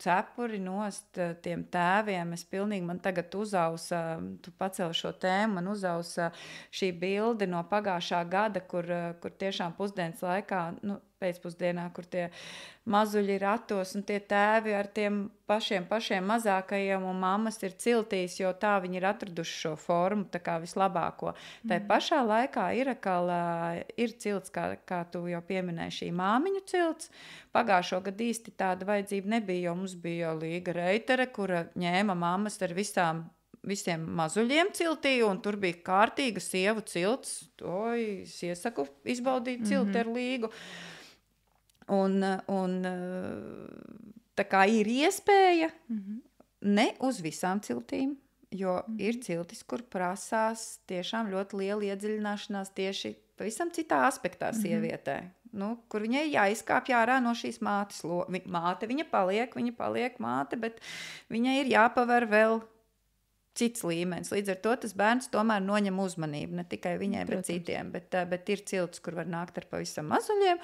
cepuri nost tiem tēviem. Es pilnīgi, man tagad uzausa, tu pacēli šo tēmu, man uzausa šī bilde no pagājušā gada, kur tiešām pusdienas laikā, pēcpusdienā, kur tie mazuļi ir ratos un tie tēvi ar tiem pašiem mazākajiem un mammas ir ciltīs, jo tā viņi ir atraduši šo formu, tā kā vislabāko. Tai pašā laikā ir cilts, kā tu jau pieminēji, šī māmiņu cilts. Pagājušo gadu īsti tāda vajadzība nebija, jo mums bija Līga Reitere, kura ņēma mammas ar visiem mazuļiem ciltī, un tur bija kārtīga sievu cilts. Es iesaku izbaudīt cilti ar Līgu. Un tā kā ir iespēja ne uz visām ciltīm, jo ir ciltis, kur prasās tiešām ļoti liela iedziļināšanās tieši pavisam citā aspektā sievietē. Kur viņai jāizkāpj ārā no šīs mātes. Māte viņa paliek māte, bet viņai ir jāpaver vēl cits līmenis. Līdz ar to tas bērns tomēr noņem uzmanību, ne tikai viņai, bet citiem. Bet ir cilts, kur var nākt ar pavisam mazuļiem,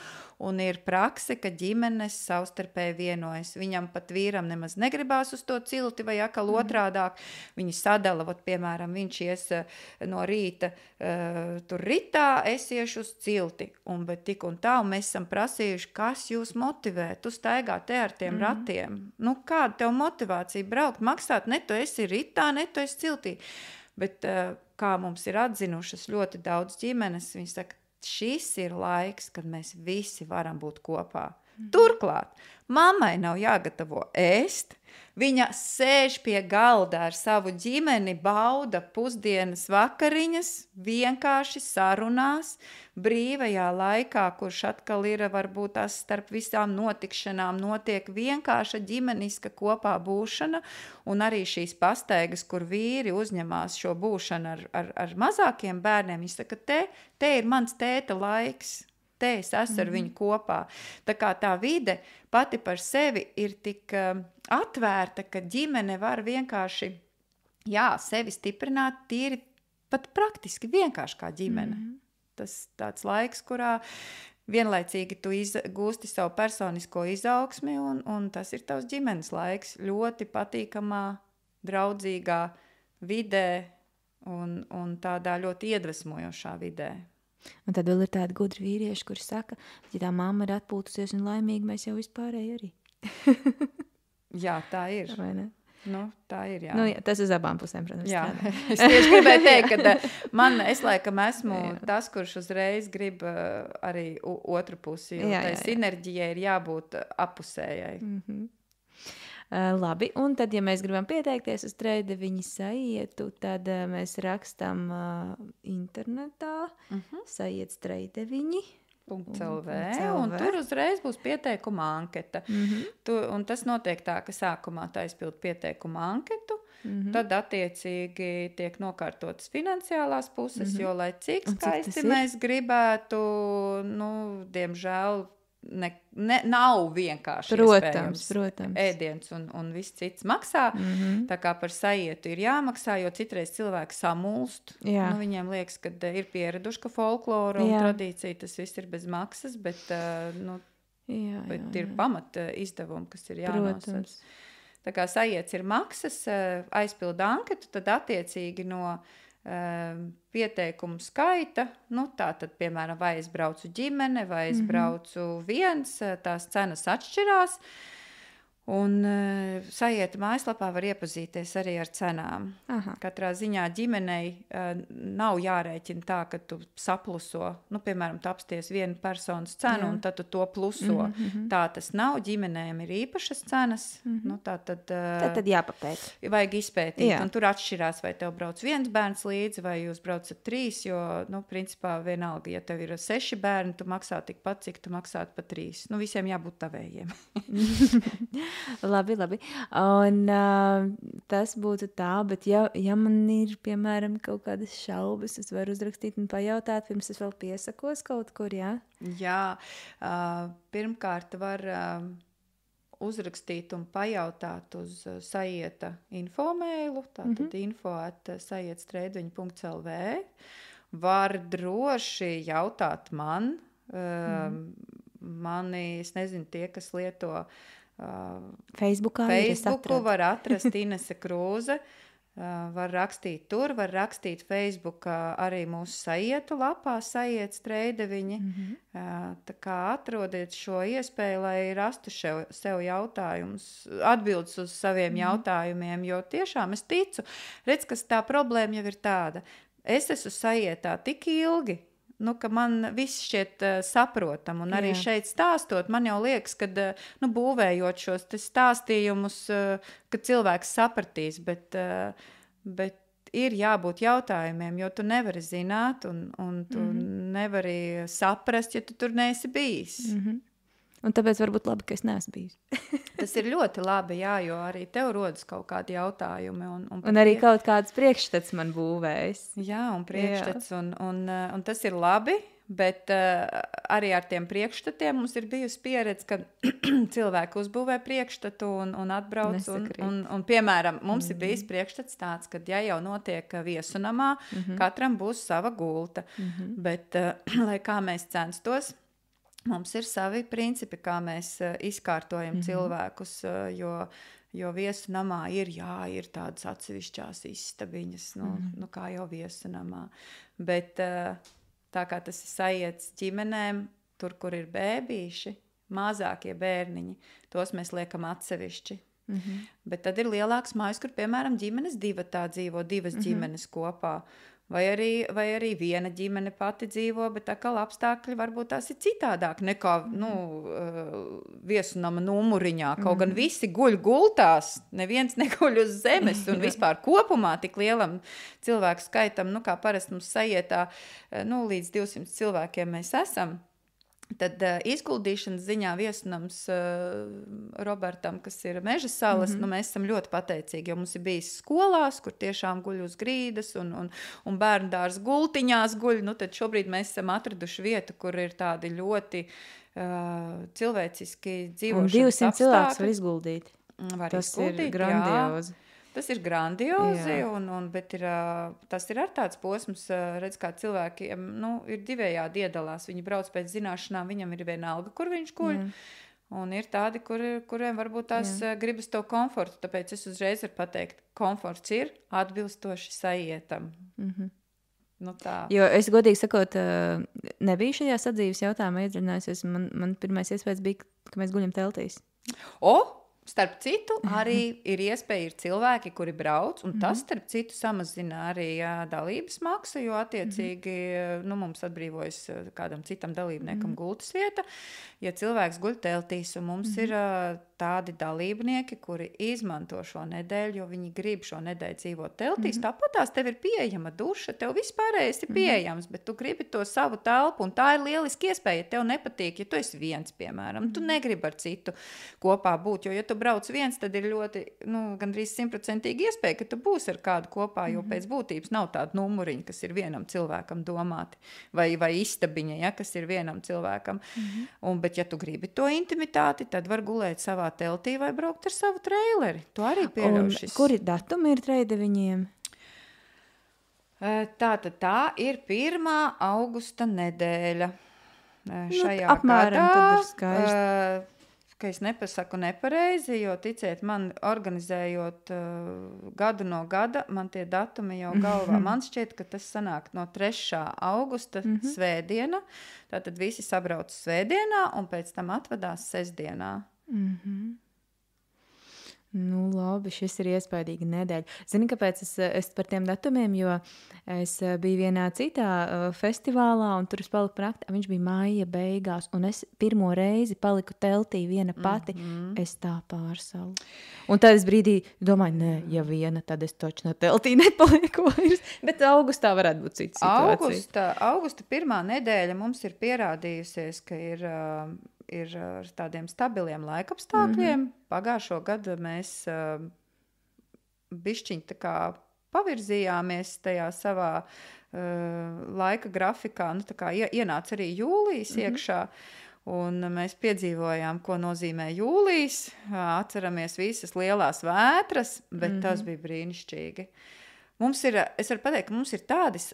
un ir prakse, ka ģimenes savstarpēji vienojas. Viņam pat vīram nemaz negribās uz to cilti, vai akal otrādāk. Viņi sadala, piemēram, viņš ies no rīta tur ritā, es iešu uz cilti. Bet tik un tā, un mēs esam prasījuši, kas jūs motivē? Tu staigā te ar tiem ratiem. Kāda tev motivācija braukt, maksāt? Ne tu esi ritā, ne tu esi ciltī. Bet kā mums ir atzinušas ļoti daudz ģimenes, viņi saka, šis ir laiks, kad mēs visi varam būt kopā. Turklāt, mammai nav jāgatavo ēst, viņa sēž pie galda ar savu ģimeni, bauda pusdienas vakariņas, vienkārši sarunās, brīvajā laikā, kurš atkal ir varbūt tās starp visām notikšanām, notiek vienkārša ģimeniska kopā būšana, un arī šīs pastaigas, kur vīri uzņemās šo būšanu ar mazākiem bērniem, viņi saka, te ir mans tēta laiks. Te es esmu ar viņu kopā. Tā kā tā vide pati par sevi ir tik atvērta, ka ģimene var vienkārši, sevi stiprināt tīri pat praktiski vienkārši kā ģimene. Tas tāds laiks, kurā vienlaicīgi tu gūsti savu personisko izaugsmi, un tas ir tavs ģimenes laiks. Ļoti patīkamā, draudzīgā vidē un tādā ļoti iedvesmojošā vidē. Un tad vēl ir tādi gudri vīrieši, kuri saka, ja tā mamma ir atpūtusies un laimīga, mēs jau vispārēji arī. Jā, tā ir. Vai ne? Tā ir, jā. Jā, tas uz abām pusēm, protams, strādā. Es tieši gribēju teikt, ka es laikam esmu tas, kurš uzreiz grib arī otru pusi, jo tai sinerģijai ir jābūt appusējai. Labi, un tad, ja mēs gribam pieteikties uz Trejdeviņa saietu, tad mēs rakstam internetā, saiets Trejdeviņi. .lv, un tur uzreiz būs pieteikuma anketa. Un tas notiek tā, ka sākumā tā aizpild pieteikuma anketu, tad attiecīgi tiek nokārtotas finansiālās puses, jo, lai cik skaisti mēs gribētu, diemžēl, nav vienkārši protams. Ēdiens un viss cits maksā. Tā kā par sajietu ir jāmaksā, jo citreiz cilvēki samulst. Viņiem liekas, ka ir pieraduši, ka folklora un tradīcija tas viss ir bez maksas, bet ir pamata izdevumi, kas ir jānosaka. Tā kā sajiets ir maksas, aizpilda anketu, tad attiecīgi no pieteikumu skaita, tā tad, piemēram, vai es braucu ģimene, vai es braucu viens, tās cenas atšķirās. Un sajieta mājaslapā var iepazīties arī ar cenām. Katrā ziņā ģimenei nav jārēķina tā, ka tu sapluso, piemēram, tu apsties vienu personas cenu un tad tu to pluso. Tā tas nav, ģimenēm ir īpašas cenas. Tad jāpapēt. Vajag izpētīt, un tur atšķirās, vai tev brauc viens bērns līdzi, vai jūs braucat 3, jo, principā vienalga, ja tev ir 6 bērni, tu maksā tikpat, cik tu maksātu pa 3. Visiem jābūt tavējiem. Labi. Un tas būtu tā, bet ja man ir, piemēram, kaut kādas šaubas, es varu uzrakstīt un pajautāt, pirms es vēl piesakos kaut kur, jā? Jā, pirmkārt var uzrakstīt un pajautāt uz sajieta infomailu, tātad info@sajietstrēdviņa.lv. Var droši jautāt man, es nezinu, tie, kas lieto Facebooku var atrast Inese Krūze, var rakstīt tur, var rakstīt Facebookā arī mūsu sajietu lapā, sajiet strēdeviņi. Tā kā atrodiet šo iespēju, lai rastu sev jautājumus, atbildes uz saviem jautājumiem, jo tiešām es ticu, redz, kas tā problēma jau ir tāda. Es esmu sajietā tik ilgi, ka man viss šķiet saprotam, un arī šeit stāstot, man jau liekas, ka būvējot šos stāstījumus, ka cilvēks sapratīs, bet ir jābūt jautājumiem, jo tu nevari zināt, un tu nevari saprast, ja tu tur neesi bijis. Un tāpēc varbūt labi, ka es neesmu bijis. Tas ir ļoti labi, jā, jo arī tev rodas kaut kādi jautājumi. Un arī kaut kāds priekšstats man būvējas. Jā, un priekšstats, un tas ir labi, bet arī ar tiem priekšstatiem mums ir bijusi pieredze, ka cilvēki uzbūvē priekšstatu un atbrauc. Un piemēram, mums ir bijis priekšstats tāds, ka ja jau notiek viesunamā, katram būs sava gulta. Bet, lai kā mēs censtos, mums ir savi principi, kā mēs izkārtojam cilvēkus, jo viesunamā ir tādas atsevišķās istabiņas, kā jau viesunamā. Bet tā kā tas ir sajiets ģimenēm, tur, kur ir bēbīši, mazākie bērniņi, tos mēs liekam atsevišķi. Bet tad ir lielāks mājas, kur, piemēram, ģimenes divatā dzīvo, divas ģimenes kopā. Vai arī viena ģimene pati dzīvo, bet atkal apstākļi varbūt tās ir citādāk nekā viesunama numuriņā. Kaut gan visi guļ gultās, neviens neguļ uz zemes, un vispār kopumā tik lielam cilvēku skaitam, kā parasti mums sajietā, līdz 200 cilvēkiem mēs esam. Tad izguldīšanas ziņā viesunams Robertam, kas ir Meža salas, mēs esam ļoti pateicīgi, jo mums ir bijis skolās, kur tiešām guļ uz grīdas un bērndārs gultiņās guļ. Tad šobrīd mēs esam atraduši vietu, kur ir tādi ļoti cilvēciski dzīvošanas apstākļi. Un 200 cilvēks var izguldīt. Tas ir grandiozi. Tas ir grandiozi, bet tas ir ar tāds posms, redz, kā cilvēkiem ir divējādi iedalās. Viņi brauc pēc zināšanām, viņam ir vienalga, kur viņš guļ. Un ir tādi, kuriem varbūt tās gribas to komfortu. Tāpēc es uzreiz varu pateikt, komforts ir atbilstoši sajietam. Jo es godīgi sakot, nebiju šajā sadzīves jautājumā iedziļinājusies. Man pirmais iespējas bija, ka mēs guļam teltīs. Starp citu, arī ir iespēja, ir cilvēki, kuri brauc, un tas, starp citu, samazina arī dalības maksu, jo attiecīgi mums atbrīvojas kādam citam dalībniekam gultas vieta. Ja cilvēks guļ teltīs, un mums ir tādi dalībnieki, kuri izmanto šo nedēļu, jo viņi grib šo nedēļu dzīvot teltīs, tāpatās tev ir pieejama duša, tev vispārējais ir pieejams, bet tu gribi to savu telpu, un tā ir lieliski iespēja, ja tev nepatīk, ja tu esi viens, piemēram, tu negribi ar citu kopā būt, jo ja tu brauc viens, tad ir ļoti, gandrīz 100% iespēja, ka tu būsi ar kādu kopā, jo pēc būtības nav tāda numuriņa, kas ir vienam cilvēkam domāti, vai istabiņa, ja, kas ir vienam cilvēkam. Bet ja tu gribi to intimitāti, tad var gulēt savā teltī vai braukt ar savu treileri. To arī pieļaušis. Kuri datumi ir treideviņiem? Tā ir 1. augusta nedēļa. Šajā apmēram gadā, tad ir skaisti. Ka es nepasaku nepareizi, jo ticiet man, organizējot gadu no gada, man tie datumi jau galvā. Man šķiet, ka tas sanāk no 3. augusta svētdiena. Tātad visi sabrauc svētdienā un pēc tam atvadās sestdienā. Nu, labi, šis ir iespaidīga nedēļa. Zini, kāpēc es par tiem datumiem, jo es biju vienā citā festivālā, un tur es paliku par nakti, viņš bija maija beigās, un es pirmo reizi paliku teltī viena pati. Es tā pārsalu. Un tad es brīdī domāju, nē, ja viena, tad es taču no teltī nepalieku vairs. Bet augustā varētu būt cita situācija. Augusta 1. nedēļa mums ir pierādījusies, ka ir ar tādiem stabiliem laikapstākļiem. Pagājušo gadu mēs bišķiņ tā kā pavirzījāmies tajā savā laika grafikā. Tā kā ienāca arī jūlijas iekšā. Un mēs piedzīvojām, ko nozīmē jūlijas. Atceramies visas lielās vētras, bet tas bija brīnišķīgi. Es varu pateikt, ka mums ir tādas...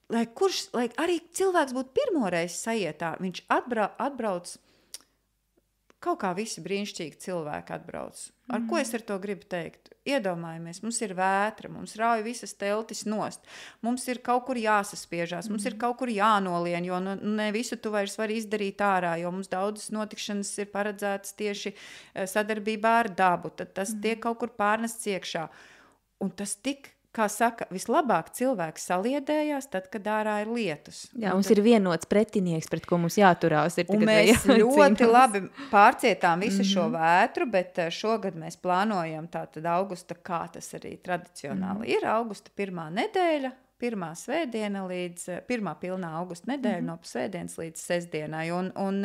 Lai arī cilvēks būtu pirmoreiz sajietā, viņš atbrauc, kaut kā visi brīnišķīgi cilvēki atbrauc. Ar ko es ar to gribu teikt? Iedomājamies, mums ir vētra, mums rauj visas teltis nost, mums ir kaut kur jāsaspiežās, mums ir kaut kur jānolien, jo ne visu tu vairs vari izdarīt ārā, jo mums daudzas notikšanas ir paredzētas tieši sadarbībā ar dabu, tad tas tiek kaut kur pārnests iekšā. Un tas tik... Kā saka, vislabāk cilvēks saliedējās tad, kad ārā ir lietus. Jā, mums ir vienots pretinieks, pret ko mums jāturās. Un mēs ļoti labi pārcietām visu šo vētru, bet šogad mēs plānojam tātad augusta, kā tas arī tradicionāli ir, augusta 1. nedēļa, 1. svētdiena līdz 1. pilnā augusta nedēļa no svētdienas līdz sestdienai. Un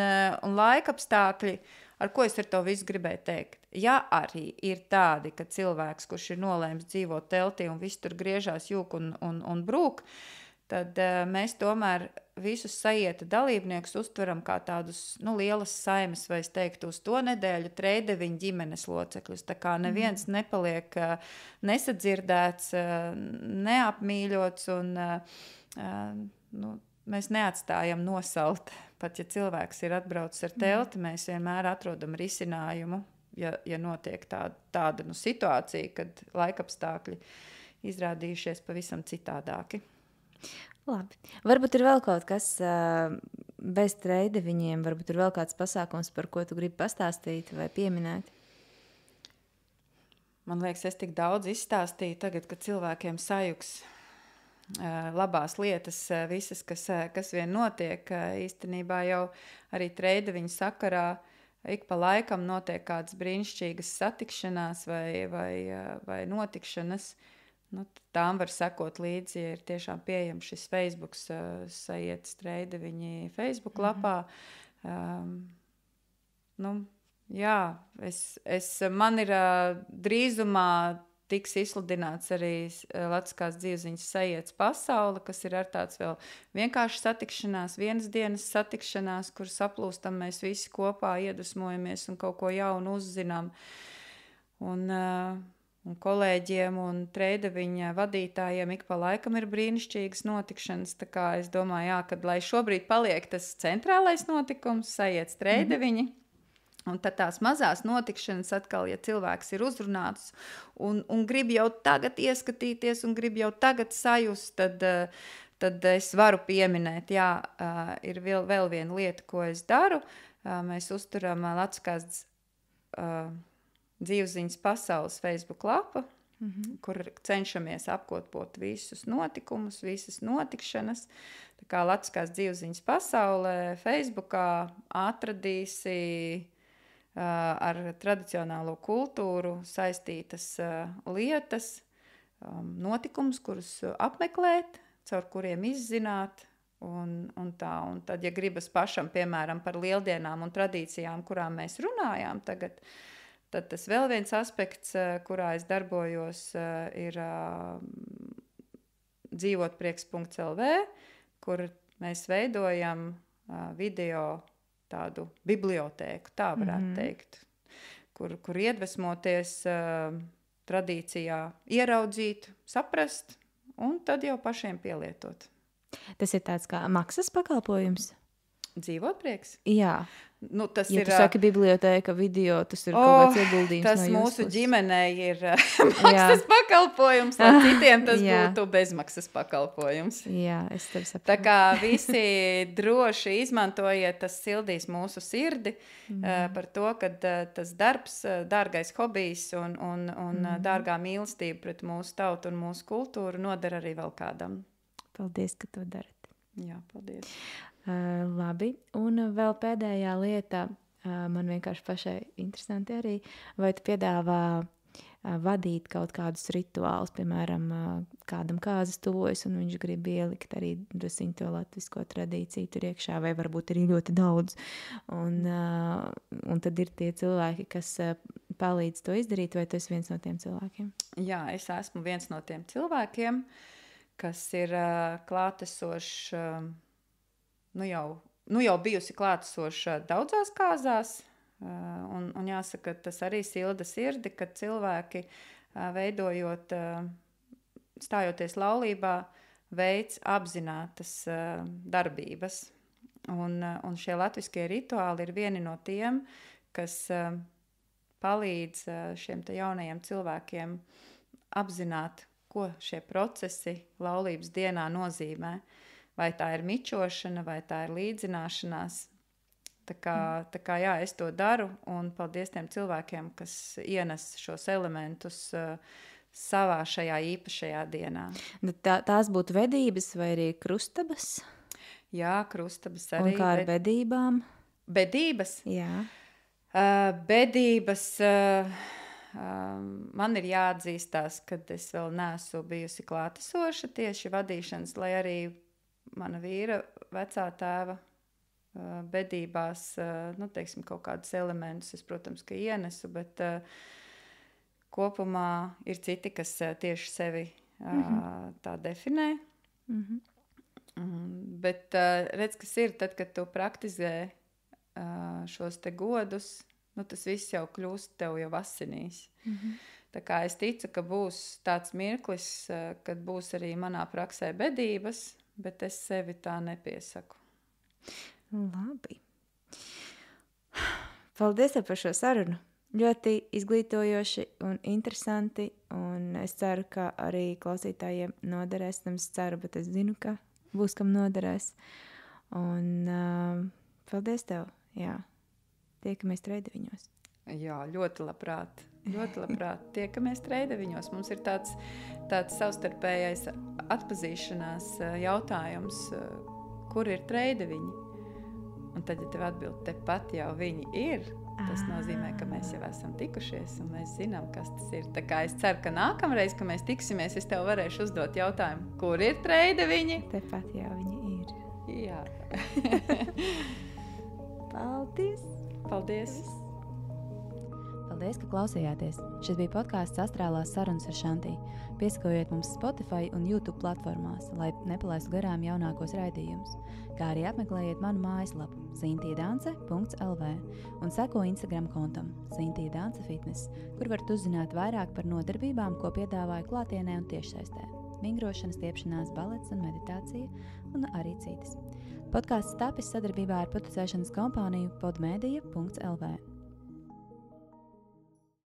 laikapstākļi, ar ko es ar to visu gribēju teikt? Ja arī ir tādi, ka cilvēks, kurš ir nolēms dzīvot teltī un viss tur griežās jūk un brūk, tad mēs tomēr visus sajieta dalībniekus uztveram kā tādus lielas saimes, vai es teiktu, uz to nedēļu treideviņu ģimenes locekļus. Tā kā neviens nepaliek nesadzirdēts, neapmīļots un mēs neatstājam nosalt. Pat ja cilvēks ir atbraucis ar telti, mēs vienmēr atrodam risinājumu, ja notiek tāda situācija, kad laikapstākļi izrādījušies pavisam citādāki. Labi. Varbūt ir vēl kaut kas bez treideviņiem, varbūt ir vēl kāds pasākums, par ko tu gribi pastāstīt vai pieminēt? Man liekas, es tik daudz izstāstīju tagad, kad cilvēkiem sajuks labās lietas, visas, kas vien notiek. Īstenībā jau arī treideviņu sakarā ik pa laikam notiek kādas brīnišķīgas satikšanās vai notikšanas. Tām var sekot līdzi, ja ir tiešām pieejams šis Facebook sajietas treideviņi Facebook lapā. Man ir drīzumā tiks izsludināts arī Latviskās dzīvesziņas sajietas pasaule, kas ir ar tāds vēl vienkārši satikšanās, vienas dienas satikšanās, kur saplūstam mēs visi kopā, iedvesmojamies un kaut ko jaunu uzzinām. Un kolēģiem un treideviņa vadītājiem ik pa laikam ir brīnišķīgas notikšanas. Tā kā es domāju, kad lai šobrīd paliek tas centrālais notikums, sajietas treideviņi, un tad tās mazās notikšanas atkal, ja cilvēks ir uzrunāts un grib jau tagad ieskatīties un grib jau tagad sajust, tad es varu pieminēt, ir vēl viena lieta, ko es daru. Mēs uzturam Latviskās Dzīvziņas pasaules Facebook lapa, kur cenšamies apkopot visus notikumus, visas notikšanas. Tā kā Latviskās dzīvziņas pasaulē Facebookā atradīsi ar tradicionālo kultūru saistītas lietas, notikumus, kurus apmeklēt, caur kuriem izzināt. Un tad, ja gribas pašam, piemēram, par lieldienām un tradīcijām, kurām mēs runājām tagad, tad tas vēl viens aspekts, kurā es darbojos, ir dzīvotprieks.lv, kur mēs veidojam video tādu bibliotēku, tā varētu teikt, kur iedvesmoties tradīcijā, ieraudzīt, saprast un tad jau pašiem pielietot. Tas ir tāds kā maksas pakalpojums? Dzīvotprieks? Jā. Nu, tas ja ir, tu saki bibliotēka, video, tas ir kaut kāds ieguldījums tas no mūsu puses. ģimenei ir maksas pakalpojums, lai citiem tas būtu bezmaksas pakalpojums. Jā, es tevi saprotu. Tā kā visi droši izmantojiet, tas sildīs mūsu sirdi par to, ka tas darbs, dārgais hobijs un dārgā mīlestība pret mūsu tautu un mūsu kultūru nodara arī vēl kādam. Paldies, ka to darat. Jā, paldies. Labi, un vēl pēdējā lieta, man vienkārši pašai interesanti arī, vai tu piedāvā vadīt kaut kādus rituālus, piemēram, kādam kāzas tuvojas, un viņš grib ielikt arī drusciņu to latvisko tradīciju tur iekšā, vai varbūt arī ļoti daudz. Un tad ir tie cilvēki, kas palīdz to izdarīt, vai tu esi viens no tiem cilvēkiem? Jā, es esmu viens no tiem cilvēkiem, kas ir klātesošs, nu jau bijusi klātesoša daudzās kāzās, un jāsaka, tas arī silda sirdi, kad cilvēki veidojot, stājoties laulībā, veids apzinātas darbības. Un šie latviskie rituāli ir vieni no tiem, kas palīdz šiem te jaunajiem cilvēkiem apzināt, ko šie procesi laulības dienā nozīmē. Vai tā ir mičošana, vai tā ir līdzināšanās. Tā kā jā, es to daru, un paldies tiem cilvēkiem, kas ienes šos elementus savā šajā īpašajā dienā. Tās būtu vedības vai arī krustabas? Jā, krustabas arī. Un kā ar bedībām? Bedības? Jā. Bedības... man ir jāatzīstās, kad es vēl neesmu bijusi klātesoša tieši vadīšanas, lai arī mana vīra vecā tēva bedībās, nu, teiksim, kaut kādus elementus es, protams, ka ienesu, bet kopumā ir citi, kas tieši sevi tā definē. Bet redz, kas ir tad, kad tu praktizē šos te godus, nu, tas viss jau kļūst tev jau asinīs. Tā kā es ticu, ka būs tāds mirklis, kad būs arī manā praksē bedības, bet es sevi tā nepiesaku. Labi. Paldies tev par šo sarunu. Ļoti izglītojoši un interesanti, un es ceru, ka arī klausītājiem noderēs. Es ceru, bet es zinu, ka būs kam noderēs. Un paldies tev, jā. Tiekamies Treideviņos. Jā, ļoti labprāt. Ļoti labprāt. Tiekamies Treideviņos. Mums ir tāds savstarpējais atpazīšanās jautājums, kur ir Treideviņi. Un tad, ja tev atbild, tepat jau viņi ir, tas nozīmē, ka mēs jau esam tikušies un mēs zinām, kas tas ir. Tā kā es ceru, ka nākamreiz, kad mēs tiksimies, es tev varēšu uzdot jautājumu, kur ir Treideviņi? Tepat jau viņi ir. Jā. Paldies! Paldies! Paldies, ka klausījāties! Šis bija podcasts Astrālās sarunas ar Šantī. Piesakojiet mums Spotify un YouTube platformās, lai nepalaistu garām jaunākos raidījumus. Kā arī apmeklējiet manu mājaslapu sintiedance.lv un seko Instagram kontam Sintiedance Fitness, kur varat uzzināt vairāk par nodarbībām, ko piedāvāju klātienē un tiešsaistē. Vingrošana, stiepšanās, balets un meditācija un arī citas. Podcasts tapis sadarbībā ar producēšanas kompāniju podmedia.lv.